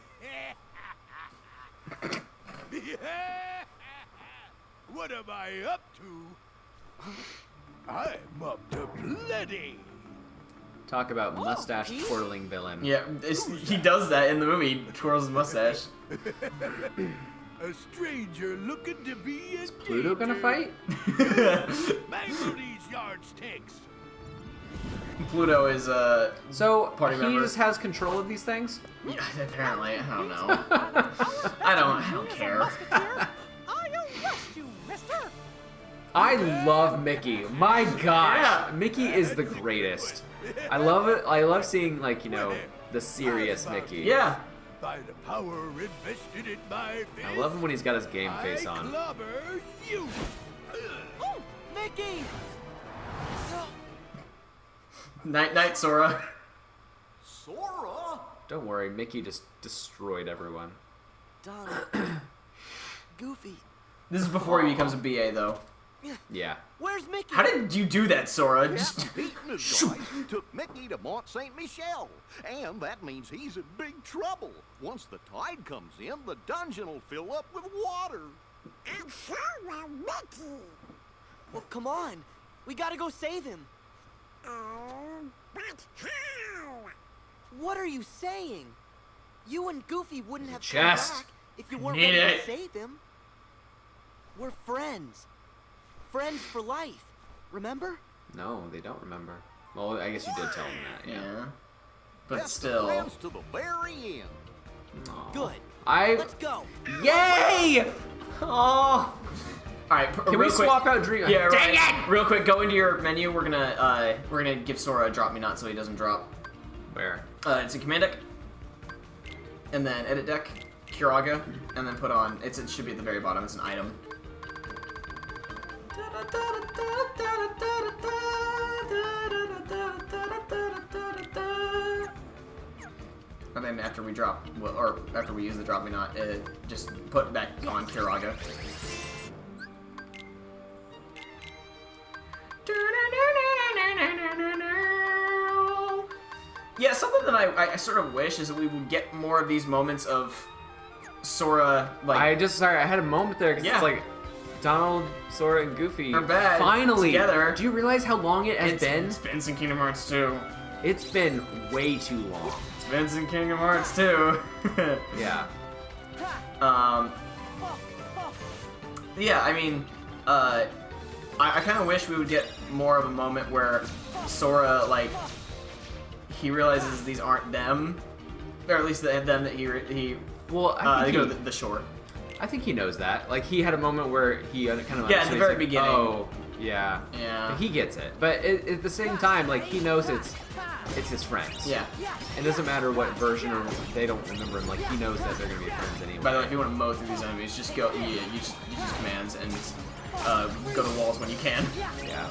What am I up to? I'm up to plenty. Talk about mustache twirling villain. Yeah, he does that in the movie. He twirls his mustache. A stranger looking to be a Pluto gonna fight? Mangle these yardsticks. Pluto is So Party he member. just has control of these things? yeah, apparently, I don't know. I don't care. Musketeer, I arrest you, mister! I love Mickey. My gosh, Yeah. Mickey is the greatest. I love it. I love seeing, like, you know, the serious Mickey. Yeah. By the power invested in my fist, I love him when he's got his game face I on. clobber you. Oh, Mickey! Night, Sora. Sora? Don't worry, Mickey just destroyed everyone. Donald. Goofy. This is before he becomes a BA, though. Yeah. Where's Mickey? How did you do that, Sora? Just Pete and his guys took Mickey to Mont Saint Michel, and that means he's in big trouble. Once the tide comes in, the dungeon will fill up with water. And so will Mickey! Well, come on. We gotta go save him. Oh, but how? What are you saying? You and Goofy wouldn't have come Chest. back if you weren't Need ready it. to save him. We're friends. Friends for life. Remember? No, they don't remember. Well, I guess you did tell them that, yeah. yeah. But Best of still. friends to the very end. Aw. Good. I. Let's go. Yay! Oh. Alright, Can we swap out Dream? Yeah, Dang right. it! Real quick, go into your menu. We're gonna give Sora a drop me not so he doesn't drop. Where? It's in command deck, and then edit deck, Kiraga, and then put on. It should be at the very bottom. It's an item. And then after we drop, or after we use the drop me not, just put back on Kiraga. Yeah, something that I sort of wish is that we would get more of these moments of Sora, like... I had a moment there because Yeah. it's like Donald, Sora, and Goofy Are back finally together. Do you realize how long it has been? It's been some Kingdom Hearts 2. It's been way too long. It's been some Kingdom Hearts 2. Yeah. Yeah, I mean, I kind of wish we would get more of a moment where Sora, like, he realizes these aren't them, or at least them that he Well, I they think go to the shore. I think he knows that. Like, he had a moment where he kind of Yeah, at the very beginning. Oh, yeah. Yeah. He gets it, but at the same time, like, he knows it's his friends. Yeah. It doesn't matter what version or they don't remember him. Like, he knows that they're gonna be friends anyway. By the way, if you want to mow through these enemies, just go. Yeah, you just use commands and go to walls when you can. Yeah.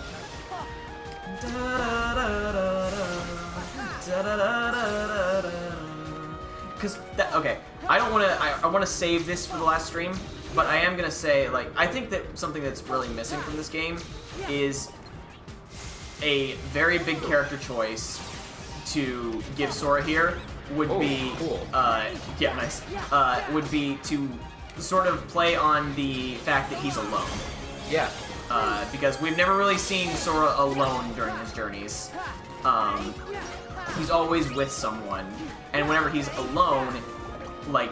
Because okay, I don't want to. I want to save this for the last stream, but I am gonna say, like, I think that something that's really missing from this game is a very big character choice to give Sora here would be cool. Yeah, nice. Would be to sort of play on the fact that he's alone. Yeah. Because we've never really seen Sora alone during his journeys. He's always with someone, and whenever he's alone, like,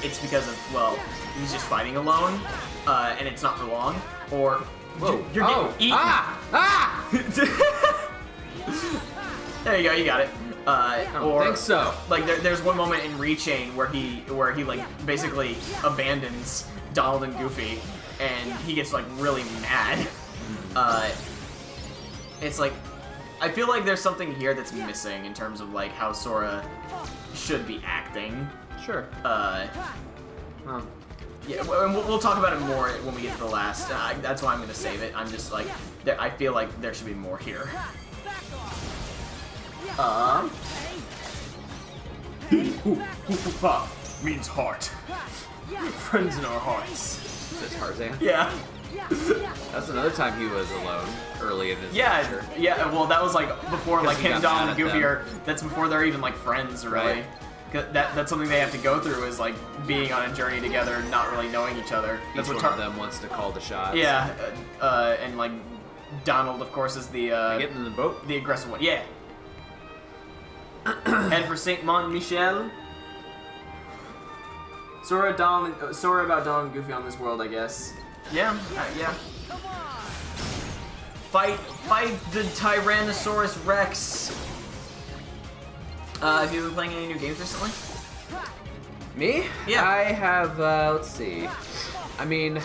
it's because of, well, he's just fighting alone, and it's not for long, or Whoa. you're getting eaten. Ah! There you go, you got it. I don't think so. Like, there's one moment in Rechain where he like basically abandons Donald and Goofy, and he gets like really mad. It's like, I feel like there's something here that's missing in terms of like how Sora should be acting. Sure. Yeah, we'll talk about it more when we get to the last. That's why I'm gonna save it. I'm just like, I feel like there should be more here. Means heart. Friends in our hearts. That's Tarzan. Yeah. That's another time he was alone early in his adventure. Yeah. Well, that was like before, like he him, got Donald, mad and at Goofy them. are. That's before they're even like friends, really. Right. 'Cause that's something they have to go through is like being on a journey together, and not really knowing each other. That's Each what one of them wants to call the shots. Yeah. And like Donald, of course, is the Getting in the boat. the aggressive one. Yeah. Head for Saint Mont Michel. Sora about Donald and Goofy on this world, I guess. Yeah, yeah. Fight the Tyrannosaurus Rex. Have you been playing any new games recently? Me? Yeah. I have, let's see. I mean,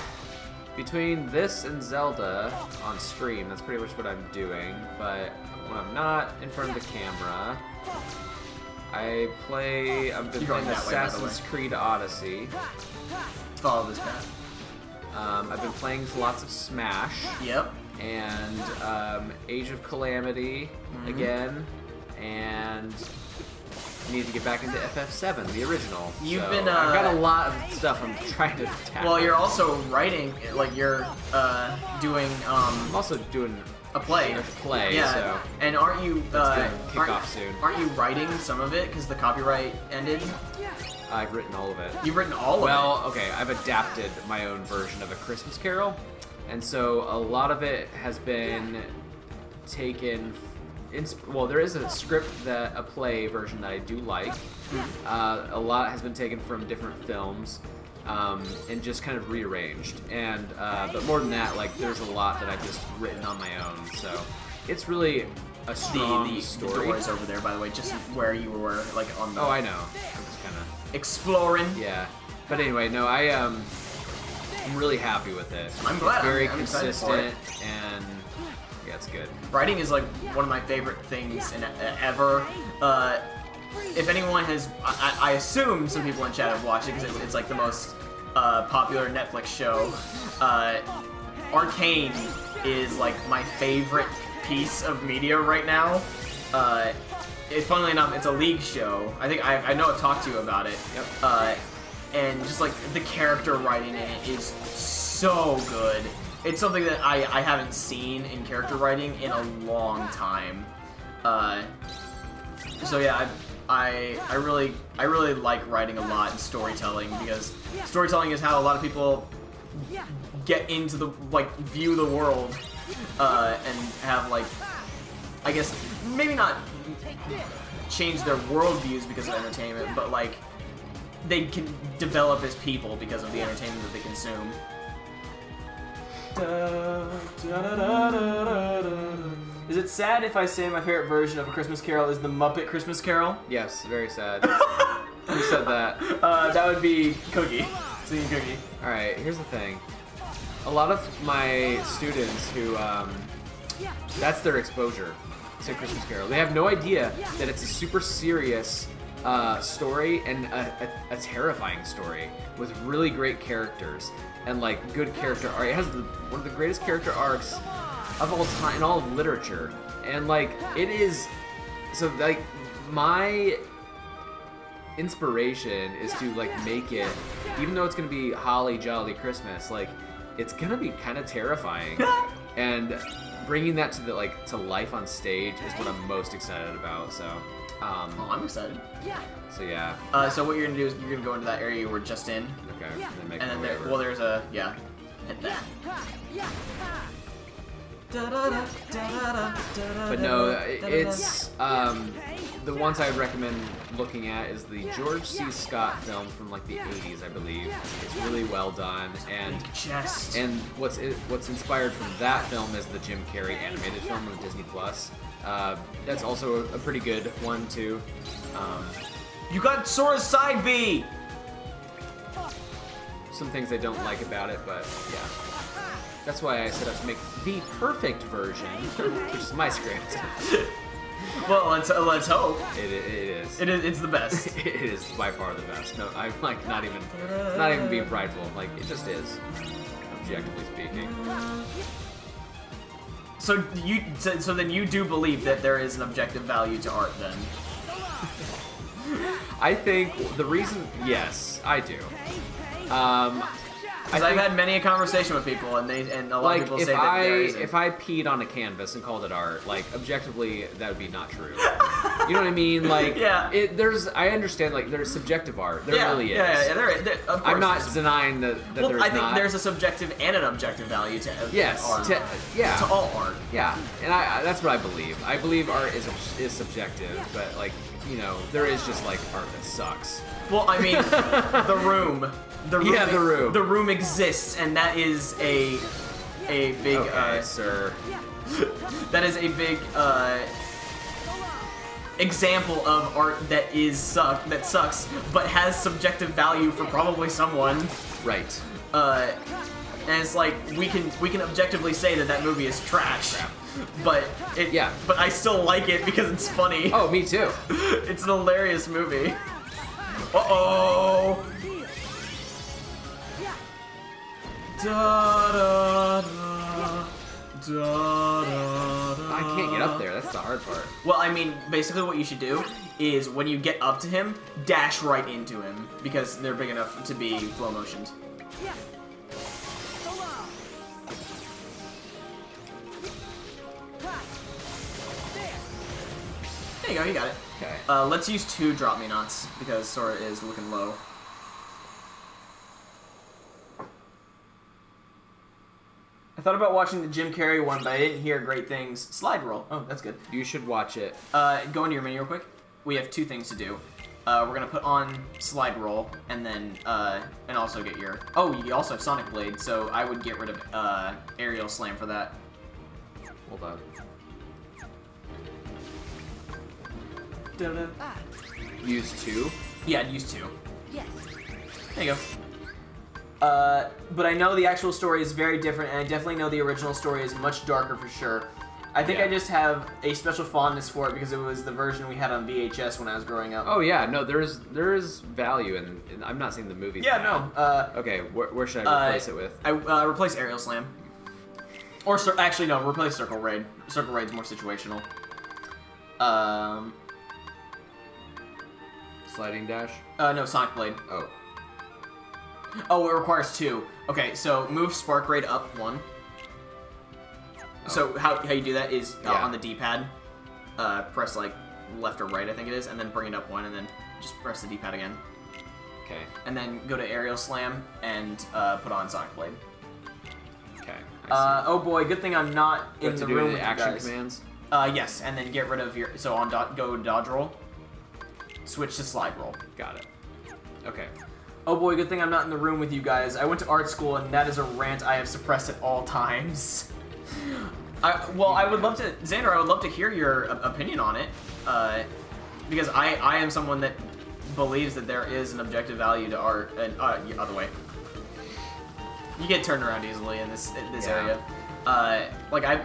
between this and Zelda on stream, that's pretty much what I'm doing. But when I'm not in front of the camera, I've been You're playing going that way, by the Assassin's Creed Odyssey. Follow this path. I've been playing lots of Smash. Yep. And Age of Calamity again, and need to get back into FF7, the original. You've So been, I've got a lot of stuff I'm trying to tackle. Well, you're also writing, like you're doing I'm also doing a play. Yeah. So And aren't you? that's gonna kick off soon. Aren't you writing some of it because the copyright ended? I've written all of it. You've written all of it. Well, okay, I've adapted my own version of A Christmas Carol, and so a lot of it has been taken. Well, there is a script a play version that I do like. A lot has been taken from different films, and just kind of rearranged. And but more than that, like there's a lot that I've just written on my own. So it's really a strong the story. door is over there, by the way, just where you were, like on the. Oh, I know. I'm just kind of exploring. Yeah, but anyway, no, I'm really happy with it. I'm glad. It's very I'm excited for it. consistent and yeah, it's good. Writing is like one of my favorite things ever. If anyone has, I assume some people in chat have watched it because it's like the most popular Netflix show. Arcane is like my favorite piece of media right now. Funnily enough, it's a League show. I think I know I've talked to you about it. Yep. And just like the character writing in it is so good. It's something that I haven't seen in character writing in a long time. So yeah, I really like writing a lot and storytelling because storytelling is how a lot of people get into the view the world and have like, I guess maybe not change their worldviews because of entertainment, but like they can develop as people because of the entertainment that they consume. Is it sad if I say my favorite version of A Christmas Carol is the Muppet Christmas Carol? Yes, very sad. Who said that? That would be Cookie. Singing cookie. All right, here's the thing. A lot of my students who, that's their exposure to Christmas Carol. They have no idea that it's a super serious story and a terrifying story with really great characters and like good character art. It has one of the greatest character arcs of all time in all of literature, and like it is. So like my inspiration is to like make it, even though it's gonna be holly jolly Christmas, like it's gonna be kind of terrifying, and bringing that to to life on stage is what I'm most excited about. So I'm excited. so yeah. So what you're gonna do is you're gonna go into that area you were just in, Okay, and then make and then my way there, over. well, there's a hit that. But no, it's the ones I would recommend looking at is the George C. Scott film from like the 80s, I believe. It's really well done, and what's inspired from that film is the Jim Carrey animated film on Disney Plus. That's also a pretty good one too. You got Sora's side B. Some things I don't like about it, but yeah. That's why I set out to make the perfect version, which is my script. Well, let's hope. It is. It's the best. It is by far the best. No, I'm like not even being prideful. Like it just is, objectively speaking. So then you do believe that there is an objective value to art then? I think the reason, yes, I do. Because I've had many a conversation with people, and a lot of people say that there isn't. If I peed on a canvas and called it art, like objectively, that would be not true. You know what I mean? Like, yeah. I understand. Like, there's subjective art. There really is. Yeah, there of course I'm not denying that well, there's I think not. there's a subjective and an objective value to art. To all art. Yeah, and that's what I believe. I believe art is subjective, but like, you know, there is just like art that sucks. Well, I mean, The Room. The Room. The Room exists, and that is a big. Okay, sir. That is a big example of art that sucks, but has subjective value for probably someone. Right. And it's like we can objectively say that movie is trash. But but I still like it because it's funny. Oh, me too. It's an hilarious movie. Uh-oh. Da, da, da, da, da, I can't get up there. That's the hard part. Well, I mean, basically what you should do is when you get up to him, dash right into him because they're big enough to be slow motioned. There you go, you got it. Okay. Let's use 2 drop me nots because Sora is looking low. I thought about watching the Jim Carrey one, but I didn't hear great things. Slide roll. Oh, that's good. You should watch it. Go into your menu real quick. We have 2 things to do. We're gonna put on slide roll, and then and also get your. Oh, you also have Sonic Blade, so I would get rid of aerial slam for that. Hold on. Use 2? Yeah, I'd use 2. Yes. There you go. But I know the actual story is very different, and I definitely know the original story is much darker for sure. I think I just have a special fondness for it because it was the version we had on VHS when I was growing up. Oh yeah, no, there is value in I'm not seeing the movies. Yeah, now. no. Okay, where should I replace it with? I replace aerial slam. Or actually no, replace circle raid. Circle raid's more situational. Sliding dash? No, Sonic Blade. Oh. Oh, it requires 2. Okay, so move Spark Raid up 1. Oh. So how you do that is on the D-pad, press like left or right, I think it is, and then bring it up 1, and then just press the D-pad again. Okay. And then go to Aerial Slam and put on Sonic Blade. Okay. Oh boy, good thing I'm not in the room with you action guys. commands. Yes, and then get rid of your go dodge roll. Switch to slide roll. Got it. Okay. Oh boy, good thing I'm not in the room with you guys. I went to art school, and that is a rant I have suppressed at all times. I would love to, Xander, I would love to hear your opinion on it, because I am someone that believes that there is an objective value to art, and other way. You get turned around easily in this Yeah. area.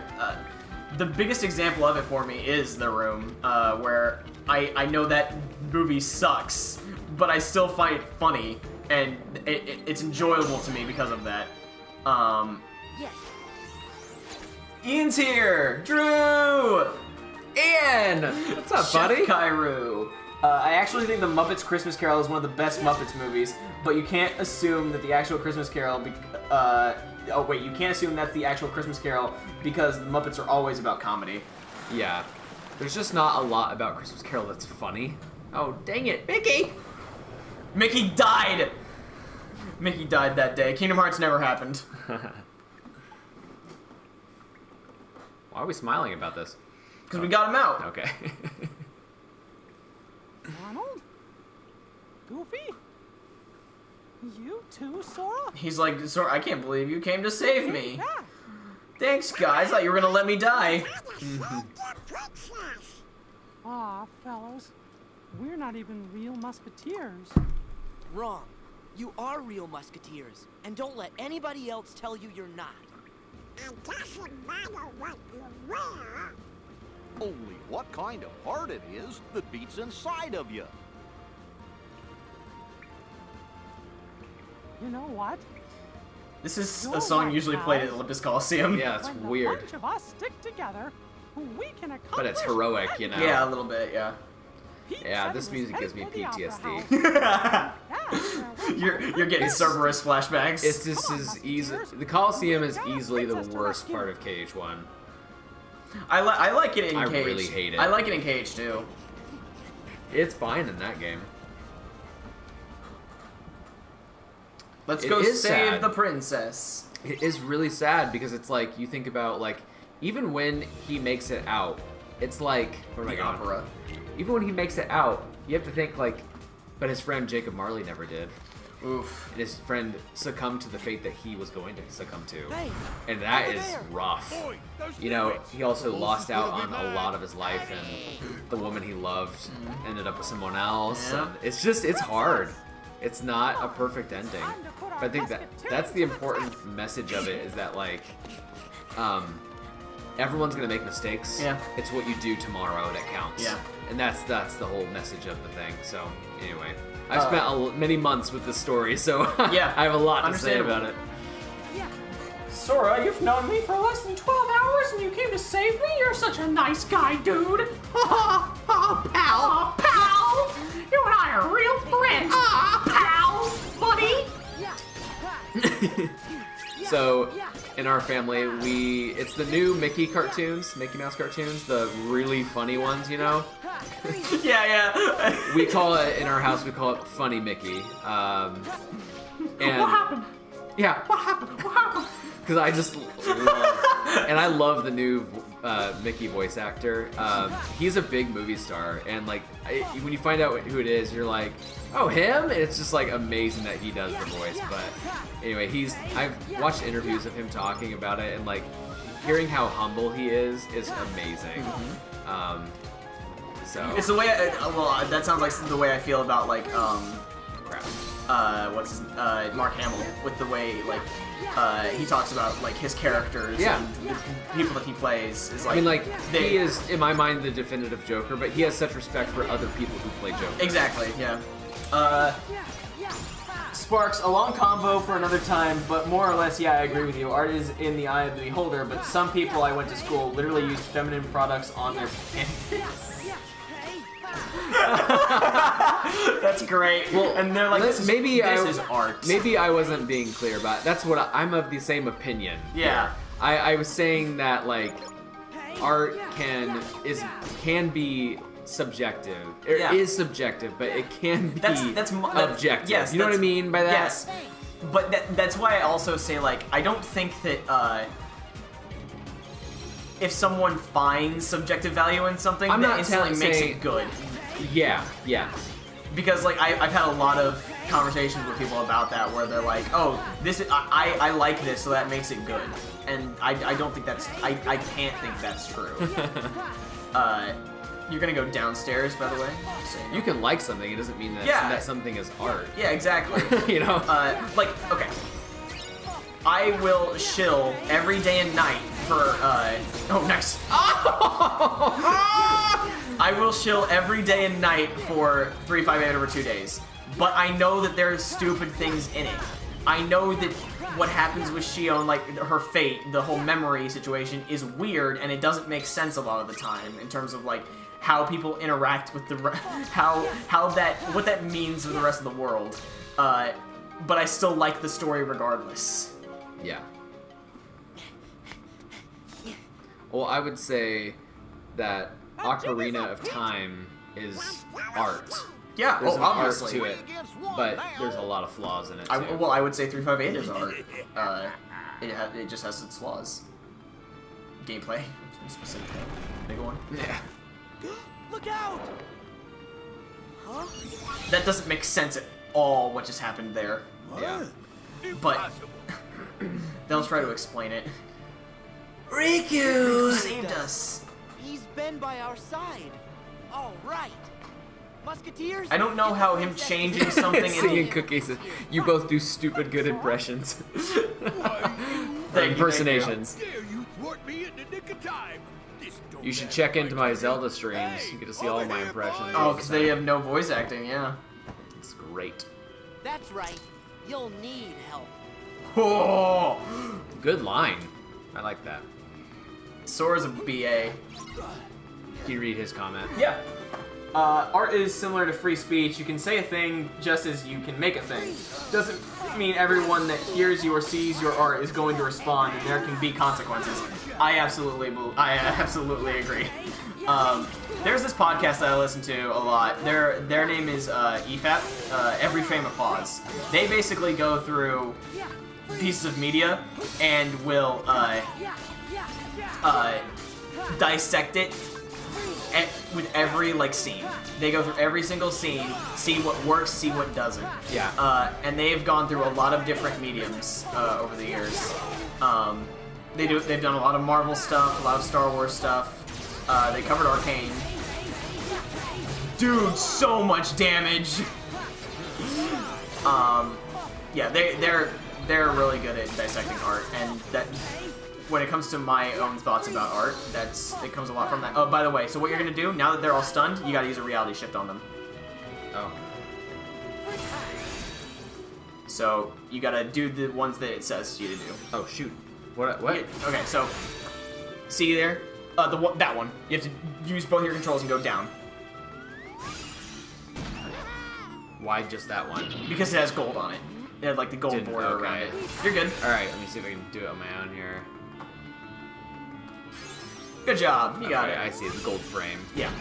The biggest example of it for me is The Room, where I know that movie sucks, but I still find it funny, and it's enjoyable to me because of that. Ian's here! Drew! Ian! What's up, Chef buddy? Kairu. I actually think The Muppets Christmas Carol is one of the best Muppets movies, but you can't assume that the actual Christmas Carol... you can't assume that's the actual Christmas Carol because the Muppets are always about comedy. Yeah. There's just not a lot about Christmas Carol that's funny. Oh, dang it, Mickey! Mickey died! Mickey died that day. Kingdom Hearts never happened. Why are we smiling about this? Because we got him out. Okay. Donald? Goofy? You too, Sora? He's like, Sora, I can't believe you came to save me. Yeah. Thanks, guys. Thought you were gonna let me die. Aw, fellows. We're not even real musketeers. Wrong. You are real musketeers, and don't let anybody else tell you you're not. It doesn't matter what you wear. Only what kind of heart it is that beats inside of you. You know what? This is You're a song right, usually played at guys. Olympus Coliseum. Yeah, it's When weird. a bunch of us stick together, we can accomplish. But it's heroic, you know? Yeah, a little bit, yeah. Pete Yeah, said this it was music gives me headed for the opera PTSD. house. That's where we're You're getting It's- Cerberus flashbacks. It's just Come on, as easy. musketeers. The Coliseum is Yeah, easily the princess to worst rescue. part of KH1. I like it in I Cage. really hate it. I like it in Cage too. It's fine in that game. Let's It go is save sad. the princess. It is really sad because it's like you think about like even when he makes it out, it's like where am I The going? opera. Even when he makes it out, you have to think like, but his friend Jacob Marley never did. Oof. And his friend succumbed to the fate that he was going to succumb to, Hey, and that over is there. rough. Oi, those You know, spirits. he also lost out on a lot of his life, and the woman he loved ended up with someone else. Yeah. And it's hard. It's not a perfect ending. But I think that's the important message of it is that like, everyone's gonna make mistakes. Yeah. It's what you do tomorrow that counts. Yeah. And that's the whole message of the thing. So anyway, I've spent many months with this story, so Yeah, I have a lot to say understandable. about it. Sora, you've known me for less than 12 hours and you came to save me? You're such a nice guy, dude. Oh, pal. Pal. You and I are real friends. Pal. Buddy. So, in our family, it's the new Mickey Mouse cartoons, the really funny ones, you know? Yeah. We call it, in our house, we call it Funny Mickey. And What happened? Yeah. What happened? Because I just love, and I love the new Mickey voice actor. He's a big movie star, and like when you find out who it is, you're like, oh, him? And it's just like amazing that he does the voice. But anyway, I've watched interviews of him talking about it, and like hearing how humble he is amazing. So It's the way that sounds like the way I feel about like crap. Mark Hamill with the way like he talks about like his characters Yeah. and the people that he plays is like I mean, like they- he is in my mind the definitive Joker, but he has such respect for other people who play Joker. Exactly, yeah. Sparks, a long combo for another time, but more or less, yeah, I agree with you. Art is in the eye of the beholder, but some people I went to school literally used feminine products on their panties. That's great. Well, and they're like, this is art. Maybe I wasn't being clear about it. That's what I'm of the same opinion. Yeah. I was saying that like art can be subjective. It Yeah. is subjective, but it can be That's objective. Yes, you know what I mean by that? Yes. But that's why I also say like I don't think that if someone finds subjective value in something, I'm that not instantly makes saying- it good. Yeah. Because like I've had a lot of conversations with people about that where they're like, oh, this is, I like this, so that makes it good, and I don't think that's I can't think that's true. You're gonna go downstairs, by the way. Just saying. You can like something. It doesn't mean that Yeah. that something is art. Yeah, exactly. You know. Like okay. I will shill every day and night for, oh, nice. I will shill every day and night for 358 over 2 days. But I know that there's stupid things in it. I know that what happens with Shion, like her fate, the whole memory situation, is weird, and it doesn't make sense a lot of the time in terms of like how people interact with the what that means for the rest of the world. But I still like the story regardless. Yeah. Well, I would say that Ocarina of Time is art. Yeah, There's an obviously. art to it, but there's a lot of flaws in it too. Well, I would say 358 is art. It just has its flaws. Gameplay, specifically, big one. Yeah. Look out! Huh? That doesn't make sense at all. What just happened there? Yeah. But they'll try to explain it. Riku saved us. He's been by our side. All right. Musketeers? I don't know how him changing something Singing in cookies. You both do stupid good impressions. Impersonations. You should check into my Zelda streams. You get to see all my impressions. Oh, because they have no voice acting, yeah. It's great. That's right. You'll need help. Oh! Good line. I like that. Sora's a BA. Can you read his comment? Yeah. Art is similar to free speech. You can say a thing just as you can make a thing. Doesn't mean everyone that hears you or sees your art is going to respond, and there can be consequences. I absolutely agree. There's this podcast that I listen to a lot. Their name is EFAP, Every Frame Applause. They basically go through pieces of media and will dissect it with every scene. They go through every single scene, see what works, see what doesn't. Yeah. And they've gone through a lot of different mediums over the years. They've done a lot of Marvel stuff, a lot of Star Wars stuff. They covered Arcane. Dude, so much damage. Yeah, they're really good at dissecting art, and that. When it comes to my own thoughts about art, it comes a lot from that. Oh, by the way, so what you're gonna do now that they're all stunned, you gotta use a reality shift on them. Oh. So you gotta do the ones that it says you to do. Oh shoot. What? Okay, so see there, that one. You have to use both your controls and go down. Why just that one? Because it has gold on it. It had the gold border around it. You're good. All right, let me see if I can do it on my own here. Good job. You got it. I see the gold frame. Yeah.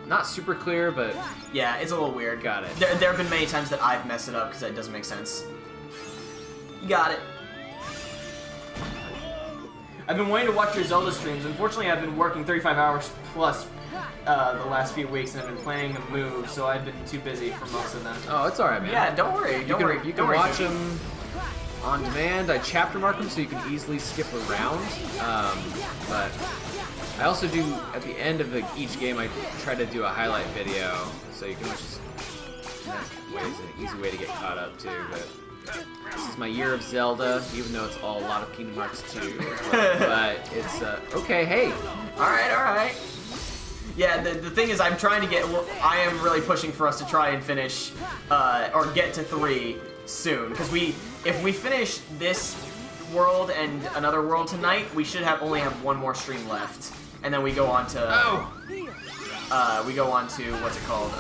Not super clear, but yeah, it's a little weird. Got it. There have been many times that I've messed it up because that doesn't make sense. You got it. I've been wanting to watch your Zelda streams. Unfortunately, I've been working 35 hours plus the last few weeks, and I've been planning a move, so I've been too busy for most of them. Oh, it's all right, man. Yeah, don't worry. You can watch them on demand. I chapter mark them so you can easily skip around. But I also do, at the end of each game, I try to do a highlight video, so you can watch this. It's an easy way to get caught up too. But this is my year of Zelda, even though it's all a lot of Kingdom Hearts 2. But it's okay. Hey, all right. Yeah, the thing is, I'm trying to get. I am really pushing for us to try and finish, or get to 3 soon, because if we finish this world and another world tonight, we should only have one more stream left, and then we go on to. We go on to what's it called?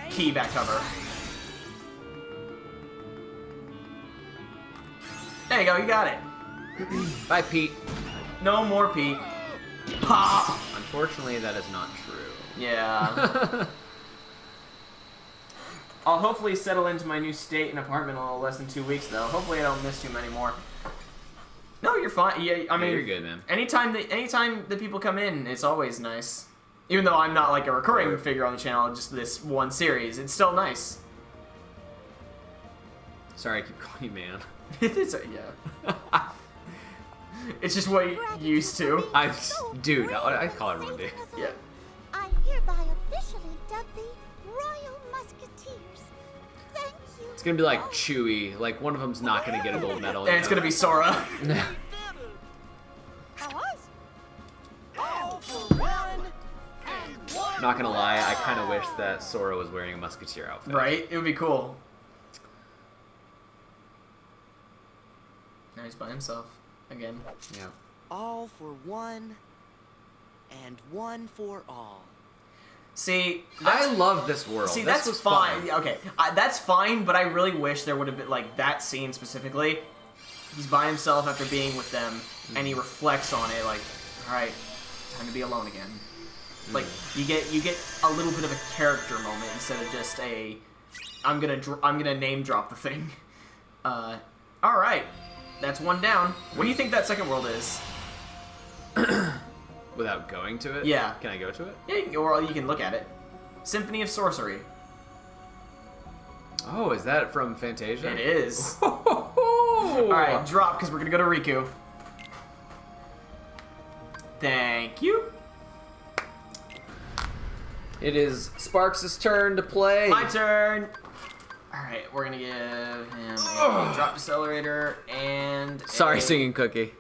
Key back cover. There you go. You got it. bye, Pete. No more Pete. Pop. Unfortunately, that is not true. Yeah. I'll hopefully settle into my new state and apartment in a little less than 2 weeks, though. Hopefully I don't miss too many more. No, you're fine. Yeah, I mean, you're good, man. Anytime that people come in, it's always nice. Even though I'm not a recurring figure on the channel, just this one series, it's still nice. Sorry, I keep calling you man. Yeah. It's just what you're used to. Dude, I call everyone dude. Yeah. I hereby officially dub thee Royal Musketeers. Thank It's gonna be like Chewie. Like one of them's not gonna get a gold medal. And it's gonna be Sora. Not gonna lie, I kind of wish that Sora was wearing a Musketeer outfit. Right? It would be cool. Now he's by himself again. Yeah. All for one, and one for all. See, I love this world. See, this that's was fine. fun. Okay, that's fine, but I really wish there would have been, like, that scene specifically. He's by himself after being with them, and he reflects on it, like, alright, time to be alone again. Like, you get a little bit of a character moment instead of just a, I'm gonna name drop the thing. Alright, that's one down. What do you think that second world is? Without going to it? Yeah. Can I go to it? Yeah, or you can look at it. Symphony of Sorcery. Oh, is that from Fantasia? It is. Alright, drop, because we're going to go to Riku. Thank you. It is Sparks' turn to play. My turn. Alright, we're going to give him a drop accelerator and Sorry, a singing cookie.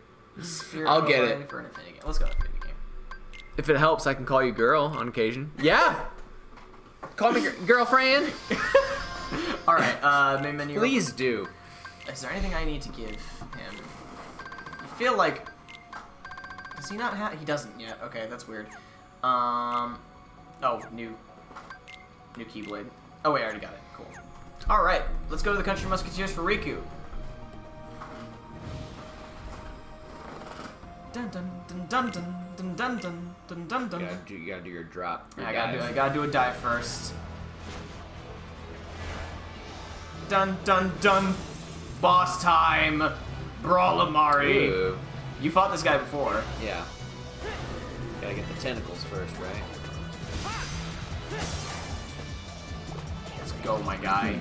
Spirit I'll get Override it. for an Infinity game. Let's go Infinity game. If it helps, I can call you girl on occasion. Yeah. Call me girlfriend. Alright, main menu. Please do. Is there anything I need to give him? I feel like... Does he not have... He doesn't yet. Okay, that's weird. Oh, new Keyblade. Oh, wait, I already got it. Cool. Alright, let's go to the Country Musketeers for Riku. Dun dun dun dun dun dun dun dun dun dun. You gotta do your drop. Your I gotta do a dive first. Dun dun dun. Boss time. Brawlamari. Ooh. You fought this guy before. Yeah. Gotta get the tentacles first, right? Let's go, my guy.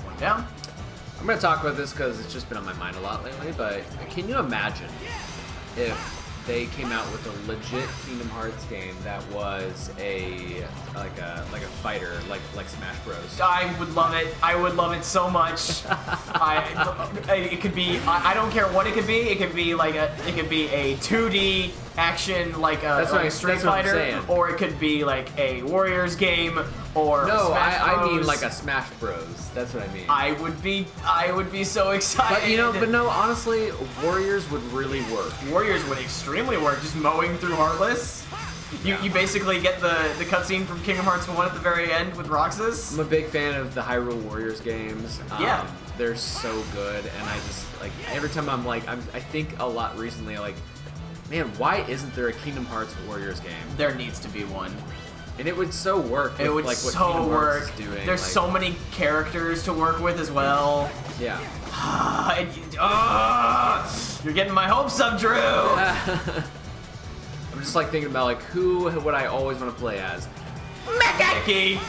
One down. I'm gonna talk about this because it's just been on my mind a lot lately, but can you imagine if they came out with a legit Kingdom Hearts game that was like a fighter, like Smash Bros. I would love it. I would love it so much. It could be. I don't care what it could be. It could be like a 2D action, like a Street Fighter, or it could be like a Warriors game, or no, Smash I mean Bros. like a Smash Bros. That's what I mean. I would be so excited. But no, honestly, Warriors would really work. Warriors would extremely work. Just mowing through Heartless. You basically get the cutscene from Kingdom Hearts 1 at the very end with Roxas. I'm a big fan of the Hyrule Warriors games. Yeah. They're so good, and I just, like, every time I think a lot recently, like, man, why isn't there a Kingdom Hearts Warriors game? There needs to be one. And it would so work with, It would like, what so Kingdom work. Hearts is doing. There's like, so many characters to work with as well. Yeah. You're getting my hopes up, Drew. I'm just, like, thinking about, like, who would I always want to play as? Mickey.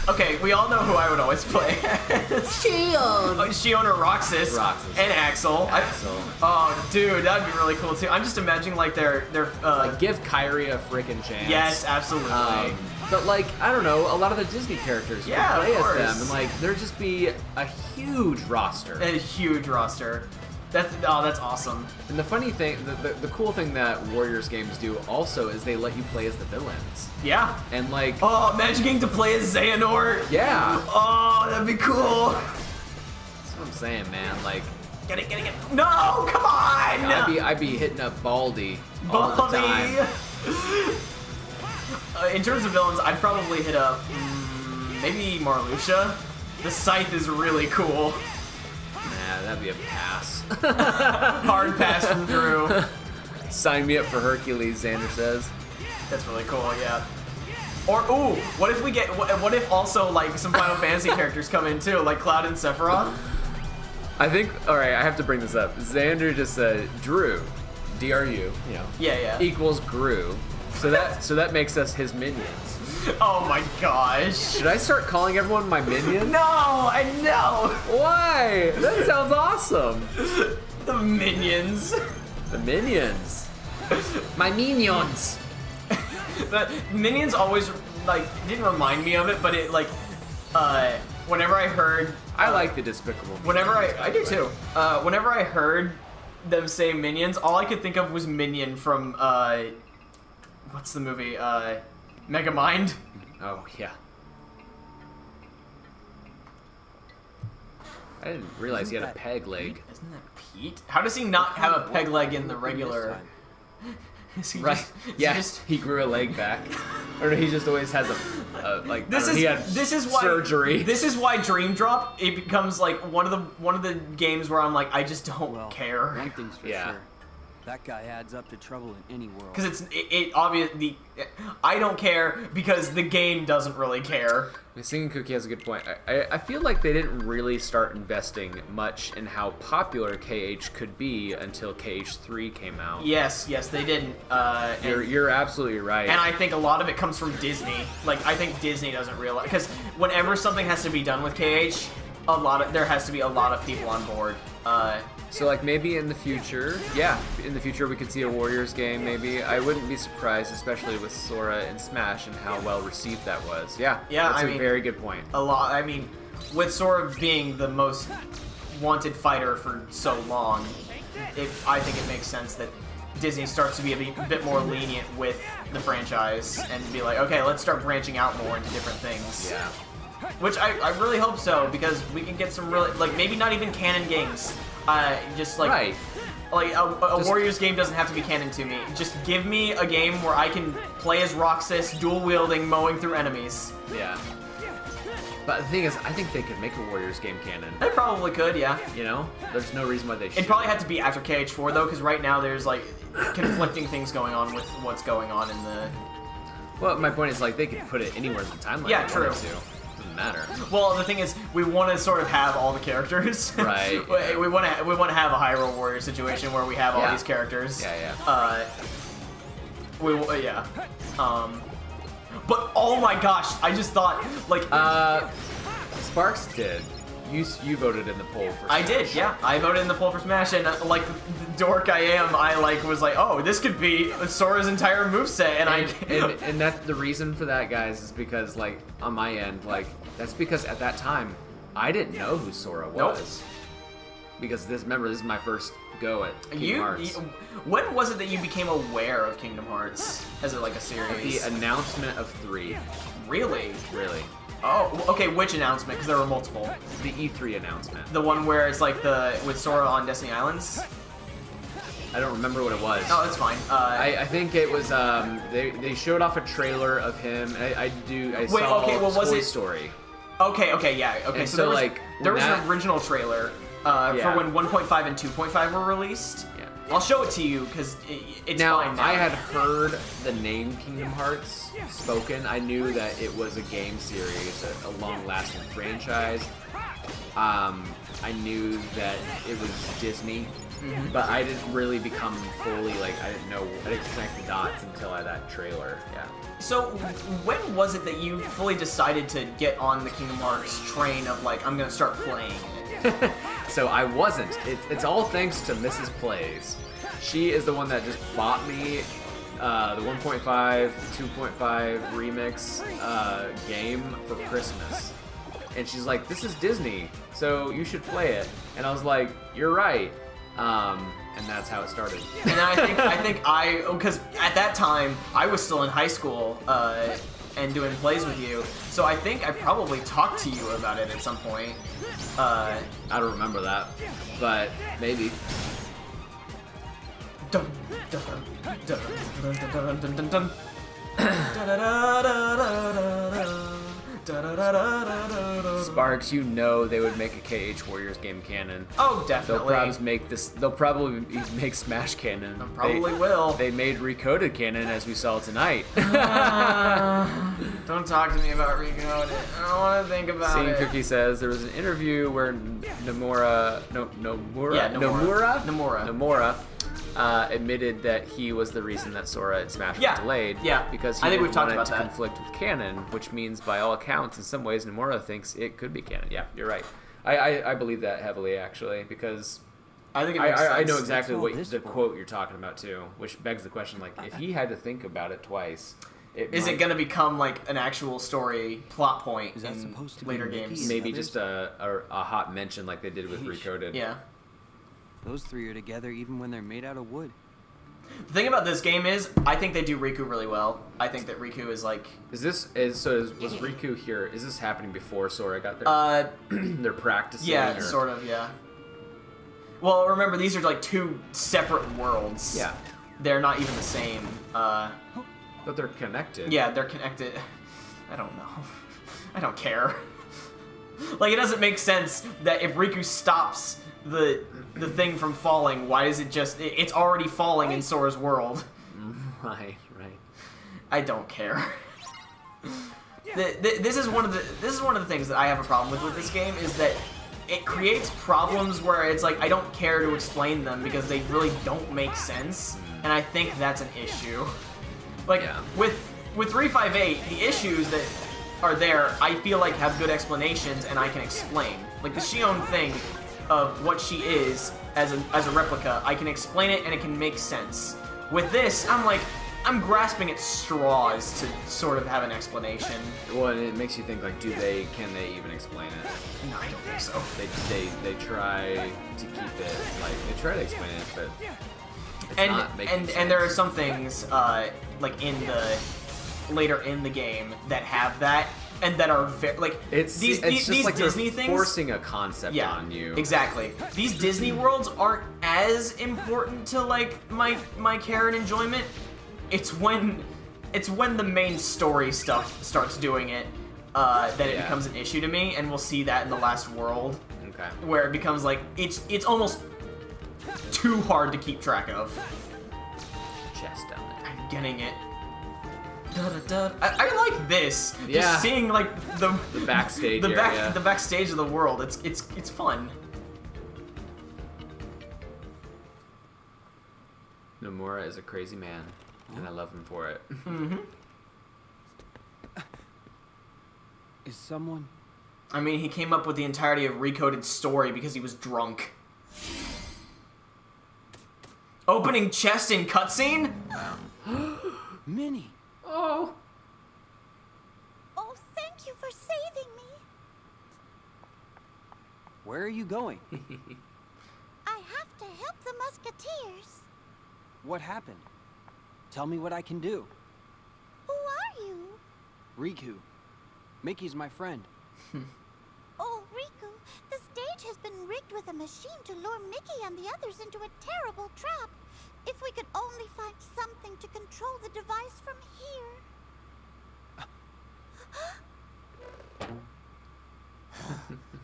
Okay, we all know who I would always play as. Shion or Roxas. And Axel. Oh, dude, that'd be really cool too. I'm just imagining like they're like give Kyrie a freaking chance. Yes, absolutely. But like I don't know, a lot of the Disney characters you could play of as them, course. and like there'd just be a huge roster. A huge roster. That's awesome. And the funny thing, the cool thing that Warriors games do also is they let you play as the villains. Yeah. And like, oh, imagine getting to play as Xehanort. Yeah. Oh, that'd be cool. That's what I'm saying, man. Like, get it. No, come on. I'd be hitting up Baldy all the time. In terms of villains, I'd probably hit up maybe Marluxia. The scythe is really cool. Nah, that'd be a pass. Hard pass from Drew. Sign me up for Hercules, Xander says. That's really cool, yeah. Or, ooh, what if also, like, some Final Fantasy characters come in, too, like Cloud and Sephiroth? I think, alright, I have to bring this up. Xander just said, Drew, D-R-U, you know. Yeah. Equals Gru. So that makes us his minions. Oh my gosh. Should I start calling everyone my minion? No, I know. Why? That sounds awesome. The minions. The minions. My minions. The minions always like didn't remind me of it, but it like whenever I heard I like the Despicable Me. whenever I do too. Whenever I heard them say minions, all I could think of was Minion from what's the movie? Megamind. Oh yeah. I didn't realize he had a peg leg. Isn't that Pete? How does he not have a peg leg in the regular? Right. Yeah. He grew a leg back. Or he just always has a like. He had this is why surgery. This is why Dream Drop it becomes like one of the games where I'm like I just don't care. One thing's for Yeah. sure. That guy adds up to trouble in any world. Because it obviously I don't care because the game doesn't really care. Singing Cookie has a good point. I feel like they didn't really start investing much in how popular KH could be until KH3 came out. Yes, they didn't. You're absolutely right. And I think a lot of it comes from Disney. Like I think Disney doesn't realize because whenever something has to be done with KH, there has to be a lot of people on board. So like maybe in the future, we could see a Warriors game. Maybe I wouldn't be surprised, especially with Sora and Smash and how well received that was. Yeah, that's a very good point. A lot. I mean, with Sora being the most wanted fighter for so long, I think it makes sense that Disney starts to be a bit more lenient with the franchise and be like, okay, let's start branching out more into different things. Yeah. Which I really hope so, because we can get some really, like, maybe not even canon games. Just like, Right. Like a Warriors game doesn't have to be canon to me. Just give me a game where I can play as Roxas, dual wielding, mowing through enemies. Yeah. But the thing is, I think they could make a Warriors game canon. They probably could, yeah. You know, there's no reason why they should. It probably had to be after KH4 though, because right now there's like conflicting things going on with what's going on in the. Well, my point is like they could put it anywhere in the timeline. Yeah, they wanted true. to. Doesn't matter. Well, the thing is, we want to sort of have all the characters. Right. we want to have a Hyrule Warrior situation where we have all these characters. Yeah. Yeah. But oh my gosh, I just thought like. Sparx did. You voted in the poll for Smash. I did, yeah. I voted in the poll for Smash, and like the dork I am, I like was like, oh, this could be Sora's entire moveset, and that's the reason for that, guys, is because like on my end, like that's because at that time I didn't know who Sora was. Because this is my first go at Kingdom Hearts. When was it that you became aware of Kingdom Hearts as like a series? The announcement of 3. Really? Really. Oh, okay, which announcement? Because there were multiple. The E3 announcement. The one where it's like with Sora on Destiny Islands? I don't remember what it was. Oh, that's fine. I think it was, they showed off a trailer of him. I saw Toy Story. Okay, yeah. Okay, so there was an original trailer for when 1.5 and 2.5 were released. Yeah. I'll show it to you because it's fine now. I had heard the name Kingdom Hearts spoken. I knew that it was a game series, a long-lasting franchise. I knew that it was Disney, but I didn't really become fully I didn't connect the dots until that trailer. Yeah. So when was it that you fully decided to get on the Kingdom Hearts train of like I'm gonna start playing it? So I wasn't. It's all thanks to Mrs. Plays. She is the one that just bought me the 1.5, 2.5 remix game for Christmas. And she's like, this is Disney, so you should play it. And I was like, you're right. And that's how it started. And I think because at that time, I was still in high school and doing plays with you. So I think I probably talked to you about it at some point. I don't remember that, but maybe. Dun, dun, dun, dun, dun, dun, dun, dun. Sparx, you know they would make a KH Warriors game canon. Oh, definitely. They'll probably make Smash canon. Probably will. They made Recoded canon as we saw tonight. Don't talk to me about Recoded. I don't want to think about it. Seeing Cookie says there was an interview where Nomura admitted that he was the reason that Sora and Smash was delayed. Yeah, because he I think we've talked wanted about to that. conflict with canon, which means by all accounts, in some ways, Nomura thinks it could be canon. Yeah, you're right. I believe that heavily, actually, because I think it makes sense. I know exactly What's all what this the for? quote you're talking about too, which begs the question: like, if he had to think about it twice, Is it gonna become like an actual story plot point Is that in supposed to be later Mickey games? and maybe others? just a hot mention like they did with Recoded? Yeah. Those three are together even when they're made out of wood. The thing about this game is, I think they do Riku really well. I think that Riku is like, Was Riku here? Is this happening before Sora got there? They're practicing. yeah, or? sort of, yeah. Well, remember these are like two separate worlds. Yeah, They're not even the same. but they're connected. Yeah, they're connected. I don't know. I don't care. Like, it doesn't make sense that if Riku stops the thing from falling, why is it just... It's already falling in Sora's world. Right. I don't care. This is one of the things that I have a problem with this game, is that it creates problems where it's like I don't care to explain them because they really don't make sense, and I think that's an issue. Like, Yeah. with 358, the issues that are there, I feel like have good explanations and I can explain. Like the Shion thing of what she is as a replica, I can explain it and it can make sense. With this, I'm grasping at straws to sort of have an explanation. Well, and it makes you think like, can they even explain it? No, I don't think so. They try to keep it like they try to explain it, but it's not making sense. And there are some things like later in the game that have that and that are very like it's these just like Disney they're things forcing a concept yeah, on you. Exactly. These Disney worlds aren't as important to like my care and enjoyment. It's when the main story stuff starts doing it that it becomes an issue to me, and we'll see that in the last world. Okay. Where it becomes like it's almost too hard to keep track of. Chest down there. I'm getting it. I like this. Yeah. Just seeing like the backstage the area. the backstage of the world. It's fun. Nomura is a crazy man, and I love him for it. Mm-hmm. Is someone... I mean, he came up with the entirety of Recoded story because he was drunk. Opening chest in cutscene? Minnie! Oh! Oh, thank you for saving me. Where are you going? I have to help the Musketeers. What happened? Tell me what I can do. Who are you? Riku. Mickey's my friend. Oh, Riku, the stage has been rigged with a machine to lure Mickey and the others into a terrible trap. If we could only find something to control the device from here.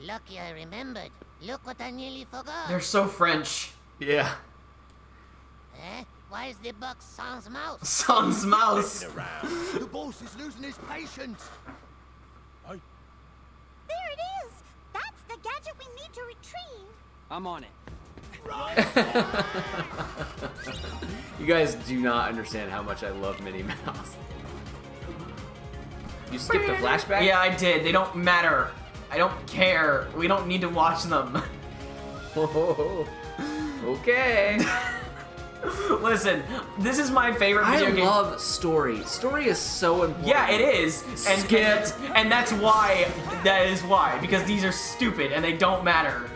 Lucky I remembered. Look what I nearly forgot. They're so French. Yeah. Eh? Why is the box sans mouse? Sans mouse. The boss is losing his patience. There it is. That's the gadget we need to retrieve. I'm on it. You guys do not understand how much I love Minnie Mouse. You skipped a flashback? Yeah, I did. They don't matter. I don't care. We don't need to watch them. Okay. Listen, this is my favorite video game. I love story. Story is so important. Yeah, it is. And Skip. and that's why. That is why. Because these are stupid and they don't matter.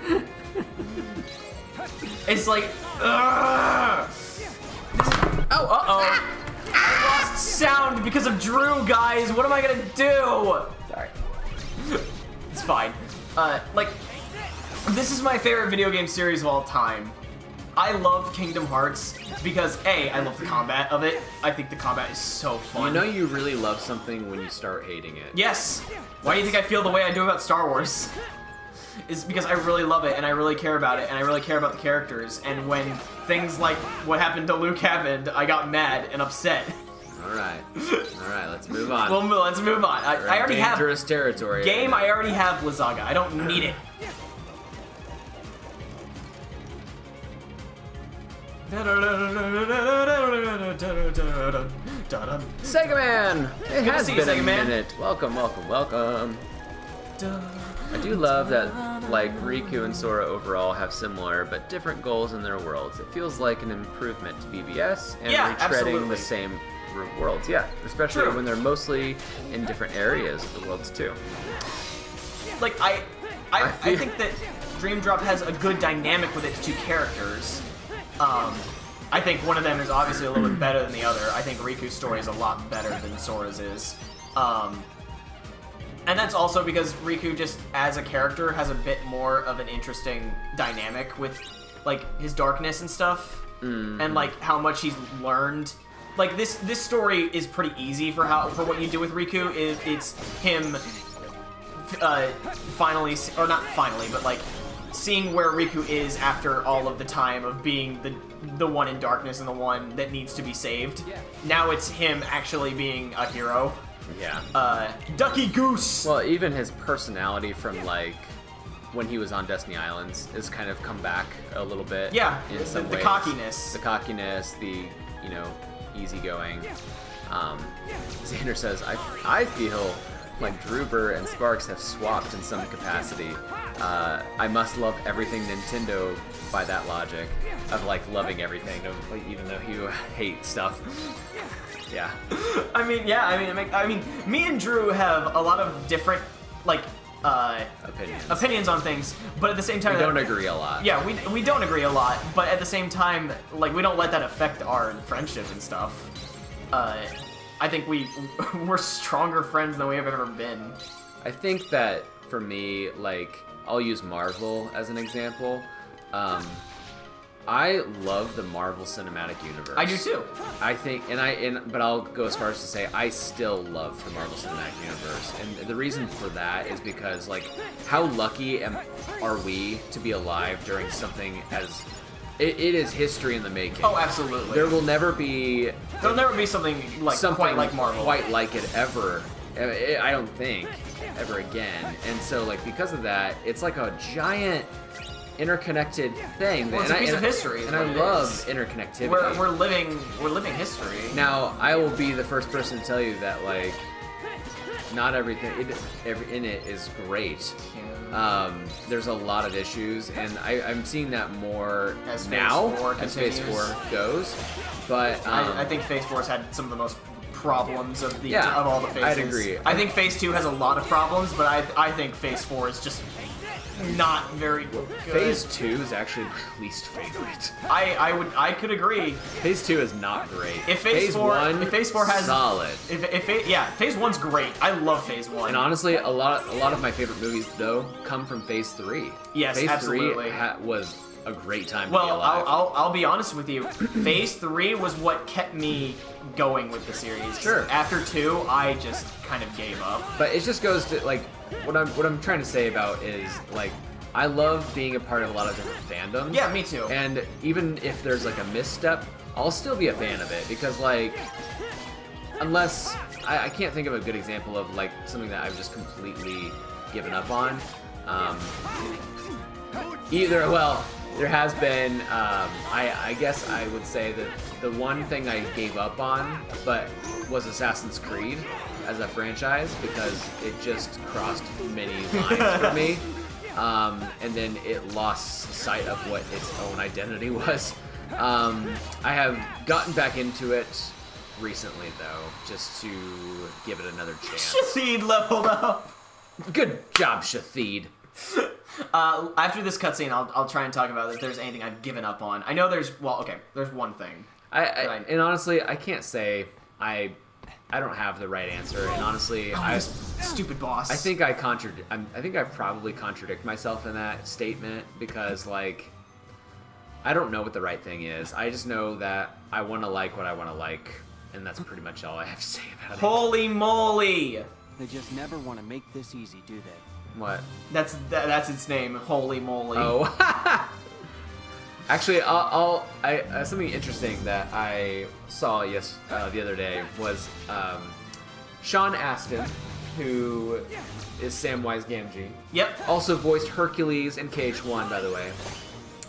It's like, ugh. Oh, uh-oh. I lost sound because of Drew, guys. What am I gonna do? Sorry. It's fine. Like, this is my favorite video game series of all time. I love Kingdom Hearts because A, I love the combat of it. I think the combat is so fun. You know you really love something when you start hating it. Yes. Why do you think I feel the way I do about Star Wars? Is because I really love it and I really care about it and I really care about the characters. And when things like what happened to Luke happened, I got mad and upset. All right, let's move on. Well, let's move on. I already have dangerous territory. game. I already have Blizzaga. I don't need it. Sega Man! It Good to has see you, been a Sega Man. minute. Welcome. I do love that like Riku and Sora overall have similar but different goals in their worlds. It feels like an improvement to BBS and Yeah, retreading absolutely. the same worlds. Yeah, especially True. when they're mostly in different areas of the worlds too. Like I think that Dream Drop has a good dynamic with its two characters. I think one of them is obviously a little bit better than the other. I think Riku's story is a lot better than Sora's is. And that's also because Riku just, as a character, has a bit more of an interesting dynamic with, like, his darkness and stuff. And, like, how much he's learned. Like, this story is pretty easy for what you do with Riku. It's him finally, or not finally, but, like, seeing where Riku is after all of the time of being the one in darkness and the one that needs to be saved. Now it's him actually being a hero. Yeah. Ducky Goose! Well, even his personality from, like, when he was on Destiny Islands is kind of come back a little bit. Yeah, in some the ways. cockiness. The cockiness, the, you know, easygoing. Xander says, I feel like DRUBER and Sparx have swapped in some capacity. I must love everything Nintendo by that logic of, like, loving everything, even though you hate stuff. Yeah. I mean, me and Drew have a lot of different, like, opinions on things, but at the same time... We don't agree a lot. Yeah, we don't agree a lot, but at the same time, like, we don't let that affect our friendship and stuff. I think we're stronger friends than we have ever been. I think that, for me, like, I'll use Marvel as an example. I love the Marvel Cinematic Universe. I do too. I think, but I'll go as far as to say I still love the Marvel Cinematic Universe, and the reason for that is because, like, how lucky are we to be alive during something as it is history in the making. Oh, absolutely. There'll never be something like quite like Marvel, quite like it ever. I don't think ever again, and so, like, because of that, it's like a giant interconnected thing. Well, it's a piece of history, and I love interconnectivity. We're living history. Now, I will be the first person to tell you that, like, not everything in it is great. There's a lot of issues, and I'm seeing that more as now Phase 4 as Phase 4 goes. But I think Phase 4's had some of the most problems of all the phases. I'd agree. I think Phase 2 has a lot of problems, but I think Phase 4 is just not very good. Phase 2 is actually my least favorite. I could agree. Phase 2 is not great. If Phase 4 has solid. Phase 1's great. I love Phase 1. And honestly, a lot of my favorite movies though come from Phase 3. Yes, Phase absolutely. 3 was a great time to well, be alive. I'll be honest with you. Phase 3 was what kept me going with the series. Sure. After 2, I just kind of gave up. But it just goes to, like, what I'm trying to say about is, like, I love being a part of a lot of different fandoms. Yeah, me too. And even if there's, like, a misstep, I'll still be a fan of it because, like, unless I can't think of a good example of, like, something that I've just completely given up on. There has been, I guess I would say that the one thing I gave up on, but was Assassin's Creed as a franchise, because it just crossed many lines for me. And then it lost sight of what its own identity was. I have gotten back into it recently, though, just to give it another chance. Shathid leveled up! Good job, Shathid. After this cutscene, I'll try and talk about if there's anything I've given up on. I know there's one thing. And honestly, I can't say I don't have the right answer. And honestly, stupid boss. I think I probably contradict myself in that statement because, like, I don't know what the right thing is. I just know that I want to like what I want to like, and that's pretty much all I have to say about it. Holy moly! They just never want to make this easy, do they? What? That's its name. Holy moly. Oh. Actually, something interesting that I saw the other day was Sean Astin, who is Samwise Gamgee. Yep. Also voiced Hercules in KH1, by the way.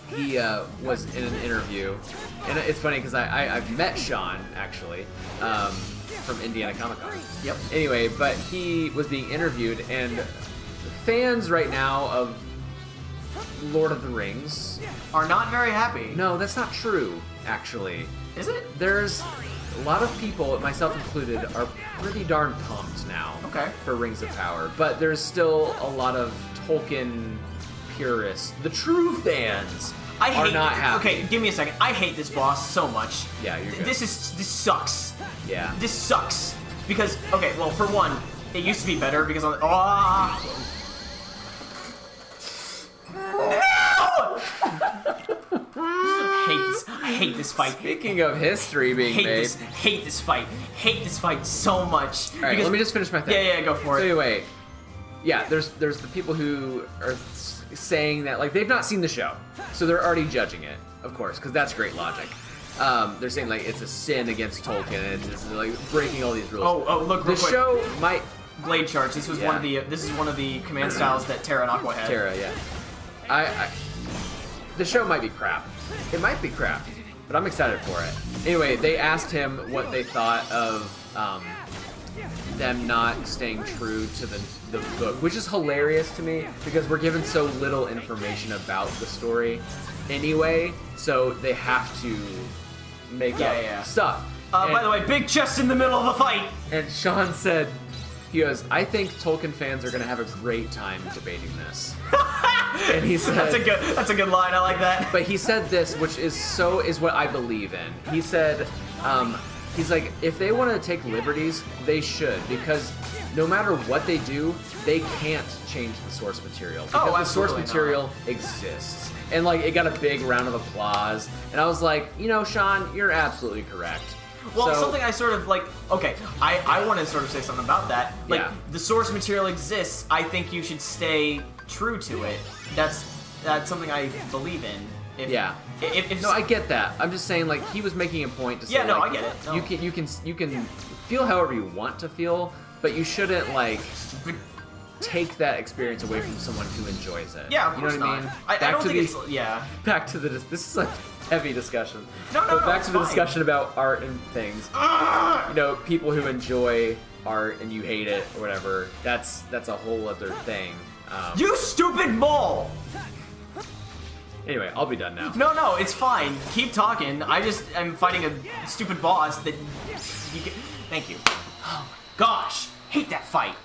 He was in an interview, and it's funny because I've met Sean actually from Indiana Comic Con. Yep. Anyway, but he was being interviewed, and fans right now of Lord of the Rings are not very happy. No, that's not true, actually. Is it? There's a lot of people, myself included, are pretty darn pumped now for Rings of Power. But there's still a lot of Tolkien purists. The true fans are not happy. Okay, give me a second. I hate this boss so much. Yeah, you're good. This sucks. Yeah. This sucks. Because, okay, well, for one, it used to be better because on I hate this fight. Speaking of history being made. Hate this fight. Hate this fight so much. Alright, let me just finish my thing. Yeah, go for it. So anyway, yeah, there's the people who are saying that, like, they've not seen the show. So they're already judging it, of course, because that's great logic. They're saying, like, it's a sin against Tolkien, and it's, like, breaking all these rules. Oh, look, real the quick. show might... Blade charge. This was this is one of the command styles that Terra and Aqua had. Terra, yeah. The show might be crap. It might be crap, but I'm excited for it. Anyway, they asked him what they thought of them not staying true to the book, which is hilarious to me because we're given so little information about the story anyway, so they have to make up stuff. By the way, big chest in the middle of a fight! And Sean said, he goes, I think Tolkien fans are going to have a great time debating this. And he said... That's a good line, I like that. But he said this, which is what I believe in. He said, he's like, if they want to take liberties, they should, because no matter what they do, they can't change the source material. Because the source material exists. And, like, it got a big round of applause. And I was like, you know, Sean, you're absolutely correct. Well, something I sort of, like, okay, I want to sort of say something about that. Like, the source material exists, I think you should stay true to it. That's something I believe in. No, I get that. I'm just saying, like, he was making a point to say, I get it. No. You can feel however you want to feel, but you shouldn't, like, take that experience away from someone who enjoys it. Yeah, of course you know what not. I mean? I don't think it's Back to this is a heavy discussion. No, back to the discussion about art and things. You know, people who enjoy art and you hate it or whatever. That's a whole other thing. You stupid mole! Anyway, I'll be done now. No, it's fine. Keep talking. I'm fighting a stupid boss that you can... Thank you. Oh my gosh. Hate that fight.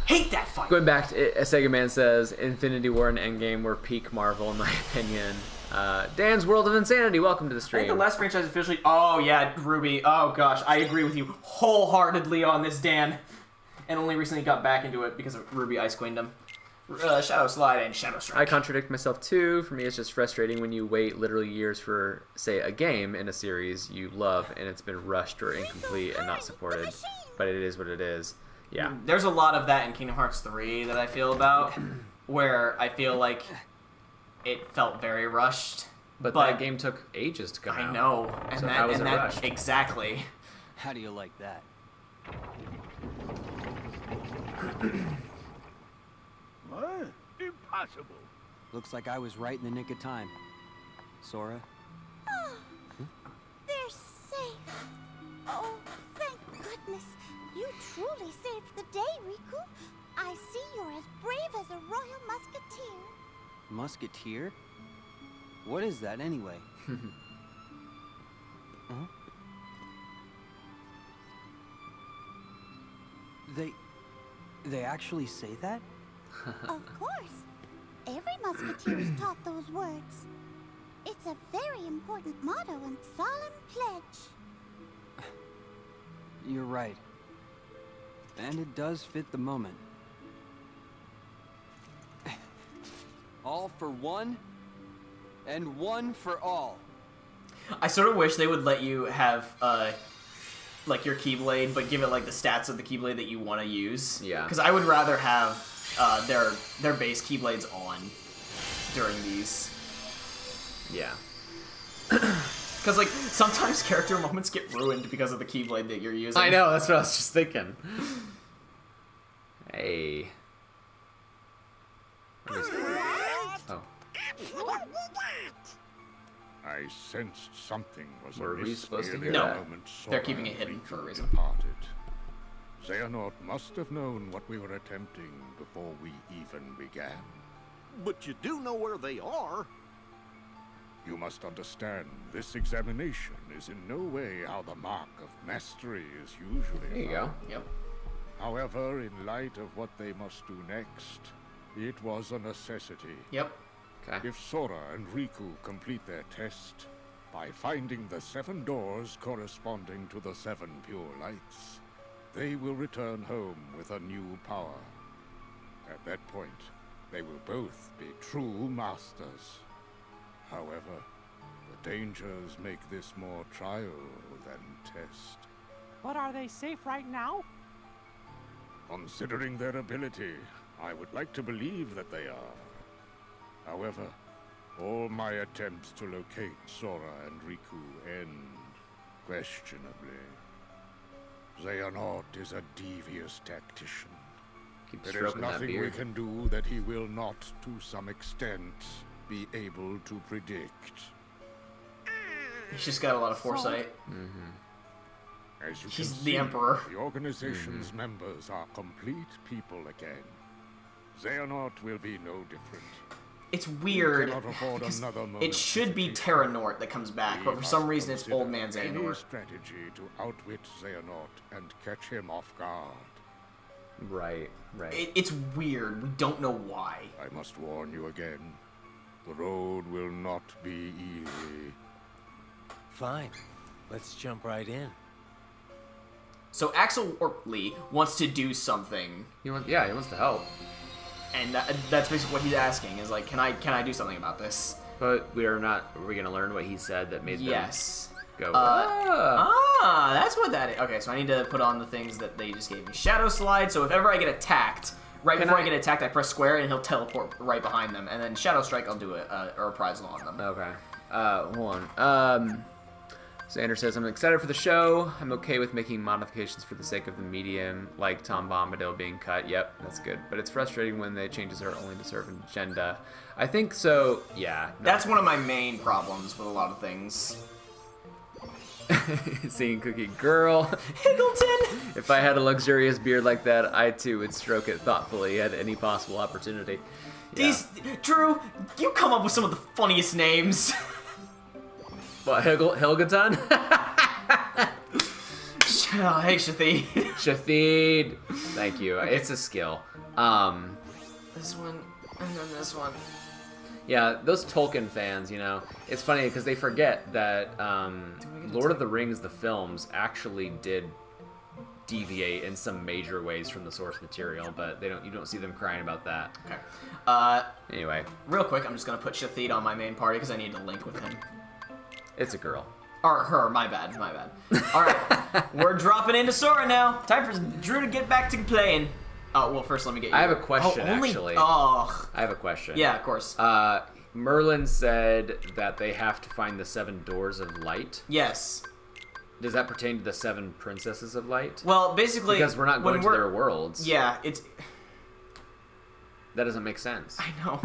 Hate that fight. Going back to Sega Man says, Infinity War and Endgame were peak Marvel in my opinion. Dan's World of Insanity, welcome to the stream. I think the last franchise officially... Oh, yeah, Ruby. Oh, gosh. I agree with you wholeheartedly on this, Dan. And only recently got back into it because of Ruby Ice Queendom. Shadow Slide and Shadow Strike. I contradict myself too. For me, it's just frustrating when you wait literally years for, say, a game in a series you love and it's been rushed or incomplete and not supported. But it is what it is. Yeah. There's a lot of that in Kingdom Hearts 3 that I feel about, where I feel like it felt very rushed. But that game took ages to come out. I know. And so that, and that rushed? Exactly. How do you like that? What? Impossible. Looks like I was right in the nick of time. Sora? They're safe. Oh, thank goodness. You truly saved the day, Riku. I see you're as brave as a royal musketeer. Musketeer? What is that anyway? Huh? They actually say that? Of course. Every musketeer is taught those words. It's a very important motto and solemn pledge. You're right. And it does fit the moment. All for one, and one for all. I sort of wish they would let you have, like, your Keyblade, but give it, like, the stats of the Keyblade that you want to use. Yeah. Because I would rather have their base Keyblades on during these. Yeah. Because, like, sometimes character moments get ruined because of the Keyblade that you're using. I know, that's what I was just thinking. Hey. What is that? Oh. I sensed something was Were we amiss supposed to nearly hear the that? moment They're Sora keeping it and hidden Riku for a reason. Departed. Xehanort must have known what we were attempting before we even began. but you do know where they are. You must understand, this examination is in no way how the mark of mastery is usually There you go. found. Yep. However, in light of what they must do next, it was a necessity. Yep. Okay. If Sora and Riku complete their test, by finding the 7 doors corresponding to the 7 pure lights, they will return home with a new power. At that point, they will both be true masters. However, the dangers make this more trial than test. But are they safe right now? Considering their ability, I would like to believe that they are. However, all my attempts to locate Sora and Riku end questionably. Xehanort is a devious tactician. Keep There is stroking that nothing we beard. can do that he will not, to some extent, be able to predict. He's just got a lot of foresight. As you He's can the see, Emperor. The organization's members are complete people again. Xehanort will be no different. It's weird. cannot afford because another moment it should be Terra Nort that comes back, We but for some must reason it's consider Old Man any Xehanort. strategy to outwit Xehanort and catch him off guard. Right. It's weird. We don't know why. I must warn you again. The road will not be easy. Fine. Let's jump right in. So Axel Orkley wants to do something, He wants to help. and that's basically what he's asking. Is like, can I do something about this? But we are not. Are we going to learn what he said that made Yes. them go? That's what that is. Okay, so I need to put on the things that they just gave me. Shadow Slide, so if ever I get attacked, before I get attacked, I press square and he'll teleport right behind them. And then Shadow Strike, I'll do a reprisal on them. Okay. Hold on. Xander says, I'm excited for the show. I'm okay with making modifications for the sake of the medium, like Tom Bombadil being cut. Yep, that's good. But it's frustrating when the changes are only to serve an agenda. I think so, yeah. No. That's one of my main problems with a lot of things. Singing Cookie Girl. Higgleton! If I had a luxurious beard like that, I too would stroke it thoughtfully at any possible opportunity. Yeah. Drew, you come up with some of the funniest names. What, Hilgaton? Hey, Shathid. Shathid. Thank you. It's a skill. This one, and then this one. Yeah, those Tolkien fans, it's funny because they forget that Lord of the Rings, the films, actually did deviate in some major ways from the source material, but you don't see them crying about that. Okay. Anyway. Real quick, I'm just gonna put Shathid on my main party because I need to link with him. It's a girl. Or her, my bad. Alright, we're dropping into Sora now. Time for Drew to get back to playing. Oh, well, first let me get you. I have a question, actually. Oh. I have a question. Yeah, of course. Merlin said that they have to find the 7 doors of light. Yes. Does that pertain to the 7 princesses of light? Well, basically... Because we're not going to their worlds. Yeah, it's... That doesn't make sense. I know.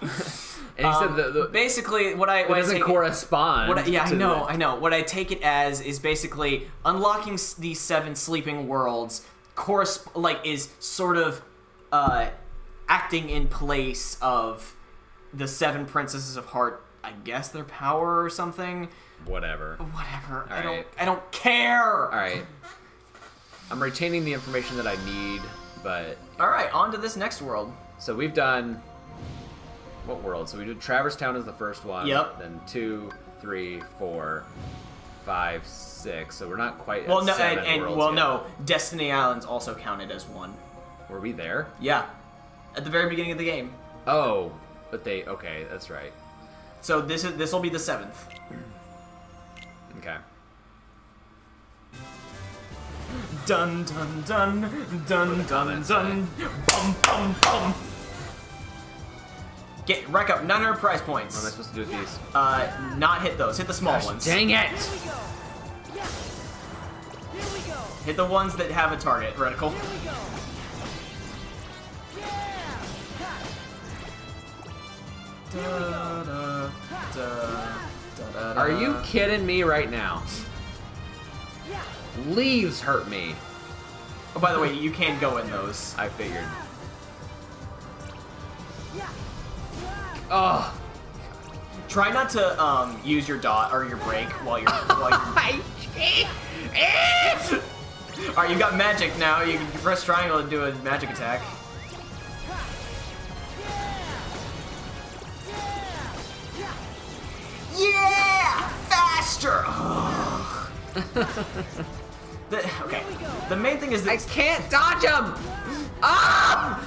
And he said basically, what I doesn't correspond. I know. What I take it as is basically unlocking these 7 sleeping worlds is sort of acting in place of the 7 princesses of heart. I guess their power or something. Whatever. I don't care. All right. I'm retaining the information that I need, but all right, on to this next world. So we've done. What world? So we did Traverse Town as the first one. Yep. Then 2, 3, 4, 5, 6. So we're not quite at Well, no, 7 worlds yet. no. Destiny Islands also counted as 1. Were we there? Yeah, at the very beginning of the game. Oh, but okay, that's right. So this will be the 7th. Okay. Dun dun dun dun dun dun. Bum bum bum. Rack up 900 prize points. What am I supposed to do with these? Not hit those. Hit the small ones. Dang it! Hit the ones that have a target reticle. Are you kidding me right now? Leaves hurt me. Oh, by the way, you can go in those. I figured. Oh. Try not to use your dot or your brake while you're. Alright, you got magic now. You can press triangle to do a magic attack. Yeah! Faster! Okay. The main thing is that I can't dodge him! Ah!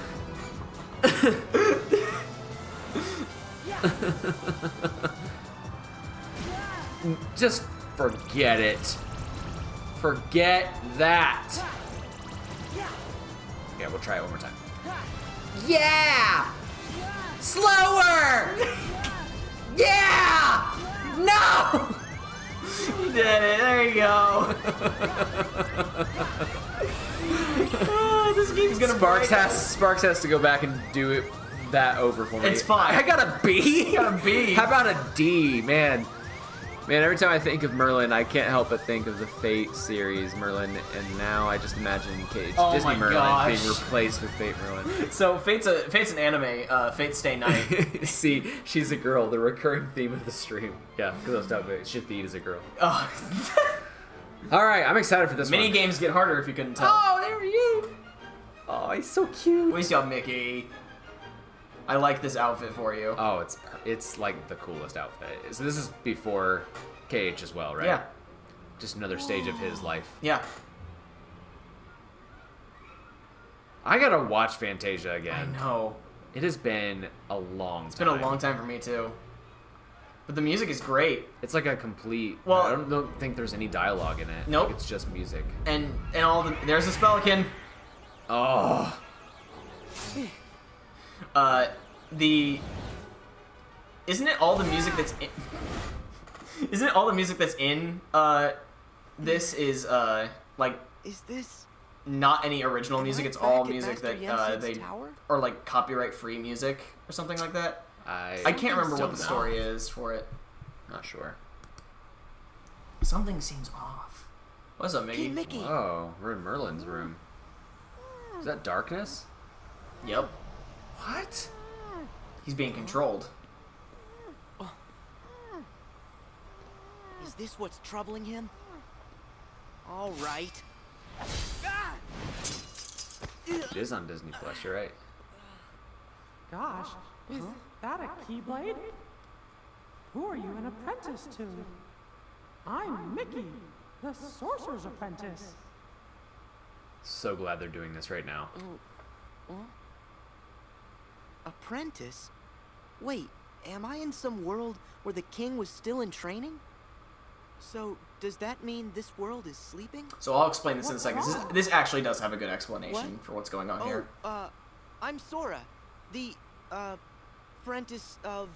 Just forget it. Forget that. Okay, we'll try it one more time. Yeah! Slower! Yeah! No! You did it. There you go. Oh, this game's gonna Sparx has to go back and do it that over for me. It's fine. I got a B. You got a B. How about a D, man? Man, every time I think of Merlin, I can't help but think of the Fate series Merlin, and now I just imagine Disney Merlin being replaced with Fate Merlin. So Fate's an anime. Fate Stay Night. See, she's a girl. The recurring theme of the stream. Yeah, because I was talking about Shithbeat is a girl. Oh. All right, I'm excited for this Mini one. games get harder if you couldn't tell. Oh, there he is. Oh, he's so cute. We got Mickey. I like this outfit for you. Oh, it's like the coolest outfit. So this is before KH as well, right? Yeah. Just another stage of his life. Yeah. I gotta watch Fantasia again. I know. It has been a long time. It's been a long time for me too. But the music is great. It's like a complete. Well, I don't think there's any dialogue in it. Nope. Like it's just music. And all the there's a Spellikin. Oh. Isn't it all the music that's in, isn't it all the music that's in this is like is this not any original music? It's all music that they tower? or like copyright free music or something like that. I can't remember what the story is for it. Not sure. Something seems off. What's up, Mickey? Hey, Mickey. Oh, we're in Merlin's room. Is that darkness? Yep. What? He's being controlled. Is this what's troubling him? All right. It is on Disney Plus. You're right. Gosh, is that a Keyblade? Who are you an apprentice to? I'm Mickey, the Sorcerer's Apprentice. So glad they're doing this right now. Apprentice? Wait, am I in some world where the king was still in training? So, does that mean this world is sleeping? So I'll explain this in a second. This actually does have a good explanation for what's going on here. I'm Sora, the, apprentice of,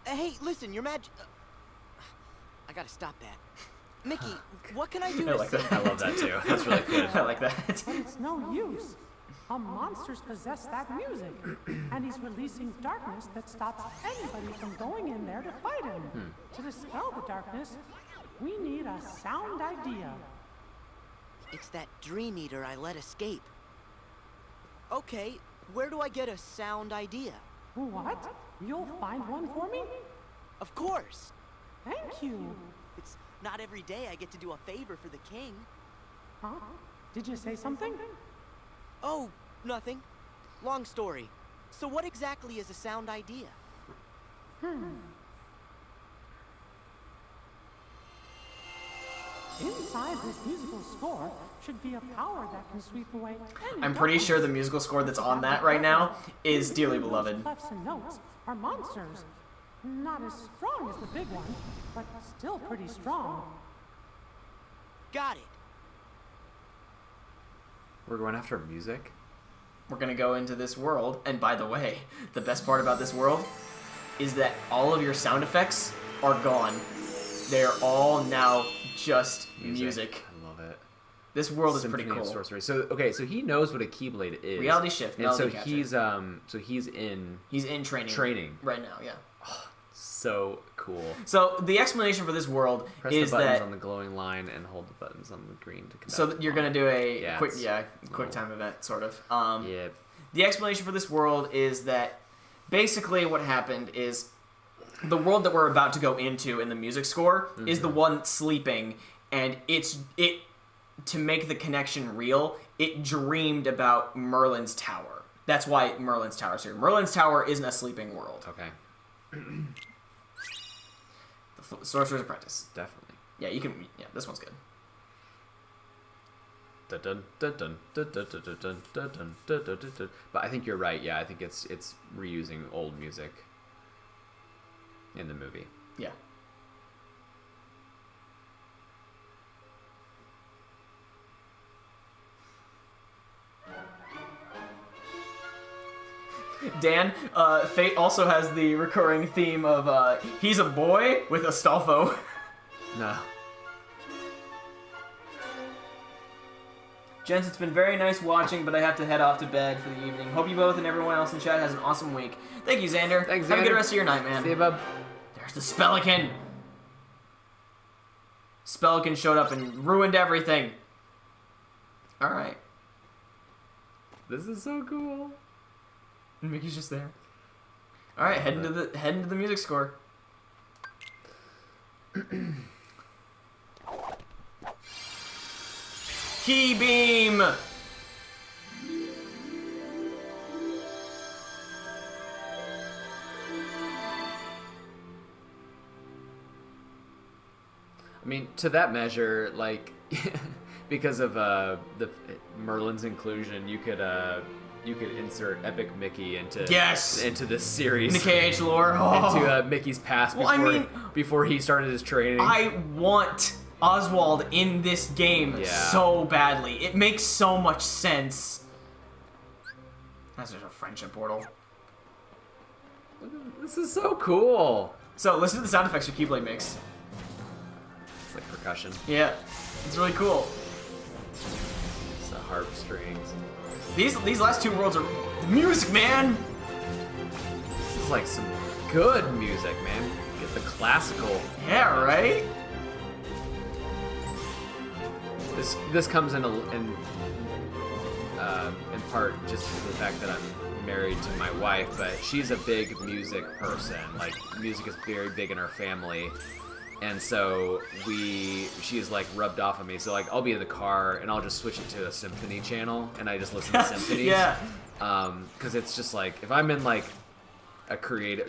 Hey, listen, your I gotta stop that. Mickey, what can I do I like that. I love that too. That's really good. I like that. But it's no use. A monster's possess that music, and he's releasing darkness that stops anybody from going in there to fight him. To dispel the darkness, we need a sound idea. It's that Dream Eater I let escape. Okay, where do I get a sound idea? What? You'll find one for me? Of course. Thank you. It's not every day I get to do a favor for the king. Huh? Did you say something? Oh, nothing. Long story. So what exactly is a sound idea? Inside this musical score should be a power that can sweep away any I'm pretty sure the musical score that's on that right now is Dearly Beloved. Clefs and notes are monsters. Not as strong as the big one, but still pretty strong. Got it. We're going after music? We're gonna go into this world, and by the way, the best part about this world is that all of your sound effects are gone. They're all now just music. I love it. This world is Symphony pretty of cool. Sorcery. So okay, so he knows what a Keyblade is. Reality shift, and so melody he's in training. Training right now, yeah. So cool. So the explanation for this world Press is the buttons that on the glowing line and hold the buttons on the green to connect. so that you're gonna do a quick it's- time event, sort of. Yeah. The explanation for this world is that basically what happened is the world that we're about to go into in the music score is the one sleeping, and to make the connection real, it dreamed about Merlin's tower. That's why Merlin's Tower's here. Merlin's Tower isn't a sleeping world. Okay. The Sorcerer's Apprentice. Definitely. Yeah, you can. Yeah, this one's good. But I think you're right. Yeah, I think it's reusing old music in the movie. Yeah. Dan, Fate also has the recurring theme of he's a boy with Astolfo. No. Gents, it's been very nice watching, but I have to head off to bed for the evening. Hope you both and everyone else in chat has an awesome week. Thank you, Xander. Thanks, Have a Xander. good rest of your night, man. See you, bub. There's the Spellican. Spellican showed up and ruined everything. All right. This is so cool. Mickey's just there. All right, head into the music score. Key beam. I mean, to that measure, like, because of the Merlin's inclusion, you could insert Epic Mickey into this series. In the KH lore. Oh. Into Mickey's past before he started his training. I want Oswald in this game so badly. It makes so much sense. That's just a friendship portal. This is so cool. So listen to the sound effects your Keyblade makes. It's like percussion. Yeah, it's really cool. It's the harp strings. These last two worlds are the music, man. This is like some good music, man. Get the classical. Yeah, right. This comes in part just for the fact that I'm married to my wife, but she's a big music person. Like, music is very big in our family. And so she's like rubbed off on me. So like I'll be in the car and I'll just switch it to a symphony channel and I just listen to symphonies. Yeah. Because it's just like if I'm in like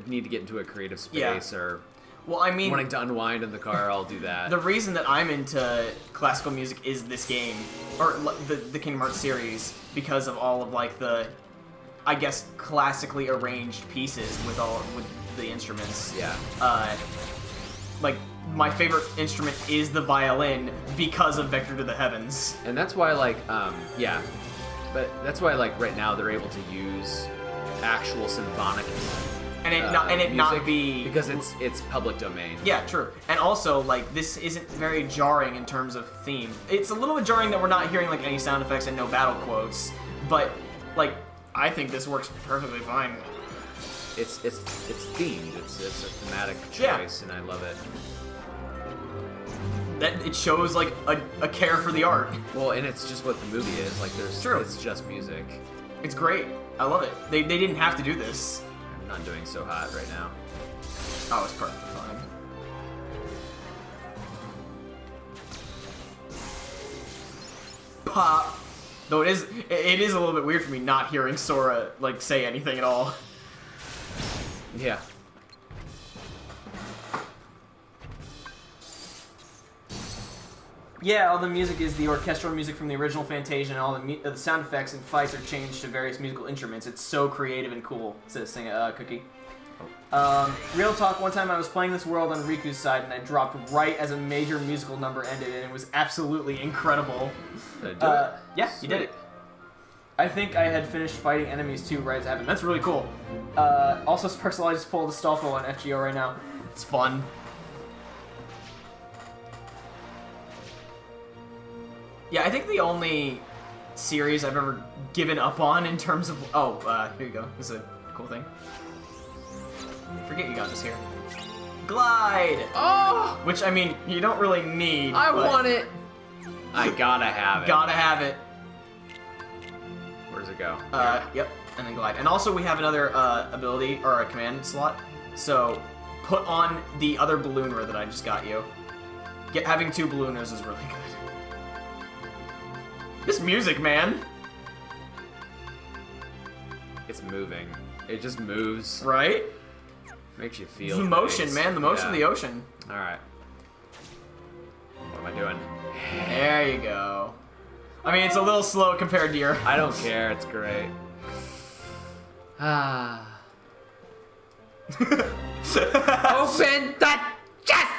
need to get into a creative space or wanting to unwind in the car, I'll do that. The reason that I'm into classical music is this game, or the Kingdom Hearts series, because of all of like the, I guess, classically arranged pieces with the instruments. Yeah. Like, my favorite instrument is the violin because of Vector to the Heavens. And that's why, like, but that's why, like, right now they're able to use actual symphonic not be because it's public domain. Yeah, true. And also, like, this isn't very jarring in terms of theme. It's a little bit jarring that we're not hearing like any sound effects and no battle quotes, but like, I think this works perfectly fine. It's themed. It's a thematic choice, and I love it. That it shows like a care for the art. Well, and it's just what the movie is. Like, it's just music. It's great. I love it. They didn't have to do this. I'm not doing so hot right now. Oh, it's perfectly fine. Pop. Though it is a little bit weird for me not hearing Sora like say anything at all. Yeah. Yeah, all the music is the orchestral music from the original Fantasia, and all the sound effects and fights are changed to various musical instruments. It's so creative and cool. Says Cookie. Real talk, one time I was playing this world on Riku's side, and I dropped right as a major musical number ended, and it was absolutely incredible. Did I do it? Yeah, you did it. I think I had finished fighting enemies too right as it happened. That's really cool. Also, Sparx, I just pulled Astolfo on FGO right now. It's fun. Yeah, I think the only series I've ever given up on in terms of... here you go. This is a cool thing. Forget you got this here. Glide! Oh! Which, I mean, you don't really need. I want it! I gotta have it. Gotta have it. Where's it go? Yep. and then glide. And also we have another ability, or a command slot. So put on the other ballooner that I just got you. Having 2 ballooners is really good. This music, man! It's moving. It just moves. Right? Makes you feel the motion, things. man. The motion of the ocean. Alright. What am I doing? There you go. I mean, it's a little slow compared to your... I don't care. It's great. Ah. Open the chest!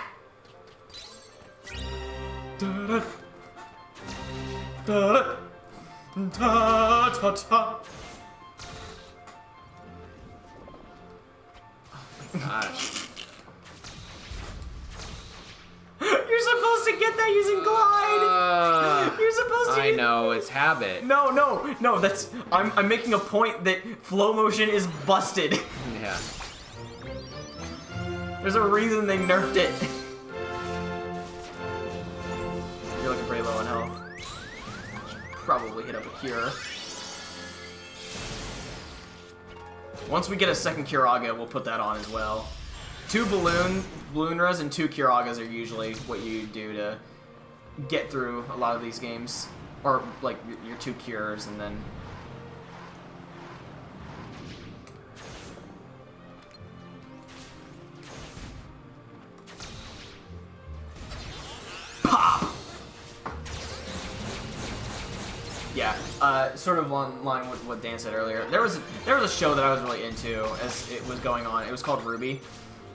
Gosh. You're supposed to get that using glide. You're supposed to. I know, it's habit. No. That's I'm making a point that flow motion is busted. Yeah. There's a reason they nerfed it. You're looking pretty low on health. Should probably hit up a cure. Once we get a second Curaga, we'll put that on as well. 2 balloonras and 2 Curagas are usually what you do to get through a lot of these games. Or, like, your 2 cures and then... Pop! Yeah, sort of on line with what Dan said earlier. There was a show that I was really into as it was going on. It was called RWBY.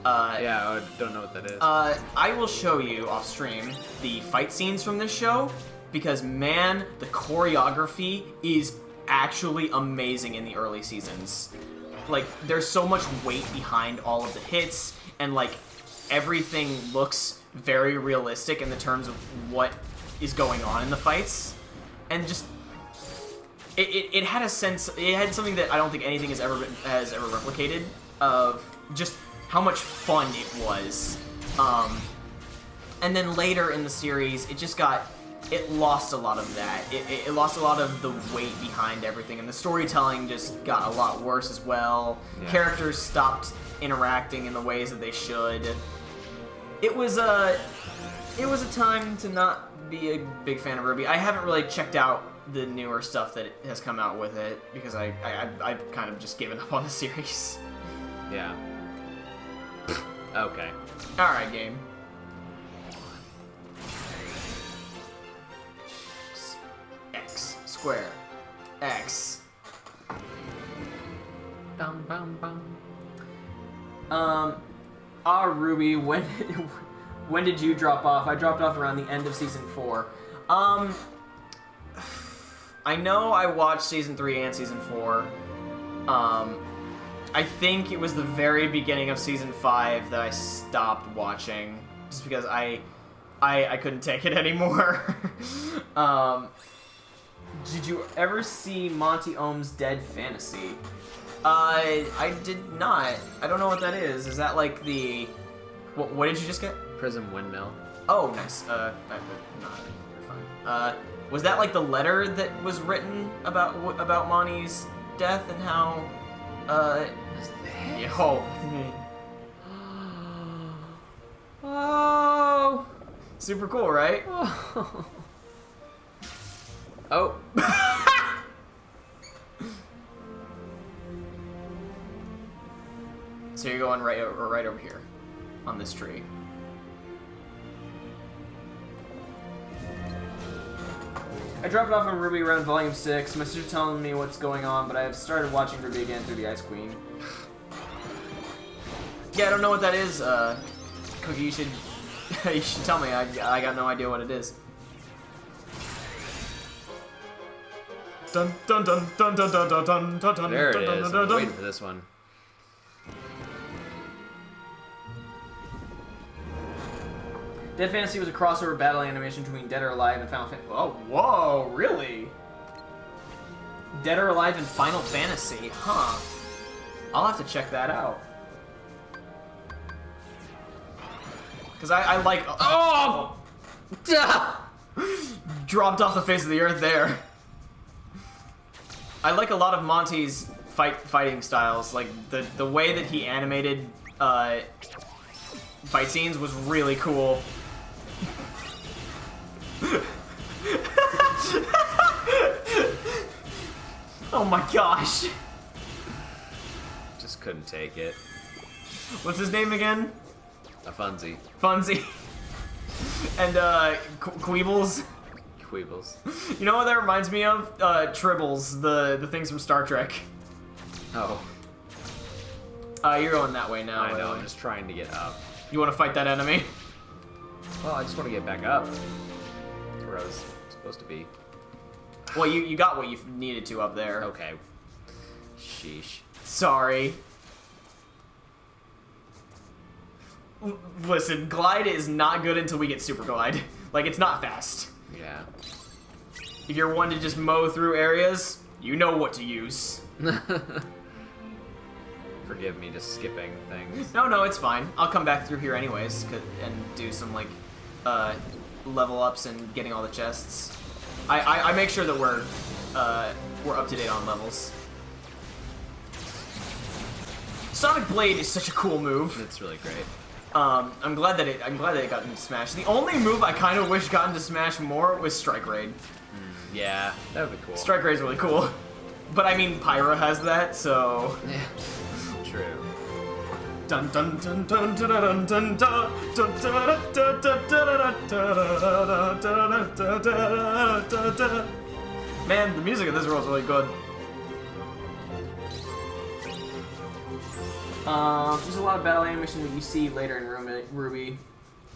Yeah, I don't know what that is. I will show you off stream the fight scenes from this show because man, the choreography is actually amazing in the early seasons. Like, there's so much weight behind all of the hits, and like everything looks very realistic in the terms of what is going on in the fights, and just it had a sense. It had something that I don't think anything has ever replicated of just how much fun it was. And then later in the series, it lost a lot of that. It lost a lot of the weight behind everything, and the storytelling just got a lot worse as well. Yeah. Characters stopped interacting in the ways that they should. It was a time to not be a big fan of RWBY. I haven't really checked out the newer stuff that has come out with it because I've kind of just given up on the series. Yeah. Okay. Alright, game. X. Square. X. Bum, bum, bum. RWBY, when did you drop off? I dropped off around the end of season 4. I know I watched season 3 and season 4. I think it was the very beginning of season 5 that I stopped watching, just because I couldn't take it anymore. Did you ever see Monty Ohm's Dead Fantasy? I did not. I don't know what that is. Is that like the... What did you just get? Prism Windmill. Oh, nice. No, you're fine. Was that like the letter that was written about Monty's death and how... Yo. Oh. Super cool, right? Oh. So you're going right over here on this tree. I dropped off on RWBY around volume 6. My sister telling me what's going on, but I have started watching RWBY again through the Ice Queen. Yeah, I don't know what that is. Cookie, you should tell me. I got no idea what it is. Dun dun dun dun dun dun dun dun dun. There it is. I'm waiting for this one. Dead Fantasy was a crossover battle animation between Dead or Alive and Final Fantasy. Oh, whoa, really? Dead or Alive and Final Fantasy, huh? I'll have to check that out. Because I like... Oh! Dropped off the face of the earth there. I like a lot of Monty's fighting styles. Like the way that he animated fight scenes was really cool. Oh my gosh. Just couldn't take it. What's his name again? Funzy. Funzy. And Queebles. Queebles. You know what that reminds me of? Tribbles, the things from Star Trek. Oh. You're going that way now. I know, I'm just trying to get up. You want to fight that enemy? Well, I just want to get back up. That's where I was supposed to be. Well, you got what you needed to up there. Okay. Sheesh. Sorry. Listen, Glide is not good until we get Super Glide. Like, it's not fast. Yeah. If you're one to just mow through areas, you know what to use. Forgive me just skipping things. No, it's fine. I'll come back through here anyways and do some, like, level ups and getting all the chests. I make sure that we're up to date on levels. Sonic Blade is such a cool move. It's really great. I'm glad that it got into Smash. The only move I kind of wish got into Smash more was Strike Raid. Yeah, that would be cool. Strike Raid's really cool. But I mean, Pyra has that, so... Yeah, true. Dun dun dun dun dun dun dun dun dun. Man, the music of this world is really good. There's a lot of battle animation that you see later in Ruby.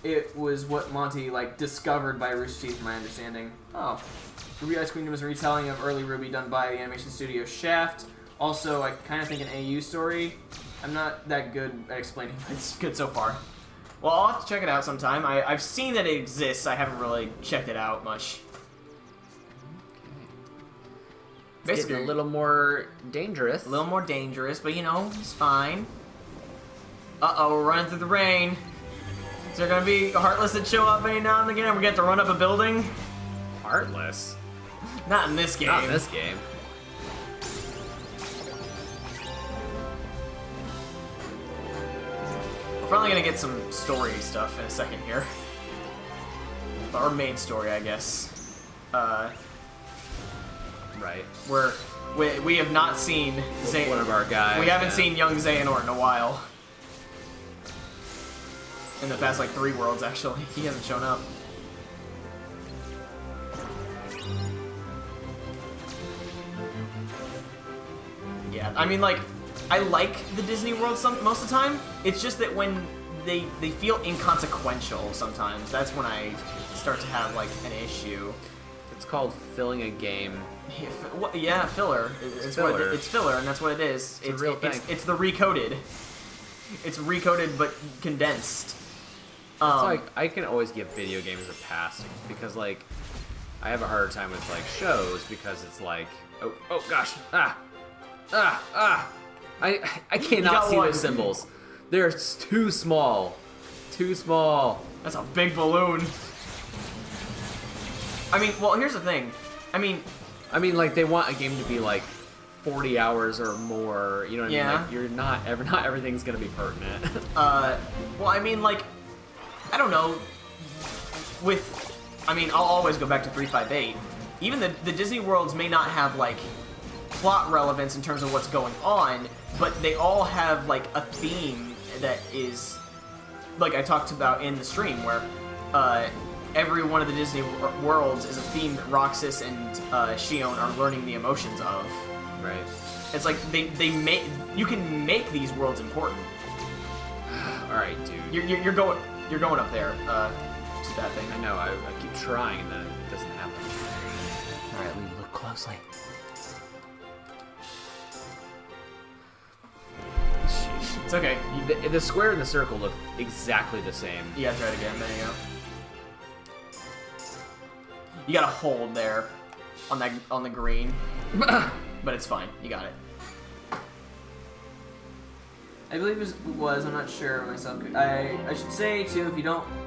It was what Monty discovered by Rooster Teeth, from my understanding. Oh, Ruby Ice Kingdom is a retelling of early Ruby done by the animation studio Shaft. Also, I kind of think an AU story. I'm not that good at explaining, but it's good so far. Well, I'll have to check it out sometime. I've seen that it exists. I haven't really checked it out much. It's getting a little more dangerous. A little more dangerous, but you know, it's fine. Uh-oh, we're running through the rain. Is there gonna be Heartless that show up any now and again and we get to run up a building? Heartless? Not in this game. Not in this game. We're probably gonna get some story stuff in a second here. Our main story, I guess. Right. We have not seen Zay. One of our guys. We haven't seen young Xehanort in a while. In the past, 3 worlds, actually. He hasn't shown up. Yeah, I mean, I like the Disney World most of the time. It's just that when they feel inconsequential sometimes, that's when I start to have, an issue. It's called filling a game. Yeah, filler. It's filler. It's filler, and that's what it is. It's a real thing. It's the recoded. It's recoded but condensed. It's I can always give video games a pass because I have a harder time with shows because it's oh gosh, I cannot see those symbols. They're too small. Too small. That's a big balloon. I mean, well, here's the thing. I mean, they want a game to be 40 hours or more. You know what I mean? You're not everything's gonna be pertinent. Well, I mean, I don't know. I'll always go back to 358. Even the Disney Worlds may not have plot relevance in terms of what's going on, but they all have a theme that is I talked about in the stream where every one of the Disney worlds is a theme that Roxas and Shion are learning the emotions of. Right. It's you can make these worlds important. All right, dude. You're going up there to that thing. I know. I keep trying, and then it doesn't happen. All right, we look closely. Jeez. It's okay. The square and the circle look exactly the same. Yeah, try it again. There you go. You gotta hold there on the green, but it's fine. You got it. I believe it was. I'm not sure myself. I should say too,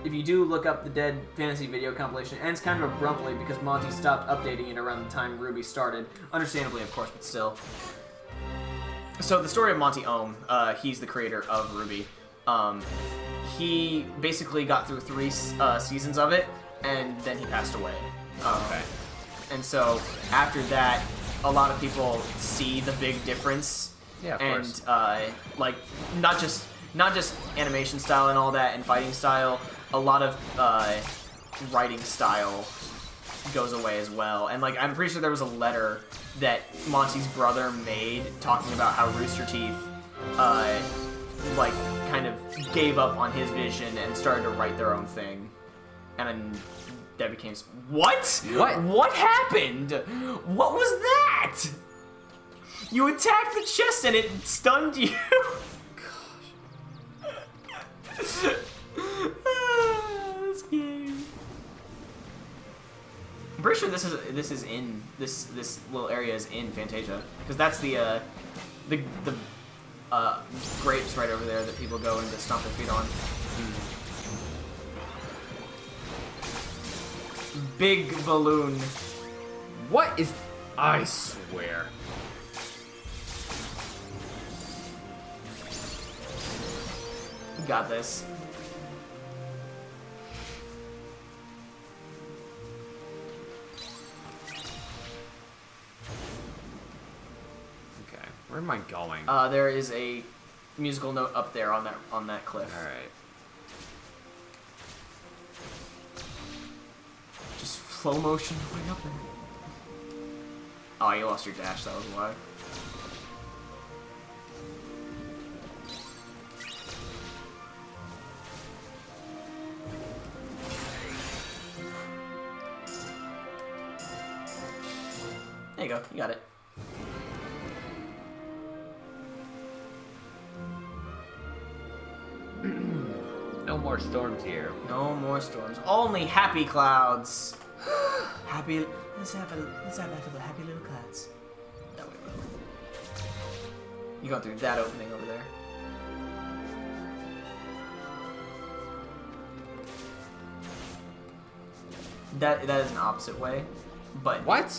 if you do look up the Dead Fantasy video compilation, it ends kind of abruptly because Monty stopped updating it around the time Ruby started. Understandably, of course, but still. So the story of Monty Ohm, he's the creator of RWBY. He basically got through 3 seasons of it, and then he passed away. Okay. And so after that, a lot of people see the big difference. Yeah, of and course. like not just animation style and all that, and fighting style. A lot of writing style goes away as well. And like I'm pretty sure there was a letter that Monty's brother made talking about how Rooster Teeth like kind of gave up on his vision and started to write their own thing. And then that became what? What happened? What was that? You attacked the chest and it stunned you. Gosh. This game. I'm pretty sure this is in this little area is in Fantasia, because that's the grapes right over there that people go and just stomp their feet on. Big balloon. What is... I swear. You got this. Okay, where am I going? There is a musical note up there on that cliff. All right. Just slow motion way up there. Oh, you lost your dash. That was why. There you go. You got it. No more storms here. No more storms. Only happy clouds. Happy. Let's have a happy little clouds. That way. You go through that opening over there. That is an opposite way, but what?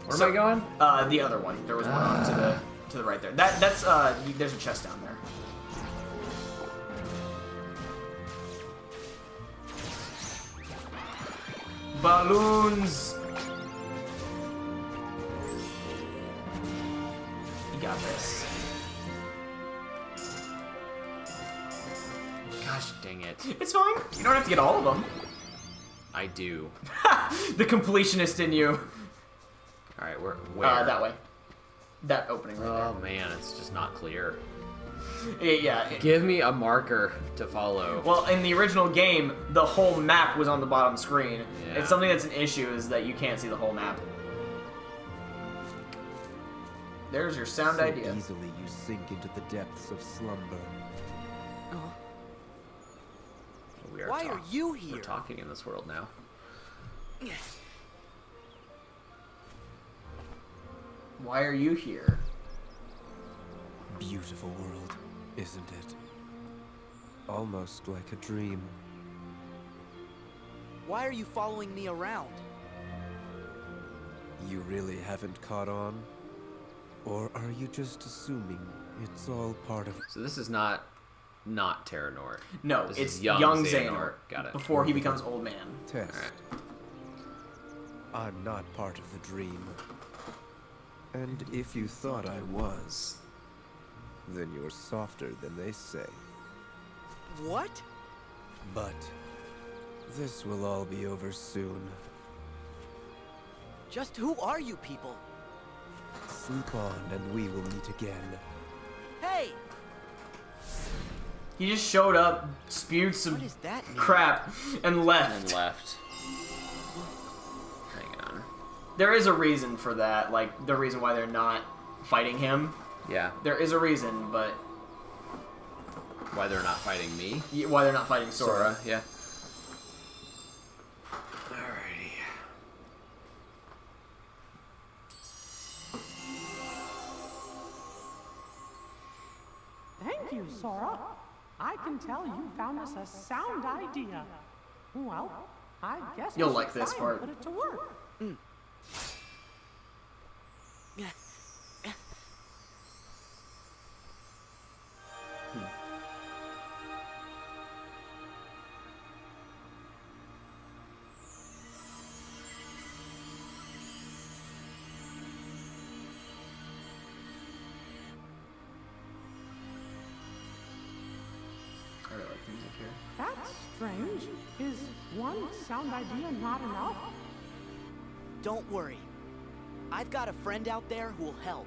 Where am I going? The other one. There was one on to the right there. That's there's a chest down there. Balloons. You got this. Gosh dang it. It's fine. You don't have to get all of them. I do. The completionist in you. All right, where? That way. That opening right Oh man, it's just not clear. there. Yeah. Give me a marker to follow. Well, in the original game, the whole map was on the bottom screen. Yeah. It's something that's an issue, is that you can't see the whole map. There's your sound idea. Easily you sink into the depths of slumber. Why are you here? We're talking in this world now. Why are you here? Beautiful world, isn't it? Almost like a dream. Why are you following me around? You really haven't caught on? Or are you just assuming it's all part of... So this is not Terranort. No, This it's is young Xehanort. Xehanort. Got it. Before he becomes old man. Test. All right. I'm not part of the dream. And if you thought I was, then you're softer than they say. What? But this will all be over soon. Just who are you people? Sleep on and we will meet again. Hey! He just showed up, spewed some What does that mean? crap, and left. And left. Hang on. There is a reason for that, like the reason why they're not fighting him. Yeah. There is a reason, but Why they're not fighting me? why they're not fighting Sora. Yeah. Alrighty. Thank you, Sora. I can tell you found us a sound idea. Well, I guess You'll we like should this try part. and put it to work. strange. Is one sound idea not enough? Don't worry. I've got a friend out there who'll help.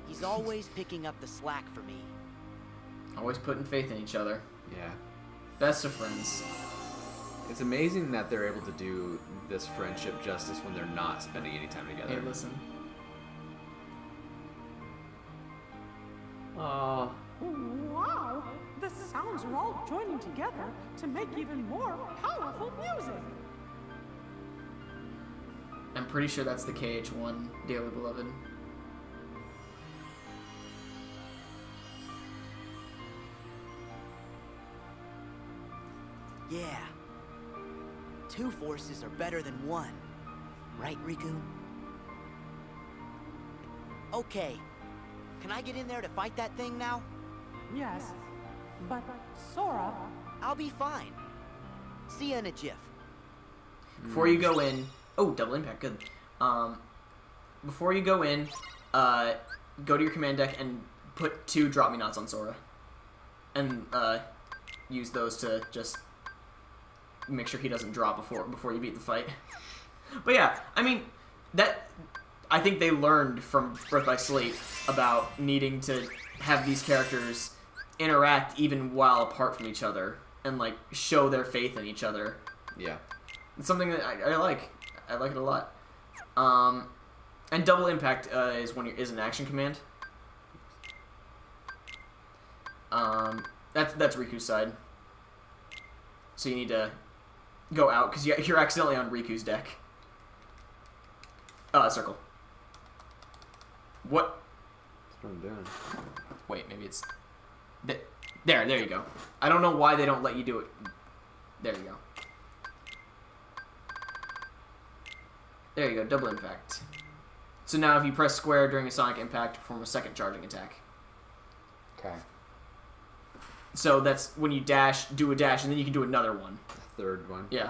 He's always picking up the slack for me. Always putting faith in each other. Yeah. Best of friends. It's amazing that they're able to do this friendship justice when they're not spending any time together. Hey, listen. Aw. Wow! The sounds are all joining together to make even more powerful music. I'm pretty sure that's the KH1 Dearly Beloved. Yeah. Two forces are better than one. Right, Riku? Okay. Can I get in there to fight that thing now? Yes, but Sora... I'll be fine. See ya in a jiff. Before you go in... Oh, double impact, good. Before you go in, go to your command deck and put 2 Drop Me Nots on Sora. And use those to just make sure he doesn't drop before you beat the fight. But yeah, I mean, I think they learned from Birth by Sleep about needing to have these characters interact even while apart from each other and like show their faith in each other. Yeah. It's something that I like. I like it a lot. And double impact is an action command. That's Riku's side. So you need to go out because you're accidentally on Riku's deck. Circle. What? That's what I'm doing. Wait, maybe it's... There you go. I don't know why they don't let you do it. There you go. There you go, double impact. So now if you press square during a sonic impact, perform a second charging attack. Okay. So that's when you do a dash, and then you can do another one. The third one. Yeah.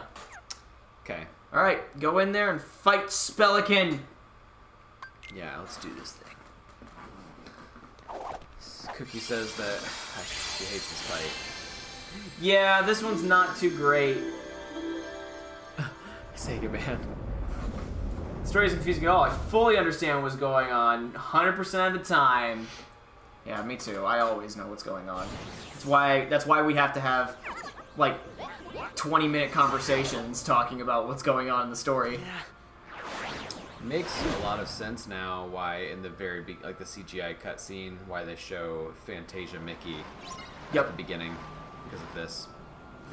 Okay. Alright, go in there and fight Spellikin! Yeah, let's do this thing. Cookie says that she hates this fight. Yeah, this one's not too great. Sega man. The story's confusing at all. I fully understand what's going on 100% of the time. Yeah, me too. I always know what's going on. That's why we have to have like 20-minute conversations talking about what's going on in the story. Makes a lot of sense now why in the very like the CGI cutscene why they show Fantasia Mickey at the beginning because of this.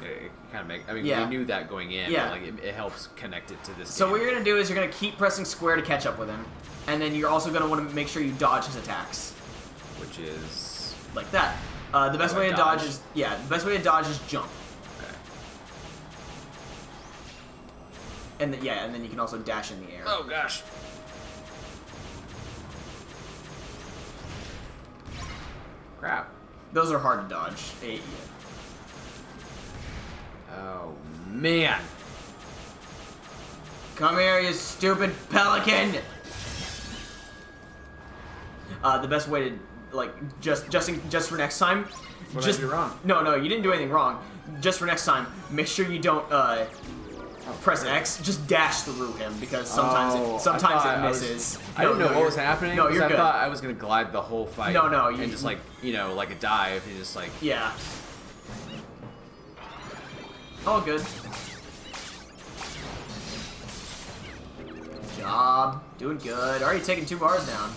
It kind of makes. I mean, we knew that going in. Yeah. But like it helps connect it to this. So game. what you're gonna do is you're gonna keep pressing square to catch up with him, and then you're also gonna want to make sure you dodge his attacks, which is like that. The best way to dodge is jump. Okay. And then you can also dash in the air. Oh gosh. Crap. Those are hard to dodge. Oh man. Come here, you stupid pelican! The best way to just for next time. What did I do wrong? No, you didn't do anything wrong. Just for next time, make sure you don't press X. Just dash through him because sometimes it misses. I didn't know what was happening. No, you're good. I thought I was gonna glide the whole fight. No, and just like like a dive. You just like yeah. All good. Good job. Doing good. Already taking 2 bars down.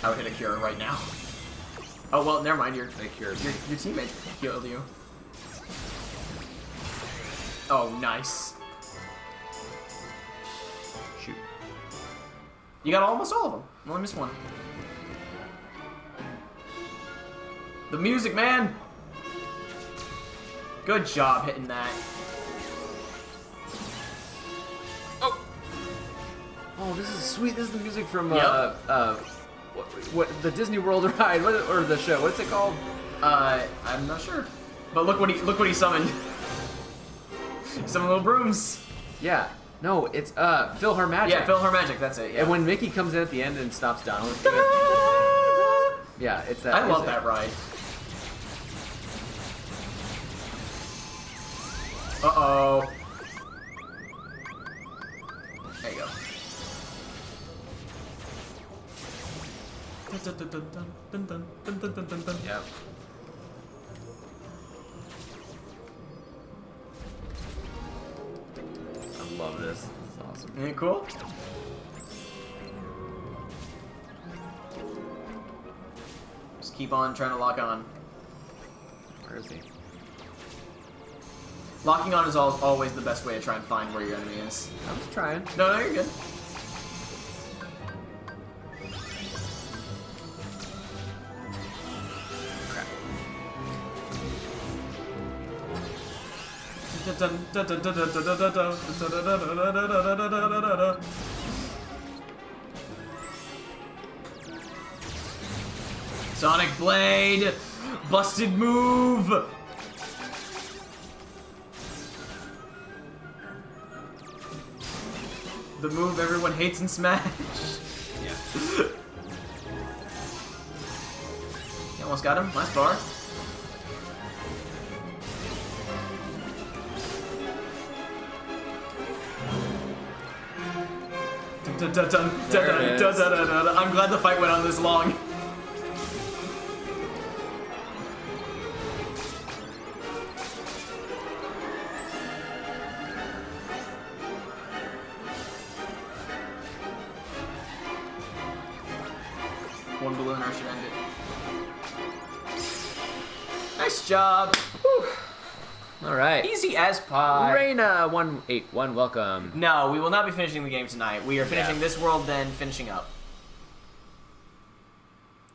I would hit a cure right now. Oh well, never mind. Your teammate killed you. Oh, nice. Shoot. You got almost all of them. Only missed one. The music, man. Good job hitting that. Oh, this is sweet. This is the music from Yep. what the Disney World ride or the show. What's it called? I'm not sure. But look what he summoned. Some little brooms. Yeah. No, it's Fill Her Magic. Yeah, Fill Her Magic. That's it. Yeah. And when Mickey comes in at the end and stops Donald. Yeah, it's that. I love that ride. Uh-oh. There you go. Yep. I love this. It's awesome. Ain't it cool? Just keep on trying to lock on. Where is he? Locking on is always the best way to try and find where your enemy is. I'm just trying. No, you're good. Sonic Blade! Busted move! The move everyone hates in Smash. Yeah. You almost got him. Nice bar. I'm glad the fight went on this long. One ballooner should end it. Nice job. Whew. All right. Easy as pie. Reina181, welcome. No, we will not be finishing the game tonight. We are finishing this world, then finishing up.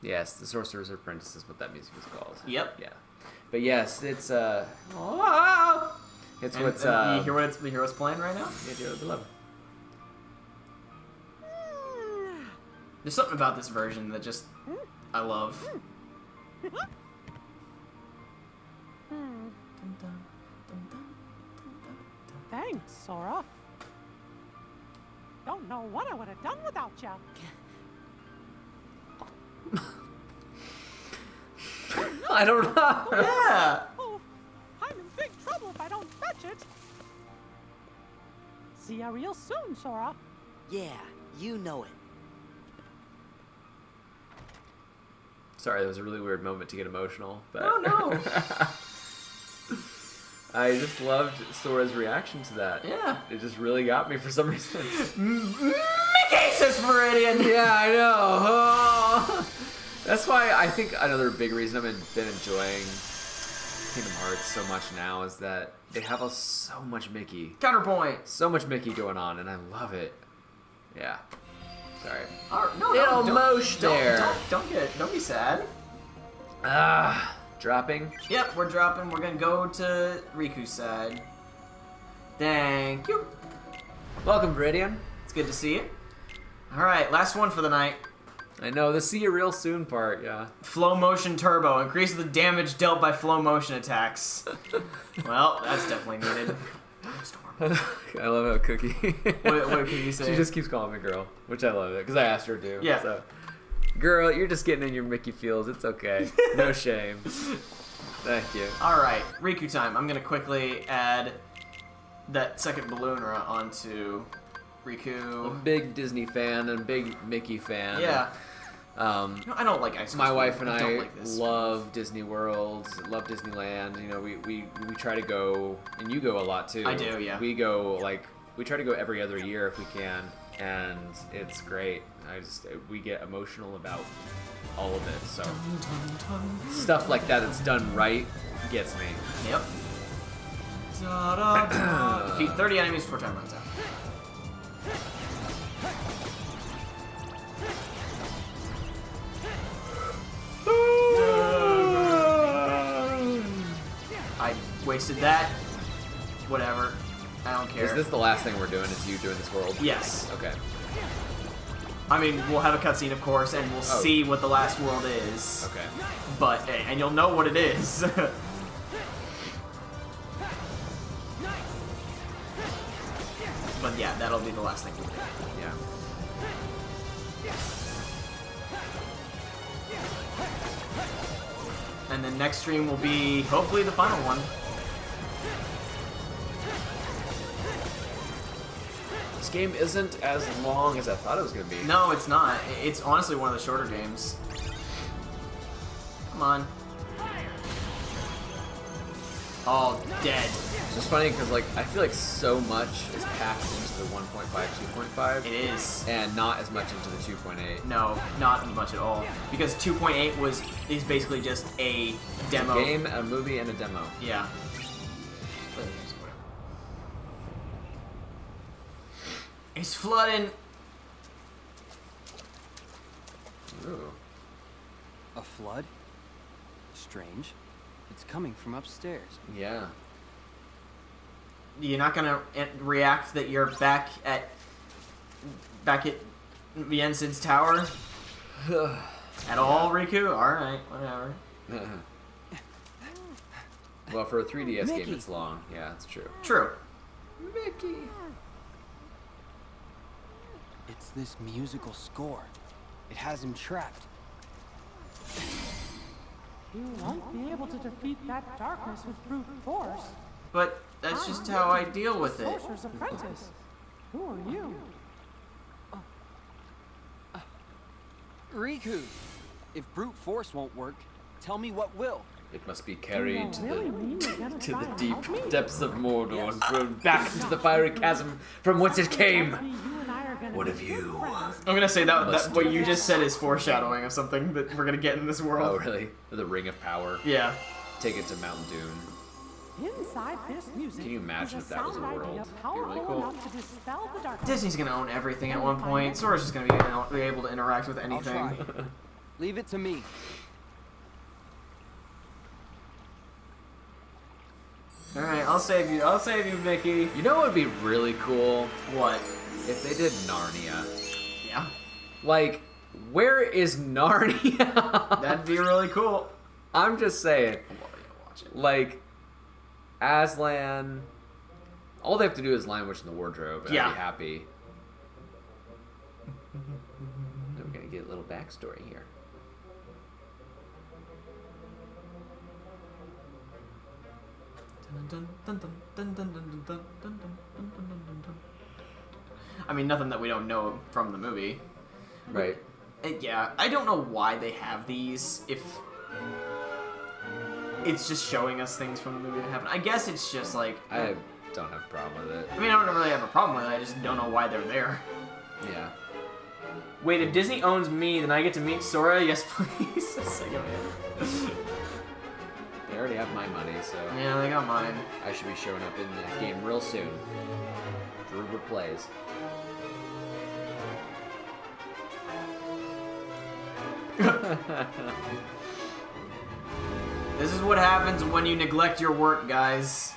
Yes, the Sorcerer's Apprentice is what that music is called. Yep. Yeah. But yes, it's it's what's you hear what's playing right now? Yeah, I love it. There's something about this version that just I love. Thanks, Sora. Don't know what I would have done without you. I don't know. Yeah. Oh, I'm in big trouble if I don't fetch it. See ya real soon, Sora. Yeah, you know it. Sorry, that was a really weird moment to get emotional. But Oh no. I just loved Sora's reaction to that. Yeah. It just really got me for some reason. Mickey says Meridian. Yeah, I know. Oh. That's why I think another big reason I've been enjoying Kingdom Hearts so much now is that they have so much Mickey. Counterpoint. So much Mickey going on, and I love it. Yeah. Sorry. No, Mosh there. Don't be sad. Dropping. Yep, we're dropping. We're gonna go to Riku's side. Thank you. Welcome, Viridian. It's good to see you. All right, last one for the night. I know, the see you real soon part, yeah. Flow motion turbo increases the damage dealt by flow motion attacks. Well, that's definitely needed. I love how Cookie. What did Cookie say? She just keeps calling me girl, which I love it because I asked her to. Yeah. So, girl, you're just getting in your Mickey feels. It's okay. No shame. Thank you. All right, Riku time. I'm gonna quickly add that second balloon onto Riku. I'm a big Disney fan and a big Mickey fan. Yeah. No, I don't like ice cream. My wife and I like this. love Disney World, love Disneyland. You know, we try to go, and you go a lot too. I do, yeah. We go we try to go every other year if we can, and it's great. We get emotional about all of it. So stuff like that that's done right gets me. Yep. Defeat 30 enemies before time runs out. I wasted that. Whatever. I don't care. Is this the last thing we're doing? Is you doing this world? Yes. Okay. I mean, we'll have a cutscene, of course, and we'll see what the last world is. Okay. But, and you'll know what it is. But yeah, that'll be the last thing we do. Yeah. And then next stream will be, hopefully, the final one. This game isn't as long as I thought it was gonna be. No, it's not. It's honestly one of the shorter games. Come on. All dead. It's just funny because like I feel like so much is packed into the 1.5, 2.5. It is. And not as much into the 2.8. No, not much at all. Because 2.8 is basically just a demo. A game, a movie, and a demo. Yeah. It's flooding. Ooh. A flood? Strange. It's coming from upstairs. Yeah. You're not gonna react that you're back at Viensid's tower at all, Riku? All right, whatever. Well, for a 3DS Mickey. game, it's long. Yeah, it's true. True. Mickey. It's this musical score. It has him trapped. You won't be able to defeat that darkness with brute force. But that's just how I deal with it. Sorcerer's apprentice. Who are you? Riku! If brute force won't work, tell me what will. It must be carried to really mean you're gonna to try the and deep help me? depths of Mordor and thrown back into the fiery chasm from whence it came. What of you? I'm gonna say that what you just said is foreshadowing of something that we're gonna get in this world. Oh, really? The Ring of Power? Yeah. Take it to Mount Doom. Inside this music, Can you imagine if that was a world? Idea powerful really cool. enough to dispel the darkness. Disney's gonna own everything at one point. Sora's just gonna be able to interact with I'll anything. try. Leave it to me. Alright, I'll save you. I'll save you, Mickey. You know what would be really cool? What? If they did Narnia. Yeah. Like, where is Narnia? That'd be really cool. I'm just saying. Watch it. Like, Aslan. All they have to do is language in the wardrobe, and Yeah. I'd be happy. We're gonna get a little backstory here. I mean, nothing that we don't know from the movie. Right. Yeah, I don't know why they have these. If it's just showing us things from the movie that happen. I guess it's just like I don't have a problem with it. I mean, I don't really have a problem with it. I just don't know why they're there. Yeah. Wait, if Disney owns me, then I get to meet Sora? Yes, please. They already have my money, so Yeah, they got mine. I should be showing up in the game real soon. DRUBER plays. This is what happens when you neglect your work, guys.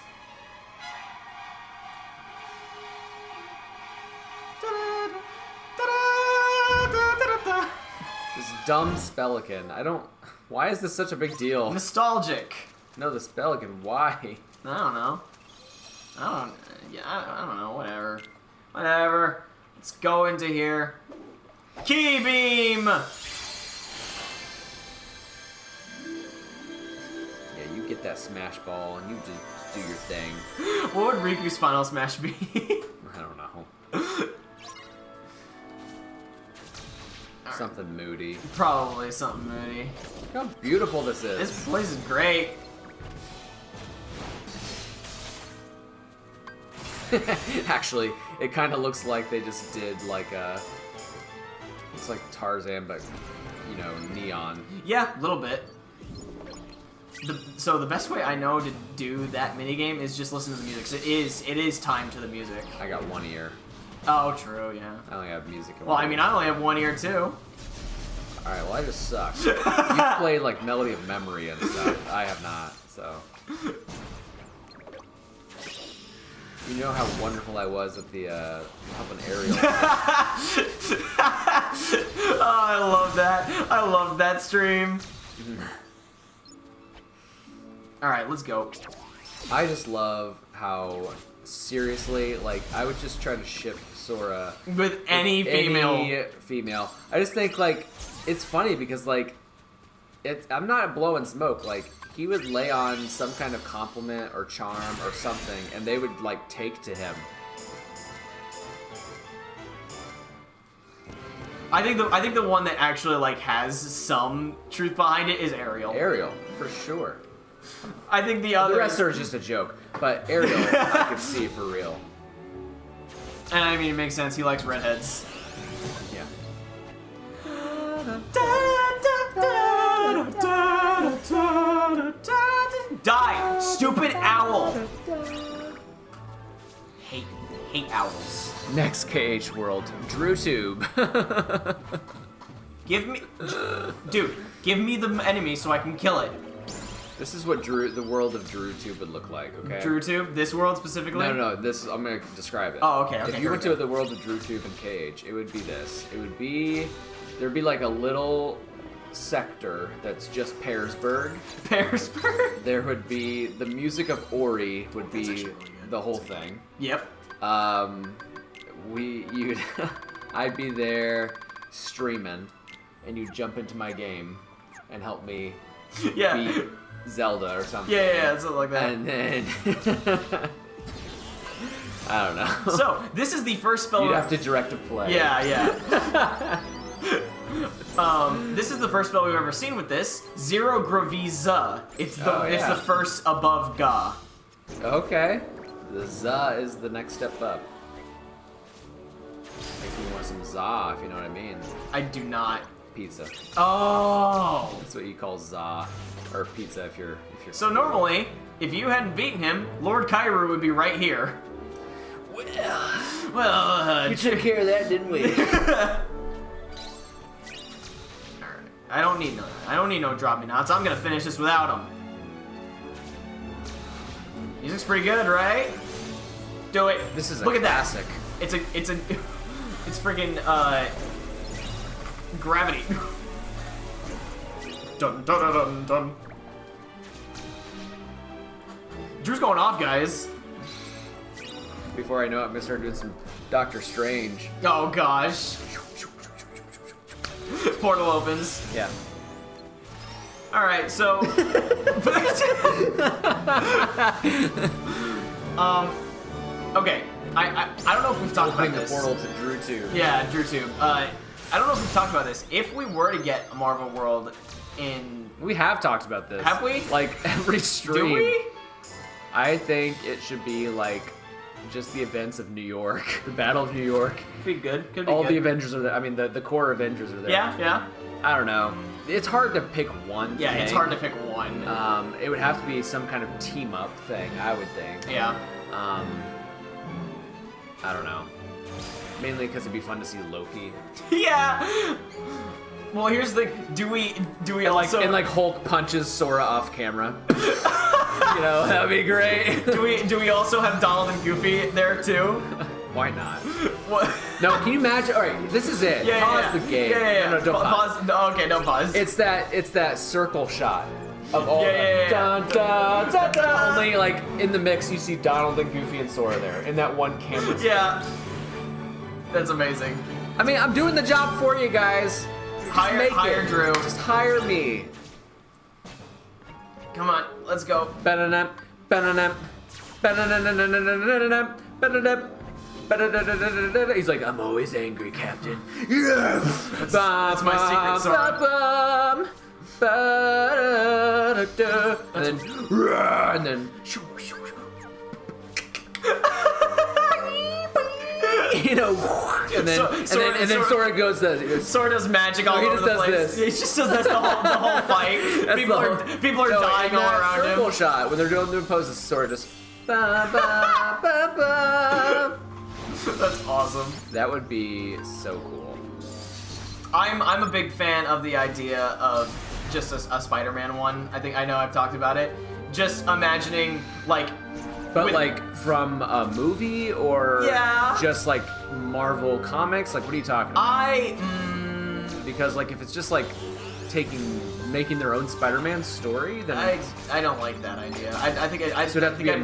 This dumb Spelican. I don't... Why is this such a big deal? Nostalgic. No, the Spelican. Why? I don't know. I don't know. Whatever. Whatever. Let's go into here. Key beam. Yeah, you get that smash ball and you just do your thing. What would Riku's final smash be? I don't know. Something moody. Probably something moody. Look how beautiful this is. This place is great. Actually, it kind of looks like they just did like a... It's like Tarzan, but, you know, neon. Yeah, a little bit. So the best way I know to do that minigame is just listen to the music. 'Cause it is timed to the music. I got one ear. Oh, true, yeah. I only have music. in Well, one I mean, ear. I only have one ear too. Alright, well, I just suck. You've played, like, Melody of Memory and stuff. I have not, so... You know how wonderful I was at the, up an aerial. Oh, I love that. I love that stream. Alright, let's go. I just love how, seriously, like, I would just try to ship Sora... With any female. Any female. I just think, like, it's funny because, like, I'm not blowing smoke, like, he would lay on some kind of compliment or charm or something, and they would, like, take to him. I think the one that actually like has some truth behind it is Ariel. Ariel, for sure. I think the other. The rest are just a joke, but Ariel, I could see for real. And I mean, it makes sense. He likes redheads. Yeah. Die, stupid owl. Hate owls. Next KH world, DRUTube. Give me, dude. Give me the enemy so I can kill it. This is what the world of DRUTube would look like, okay? DRUTube? This world specifically? No. This I'm gonna describe it. Oh, okay. If you went to the world of DRUTube and KH, it would be this. It would be there'd be like a little sector that's just Pearsburg. Pearsburg? There would be the music of Ori would be the whole thing. Yep. I'd be there streaming, and you'd jump into my game and help me beat Zelda or something. Yeah, something like that. And then I don't know. So this is the first spell. You'd have to direct a play. Yeah. This is the first spell we've ever seen with this. Zero Graviza. It's the first above Ga. Okay. The za is the next step up. Makes me want some za, if you know what I mean. I do not. Pizza. Oh. That's what you call za, or pizza if you're. So normally, if you hadn't beaten him, Lord Kairu would be right here. Well, we took care of that, didn't we? Alright. I don't need no drop me nots. I'm gonna finish this without him. Music's pretty good, right? Do it. This is Look a at that. classic. It's freaking gravity. Dun dun dun dun dun. Drew's going off, guys. Before I know it, I'm gonna start doing some Doctor Strange. Oh gosh. Portal opens. Yeah. Alright, so okay. I don't know if we've talked about this. The portal to DRUTube. Yeah, DRUTube. I don't know if we've talked about this. If we were to get a Marvel World in... We have talked about this. Have we? Like, every stream. Do we? I think it should be, like, just the events of New York. The Battle of New York. Could be good. Could be All good. the Avengers are there. I mean, the core Avengers are there. Yeah. I don't know. It's hard to pick one Yeah, thing. it's hard to pick one. It would have to be some kind of team-up thing, I would think. Yeah. I don't know. Mainly because it'd be fun to see Loki. Yeah. Well, here's the do we also and like Hulk punches Sora off camera. You know, that'd be great. do we also have Donald and Goofy there too? Why not? What? No, can you imagine? All right, this is it. Pause the game. Yeah. No, don't pause. No, okay, don't pause. It's that circle shot of all Yeah. dun, dun, dun, dun. Only like in the mix you see Donald and Goofy and Sora there in that one camera. Yeah. That's amazing. I mean, I'm doing the job for you guys. Hire Drew. Just hire me. Come on, let's go. Ba-da-dum, ba-da-dum, ba-da-dum, ba-da-dum, ba-da-dum. He's like, I'm always angry, Captain. Yes! That's my secret sword. And then you know, and then Sora goes Sora does magic all over the place. He just does this the whole fight. People are dying all around him. Circle shot when they're doing their poses. Sora just ba ba ba ba. That's awesome. That would be so cool. I'm a big fan of the idea of just a Spider-Man one. I know I've talked about it. Just imagining like. But like from a movie or just like Marvel comics? Like what are you talking about? Because like if it's just like making their own Spider-Man story, then I don't like that idea. I think I'd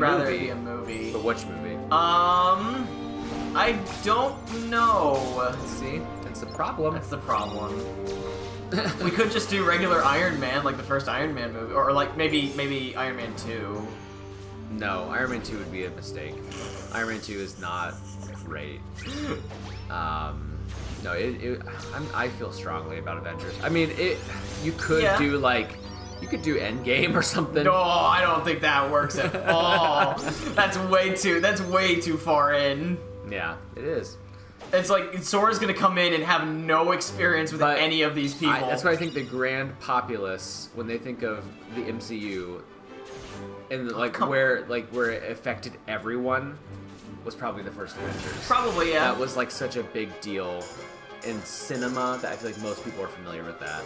rather it be a movie. But which movie? I don't know. See, that's the problem. That's the problem. We could just do regular Iron Man, like the first Iron Man movie, or like maybe Iron Man 2. No, Iron Man 2 would be a mistake. Iron Man 2 is not great. No, I feel strongly about Avengers. I mean, you could Yeah. do like, you could do Endgame or something. No, I don't think that works at all. That's way too far in. Yeah, it is. It's like Sora's gonna come in and have no experience with But any of these people. That's why I think the grand populace, when they think of the MCU, and like where it affected everyone, was probably the first Avengers. Probably, yeah. That was like such a big deal in cinema that I feel like most people are familiar with that.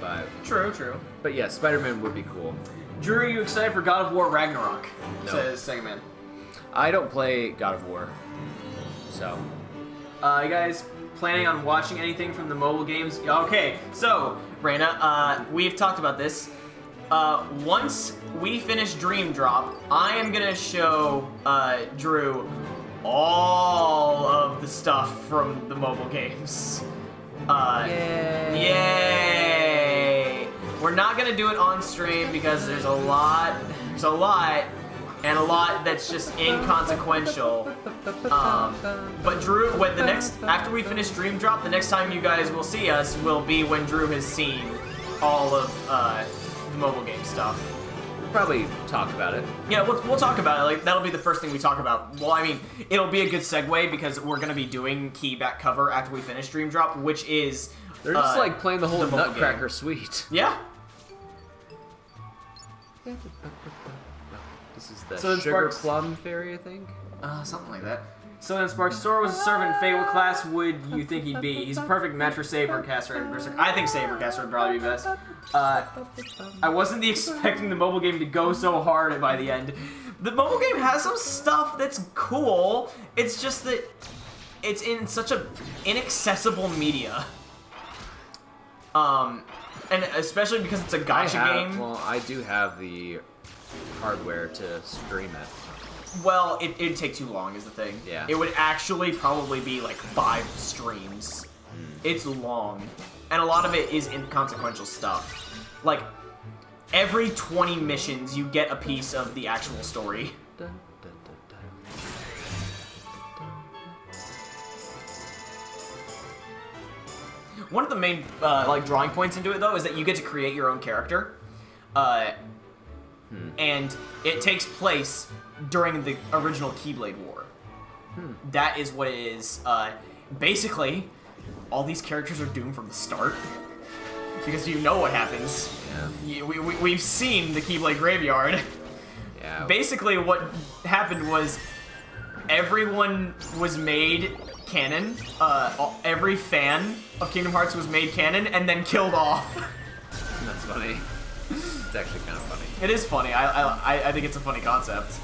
But True. But yeah, Spider-Man would be cool. Drew, are you excited for God of War Ragnarok? No. Says Second Man. I don't play God of War, so. You guys planning on watching anything from the mobile games? Okay, so Raina, we've talked about this. Once we finish Dream Drop, I am gonna show Drew all of the stuff from the mobile games. Yay! We're not gonna do it on stream because there's a lot, and a lot that's just inconsequential. But Drew, after we finish Dream Drop, the next time you guys will see us will be when Drew has seen all of the mobile game stuff. We'll probably talk about it. Yeah, we'll talk about it. Like, that'll be the first thing we talk about. Well, I mean, it'll be a good segue because we're gonna be doing key back cover after we finish Dream Drop, which is They're just like playing the whole mobile Nutcracker game. Suite. Yeah. This is the So then Sugar Sparx- Plum Fairy, I think. Something like that. So then Sparx, Sora was a servant in Fate. What class would you think he'd be? He's a perfect match for Sabercaster and Berserker. I think Sabercaster would probably be best. I wasn't expecting the mobile game to go so hard by the end. The mobile game has some stuff that's cool. It's just that it's in such a inaccessible media. And especially because it's a gacha game. Well, I do have the hardware to stream it. Well, it'd take too long is the thing. Yeah. It would actually probably be like 5 streams. It's long. And a lot of it is inconsequential stuff. Like, every 20 missions, you get a piece of the actual story. One of the main like drawing points into it though is that you get to create your own character, and it takes place during the original Keyblade War. That is what it is. Basically, all these characters are doomed from the start because you know what happens. Yeah. We've seen the Keyblade Graveyard. Yeah. Basically, what happened was everyone was made canon. Every fan of Kingdom Hearts was made canon and then killed off. That's funny. It's actually kind of funny. It is funny. I think it's a funny concept.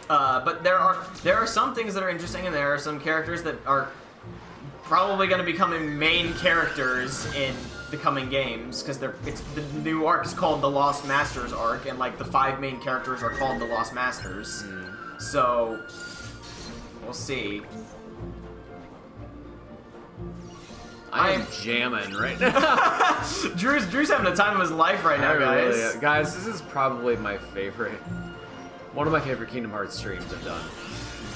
But there are some things that are interesting, and there are some characters that are probably going to become main characters in the coming games because the new arc is called the Lost Masters arc, and like the 5 main characters are called the Lost Masters. So we'll see. I am jamming right now. Drew's having a time of his life right now, guys. Really, guys, this is probably my favorite. One of my favorite Kingdom Hearts streams I've done.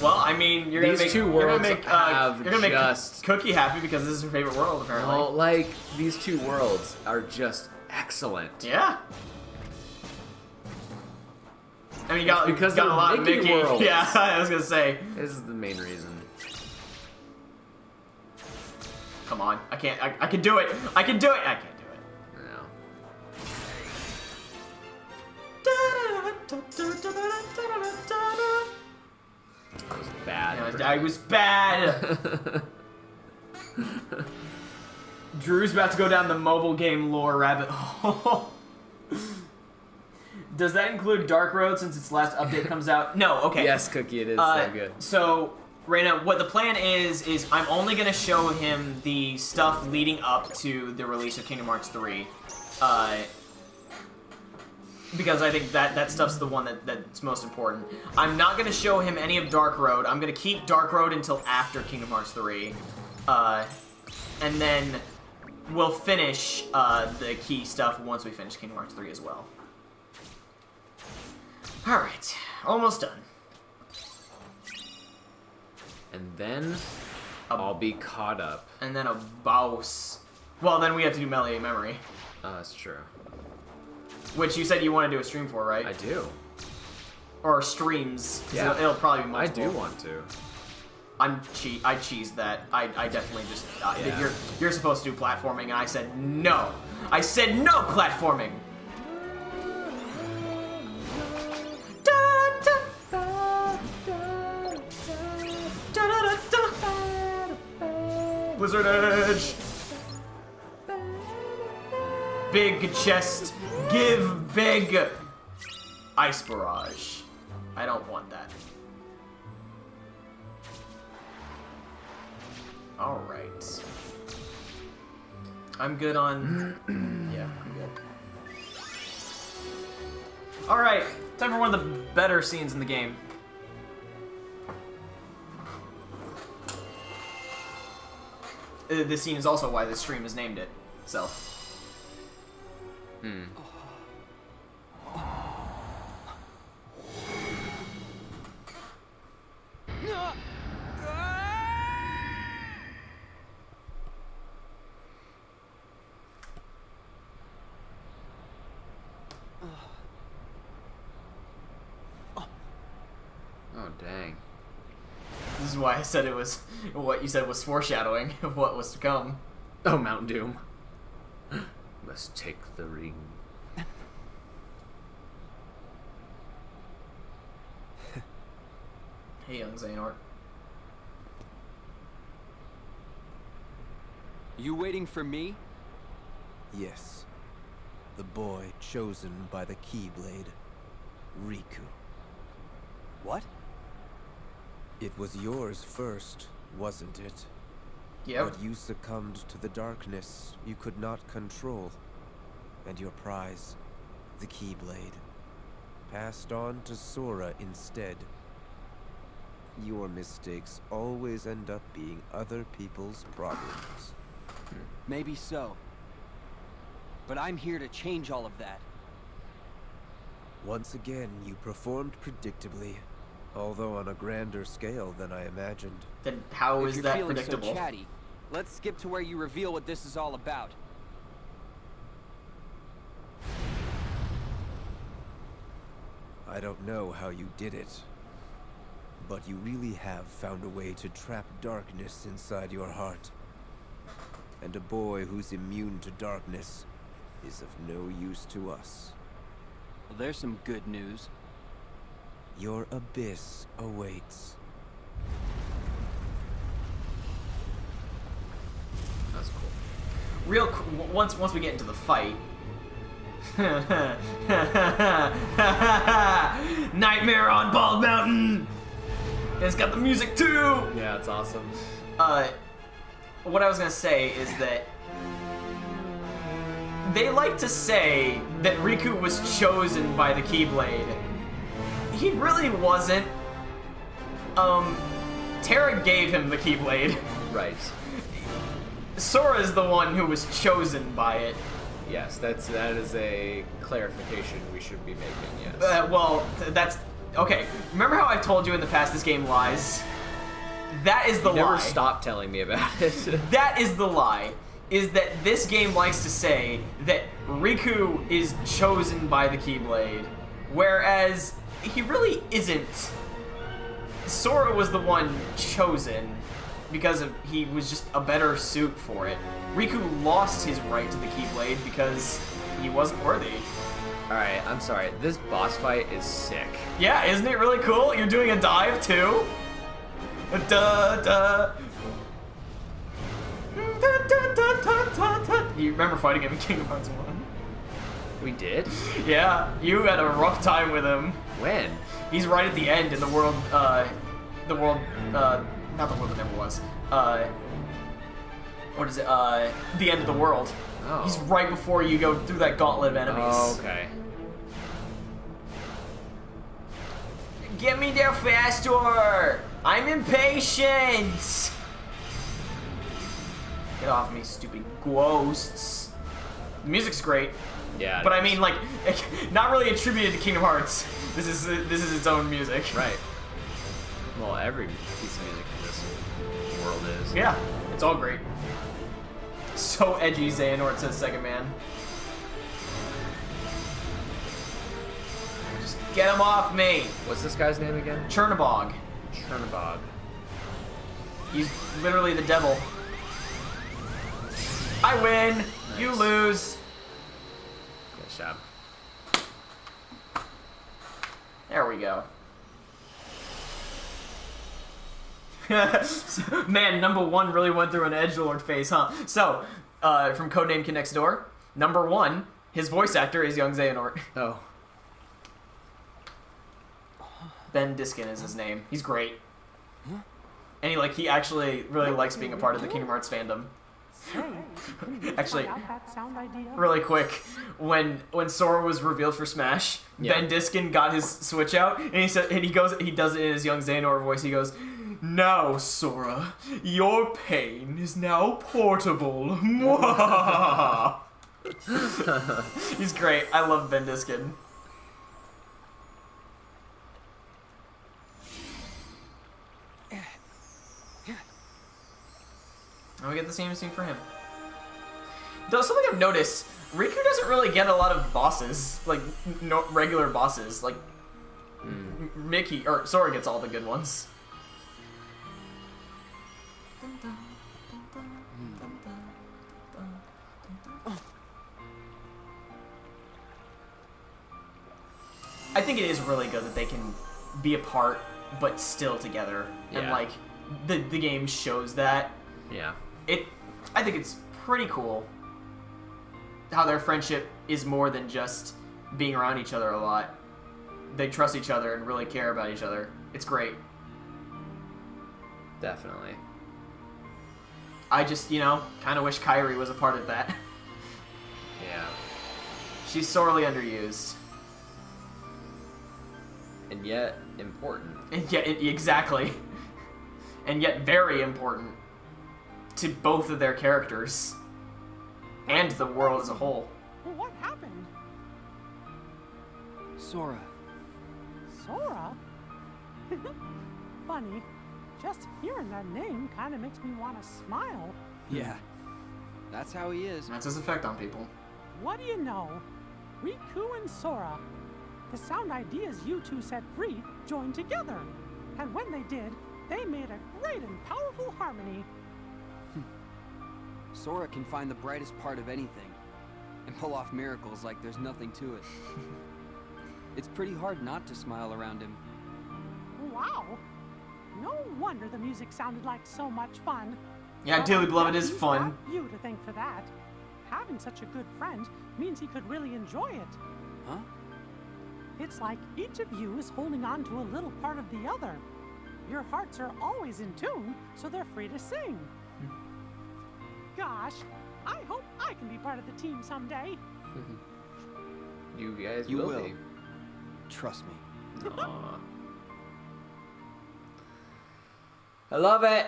Well, I mean, you're These gonna make, two you're gonna worlds make, have you're gonna just- make Cookie happy because this is her favorite world, apparently. Well, like, these two worlds are just excellent. Yeah. I mean, you got, because you got they're a lot of Mickey Mickey. worlds. Yeah, I was gonna say. This is the main reason. Come on, I can't. I can do it. I can do it. I can't do it. No. That was bad. I was bad. Drew's about to go down the mobile game lore rabbit hole. Does that include Dark Road since its last update comes out? No, okay. Yes, Cookie, it is so good. So, Raina, what the plan is I'm only going to show him the stuff leading up to the release of Kingdom Hearts 3. Because I think that stuff's the one that's most important. I'm not going to show him any of Dark Road. I'm going to keep Dark Road until after Kingdom Hearts 3. And then we'll finish the key stuff once we finish Kingdom Hearts 3 as well. Alright, almost done. And then I'll be caught up. And then a boss. Well, then we have to do Melee Memory. Oh, that's true. Which you said you want to do a stream for, right? I do. Or streams. Yeah. It'll probably be multiple. I do want to. I cheesed that. I definitely just... Yeah. You're supposed to do platforming, and I said no. I said no platforming! Blizzard Edge! Big chest, give big ice barrage. I don't want that. Alright. I'm good on... yeah, I'm good. Alright, time for one of the better scenes in the game. This scene is also why this stream has named it itself. Oh, dang. This is why I said it was... what you said was foreshadowing of what was to come. Oh, Mount Doom. Must take the ring. Hey, young Xehanort. You waiting for me? Yes. The boy chosen by the Keyblade. Riku. What? It was yours first, wasn't it? Yep. But you succumbed to the darkness you could not control. And your prize, the Keyblade, passed on to Sora instead. Your mistakes always end up being other people's problems. Maybe so. But I'm here to change all of that. Once again, you performed predictably, although on a grander scale than I imagined. Then how If is you're that feeling predictable? so chatty, let's skip to where you reveal what this is all about. I don't know how you did it, but you really have found a way to trap darkness inside your heart. And a boy who's immune to darkness is of no use to us. Well, there's some good news. Your abyss awaits. That's cool. Once we get into the fight. Nightmare on Bald Mountain. And it's got the music too. Yeah, it's awesome. What I was gonna say is that they like to say that Riku was chosen by the Keyblade. He really wasn't. Terra gave him the Keyblade. Right. Sora is the one who was chosen by it. Yes, that is a clarification we should be making, yes. Well, that's... Okay, remember how I've told you in the past this game lies? That is the lie. You never stop telling me about it. That is the lie. Is that this game likes to say that Riku is chosen by the Keyblade, whereas he really isn't. Sora was the one chosen because he was just a better suit for it. Riku lost his right to the Keyblade because he wasn't worthy. Alright, I'm sorry. This boss fight is sick. Yeah, isn't it really cool? You're doing a dive too? You remember fighting him in Kingdom Hearts 1? We did? Yeah, you had a rough time with him. When? He's right at the end in the world, not the world that never was. What is it? The end of the world. Oh. He's right before you go through that gauntlet of enemies. Oh, okay. Get me there faster! I'm impatient! Get off me, stupid ghosts. The music's great. Yeah. But I mean, like, not really attributed to Kingdom Hearts. This is its own music. Right. Well, every piece of music in this world is. Yeah, it's all great. So edgy, Xehanort, says Second Man. Just get him off me! What's this guy's name again? Chernabog. Chernabog. He's literally the devil. I win! Nice. You lose! Good job. There we go. Man, number 1 really went through an edgelord phase, huh? So, from Codename Kid Next Door, number 1, his voice actor is young Xehanort. Oh. Ben Diskin is his name. He's great. And he actually really likes being a part of the Kingdom Hearts fandom. Actually, really quick, when Sora was revealed for Smash, Ben Diskin got his Switch out, and he does it in his young Xehanort voice. He goes, "Now, Sora, your pain is now portable." He's great. I love Ben Diskin. And we get the same scene for him. Though something I've noticed, Riku doesn't really get a lot of bosses, like regular bosses. Like Mickey or Sora gets all the good ones. I think it is really good that they can be apart but still together, and like the game shows that. Yeah. I think it's pretty cool how their friendship is more than just being around each other a lot. They trust each other and really care about each other. It's great. Definitely. I just, kind of wish Kairi was a part of that. Yeah. She's sorely underused. And yet important. And yet, exactly. And yet very important to both of their characters and the world as a whole. What happened? Sora. Sora? Funny. Just hearing that name kind of makes me want to smile. Yeah. That's how he is. That's his effect on people. What do you know? Riku and Sora. The sound ideas you two set free joined together. And when they did, they made a great and powerful harmony. Sora can find the brightest part of anything and pull off miracles like there's nothing to it. It's pretty hard not to smile around him. Wow. No wonder the music sounded like so much fun. Yeah, Dearly Beloved is fun. You to thank for that. Having such a good friend means he could really enjoy it. Huh? It's like each of you is holding on to a little part of the other. Your hearts are always in tune, so they're free to sing. Gosh, I hope I can be part of the team someday. You guys You will will. be. Trust me. Aww. I love it.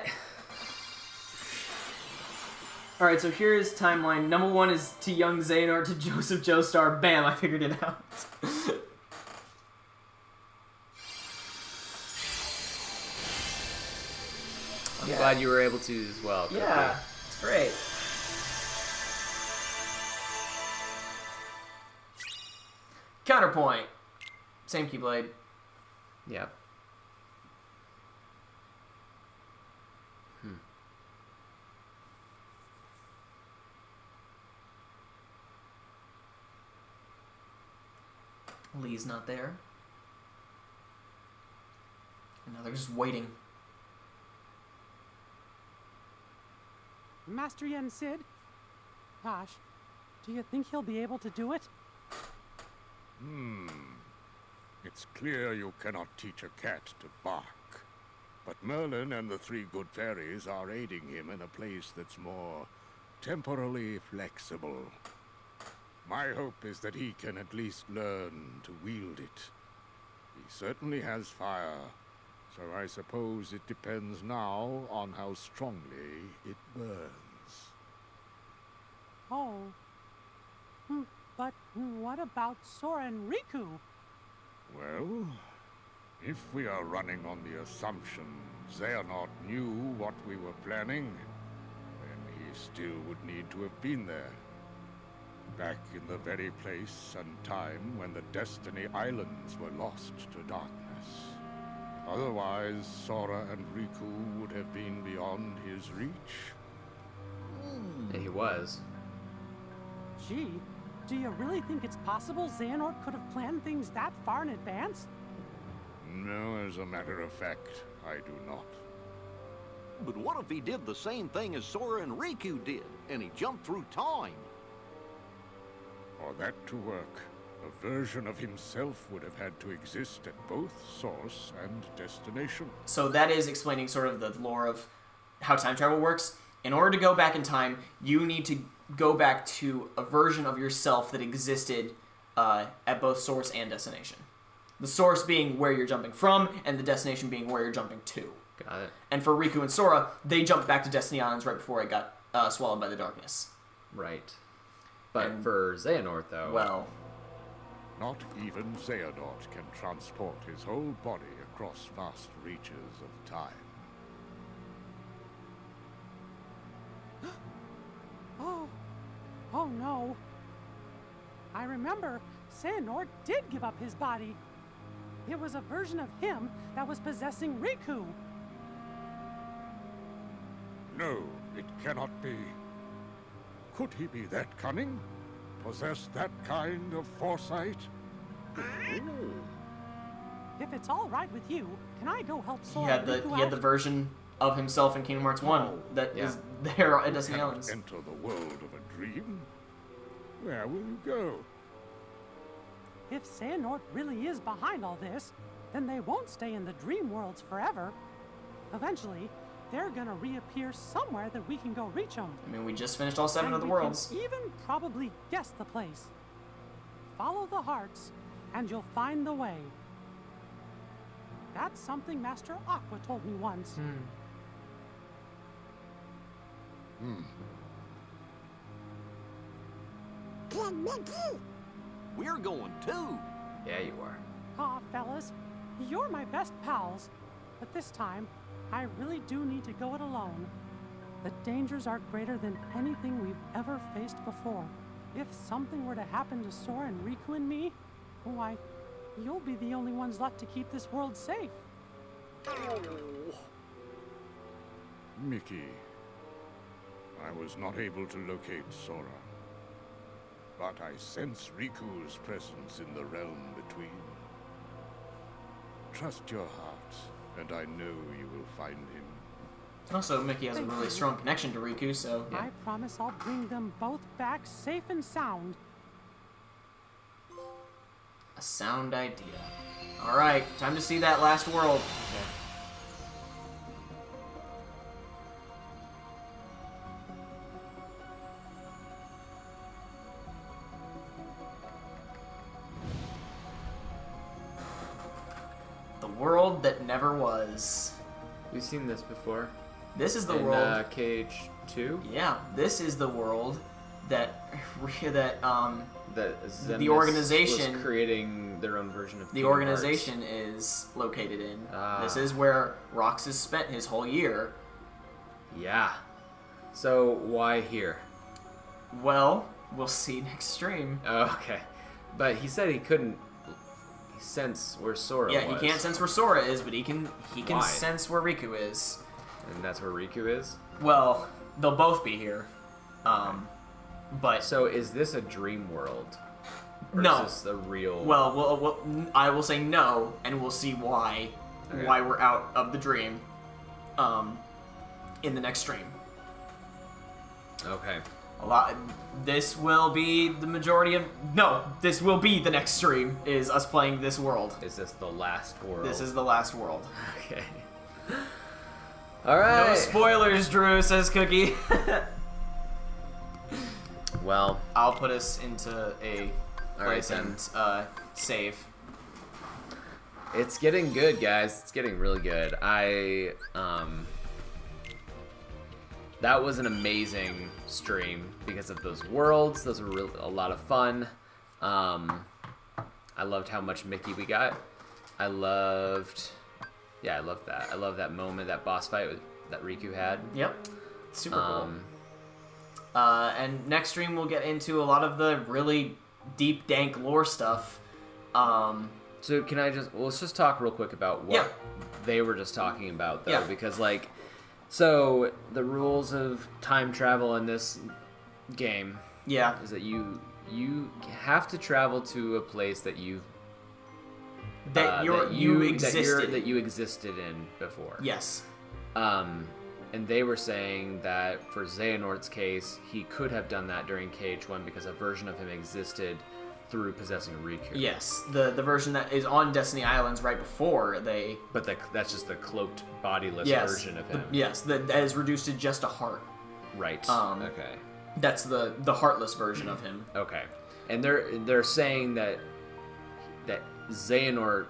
Alright, so here's timeline. Number 1 is to young Xehanort to Joseph Joestar. Bam, I figured it out. I'm glad you were able to as well. Cookie. Yeah, it's great. Counterpoint. Same Keyblade. Yeah. Lee's not there. And now they're just waiting. Master Yen Sid? Gosh, do you think he'll be able to do it? It's clear you cannot teach a cat to bark. But Merlin and the 3 good fairies are aiding him in a place that's more temporally flexible. My hope is that he can at least learn to wield it. He certainly has fire, so I suppose it depends now on how strongly it burns. Oh. But what about Sora and Riku? Well, If we are running on the assumption Xehanort knew what we were planning, then he still would need to have been there. Back in the very place and time when the Destiny Islands were lost to darkness. Otherwise, Sora and Riku would have been beyond his reach. Yeah, he was. Gee, do you really think it's possible Xehanort could have planned things that far in advance? No, as a matter of fact, I do not. But what if he did the same thing as Sora and Riku did, and he jumped through time? For that to work, a version of himself would have had to exist at both source and destination. So that is explaining sort of the lore of how time travel works. In order to go back in time, you need to go back to a version of yourself that existed at both source and destination. The source being where you're jumping from, and the destination being where you're jumping to. Got it. And for Riku and Sora, they jumped back to Destiny Islands right before it got swallowed by the darkness. Right. But for Xehanort, though... Well... Not even Xehanort can transport his whole body across vast reaches of time. Oh no. I remember Xehanort did give up his body. It was a version of him that was possessing Riku. No, it cannot be. Could he be that cunning? Possess that kind of foresight? If it's all right with you, can I go help He Sora? had the version of himself in Kingdom Hearts 1 that is there at Destiny Cannot Islands. enter the world of a dream? Where will you go? If Xehanort really is behind all this, then they won't stay in the dream worlds forever. Eventually, they're gonna reappear somewhere that we can go reach them. I mean, we just finished all 7 And of the we worlds. can even probably guess the place. Follow the hearts, and you'll find the way. That's something Master Aqua told me once. We're going too. Yeah, you are. Aw, fellas, you're my best pals. But this time, I really do need to go it alone. The dangers are greater than anything we've ever faced before. If something were to happen to Sora and Riku and me, why, you'll be the only ones left to keep this world safe. Mickey, I was not able to locate Sora, but I sense Riku's presence in the realm between. Trust your heart, and I know you will find him. Also, Mickey has a really strong connection to Riku, so... I promise I'll bring them both back safe and sound. A sound idea. Alright, time to see that last world. The world that never was. We've seen this before. This is the in, world... Cage 2? Yeah, this is the world that... that the organization was creating their own version of the Kingdom organization Hearts. is located in. Ah. This is where Roxas spent his whole year. Yeah. So why here? Well, we'll see next stream. Oh, okay. But he said he couldn't sense where Sora was. Yeah, he can't sense where Sora is, but he can Why? sense where Riku is. And that's where Riku is? Well, they'll both be here. But so is this a dream world? Or no. Is this the real? Well, I will say no, and we'll see why we're out of the dream. In the next stream. Okay. This will be the majority of... No, this will be the next stream, is us playing this world. Is this the last world? This is the last world. Okay. Alright. No spoilers, Drew, says Cookie. Well... I'll put us into a place then. and save. It's getting good, guys. It's getting really good. That was an amazing stream because of those worlds. Those were a lot of fun. I loved how much Mickey we got. I loved that. I love that moment, that boss fight that Riku had. Yep. Super cool. And next stream we'll get into a lot of the really deep, dank lore stuff. So can I let's just talk real quick about what they were just talking about, though, because, like, so the rules of time travel in this game is that you have to travel to a place that you existed in before. Yes. And they were saying that for Xehanort's case, he could have done that during KH1 because a version of him existed through possessing Riku. Yes, the version that is on Destiny Islands right before they... But that's just the cloaked, bodiless version of him. That is reduced to just a heart. Right, okay. That's the heartless version of him. Okay. And they're saying that Xehanort...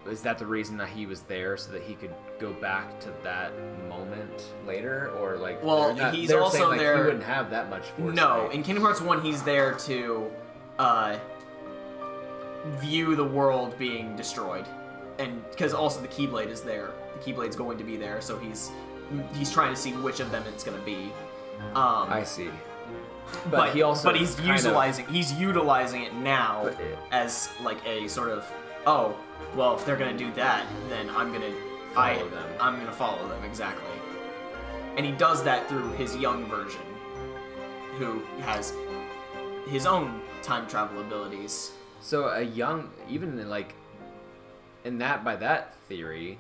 Is that the reason that he was there, so that he could go back to that moment later, or like? Well, he's also saying, like, there. He wouldn't have that much force. No, in Kingdom Hearts 1, he's there to view the world being destroyed, and because also the Keyblade is there. The Keyblade's going to be there, so he's trying to see which of them it's going to be. I see. But he's utilizing it now as like a sort of, oh, well, if they're gonna do that, then I'm gonna follow them, exactly. And he does that through his young version, who has his own time travel abilities. So by that theory,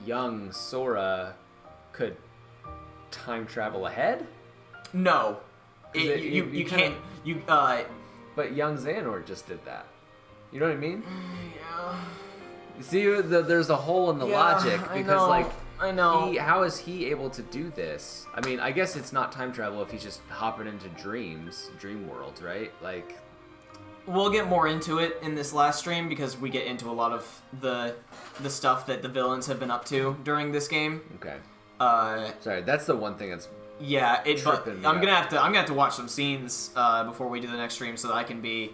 young Sora could time travel ahead? No, you can't. But young Xehanort just did that. You know what I mean? Yeah. You see, there's a hole in the logic because, I know. How is he able to do this? I mean, I guess it's not time travel if he's just hopping into dream worlds, right? Like, we'll get more into it in this last stream because we get into a lot of the stuff that the villains have been up to during this game. Okay. Sorry, that's the one thing that's but I'm gonna have to watch some scenes before we do the next stream so that I can be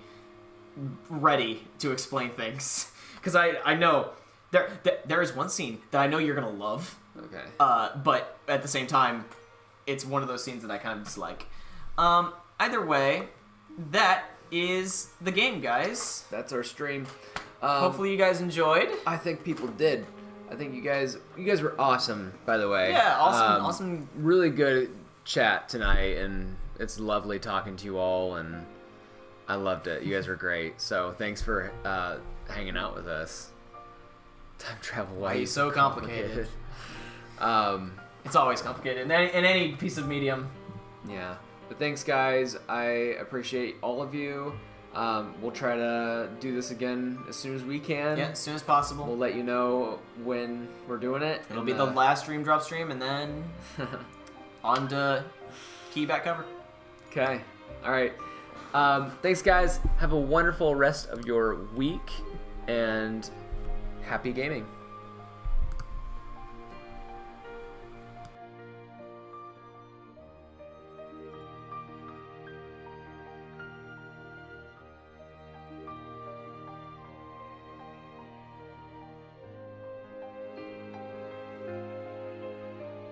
ready to explain things, because I know there is one scene that I know you're gonna love. Okay. But at the same time, it's one of those scenes that I kind of dislike. Either way, that is the game, guys. That's our stream. Hopefully you guys enjoyed. I think people did. I think you guys were awesome, by the way. Yeah, awesome. Really good chat tonight, and it's lovely talking to you all, and I loved it. You guys were great. So thanks for hanging out with us. Time travel, why is so complicated? It's always complicated in any piece of medium. Yeah. But thanks, guys. I appreciate all of you. We'll try to do this again as soon as we can. Yeah, as soon as possible. We'll let you know when we're doing it. It'll be the last Dream Drop stream, and then on to key back cover. Okay. All right. Thanks, guys. Have a wonderful rest of your week, and happy gaming.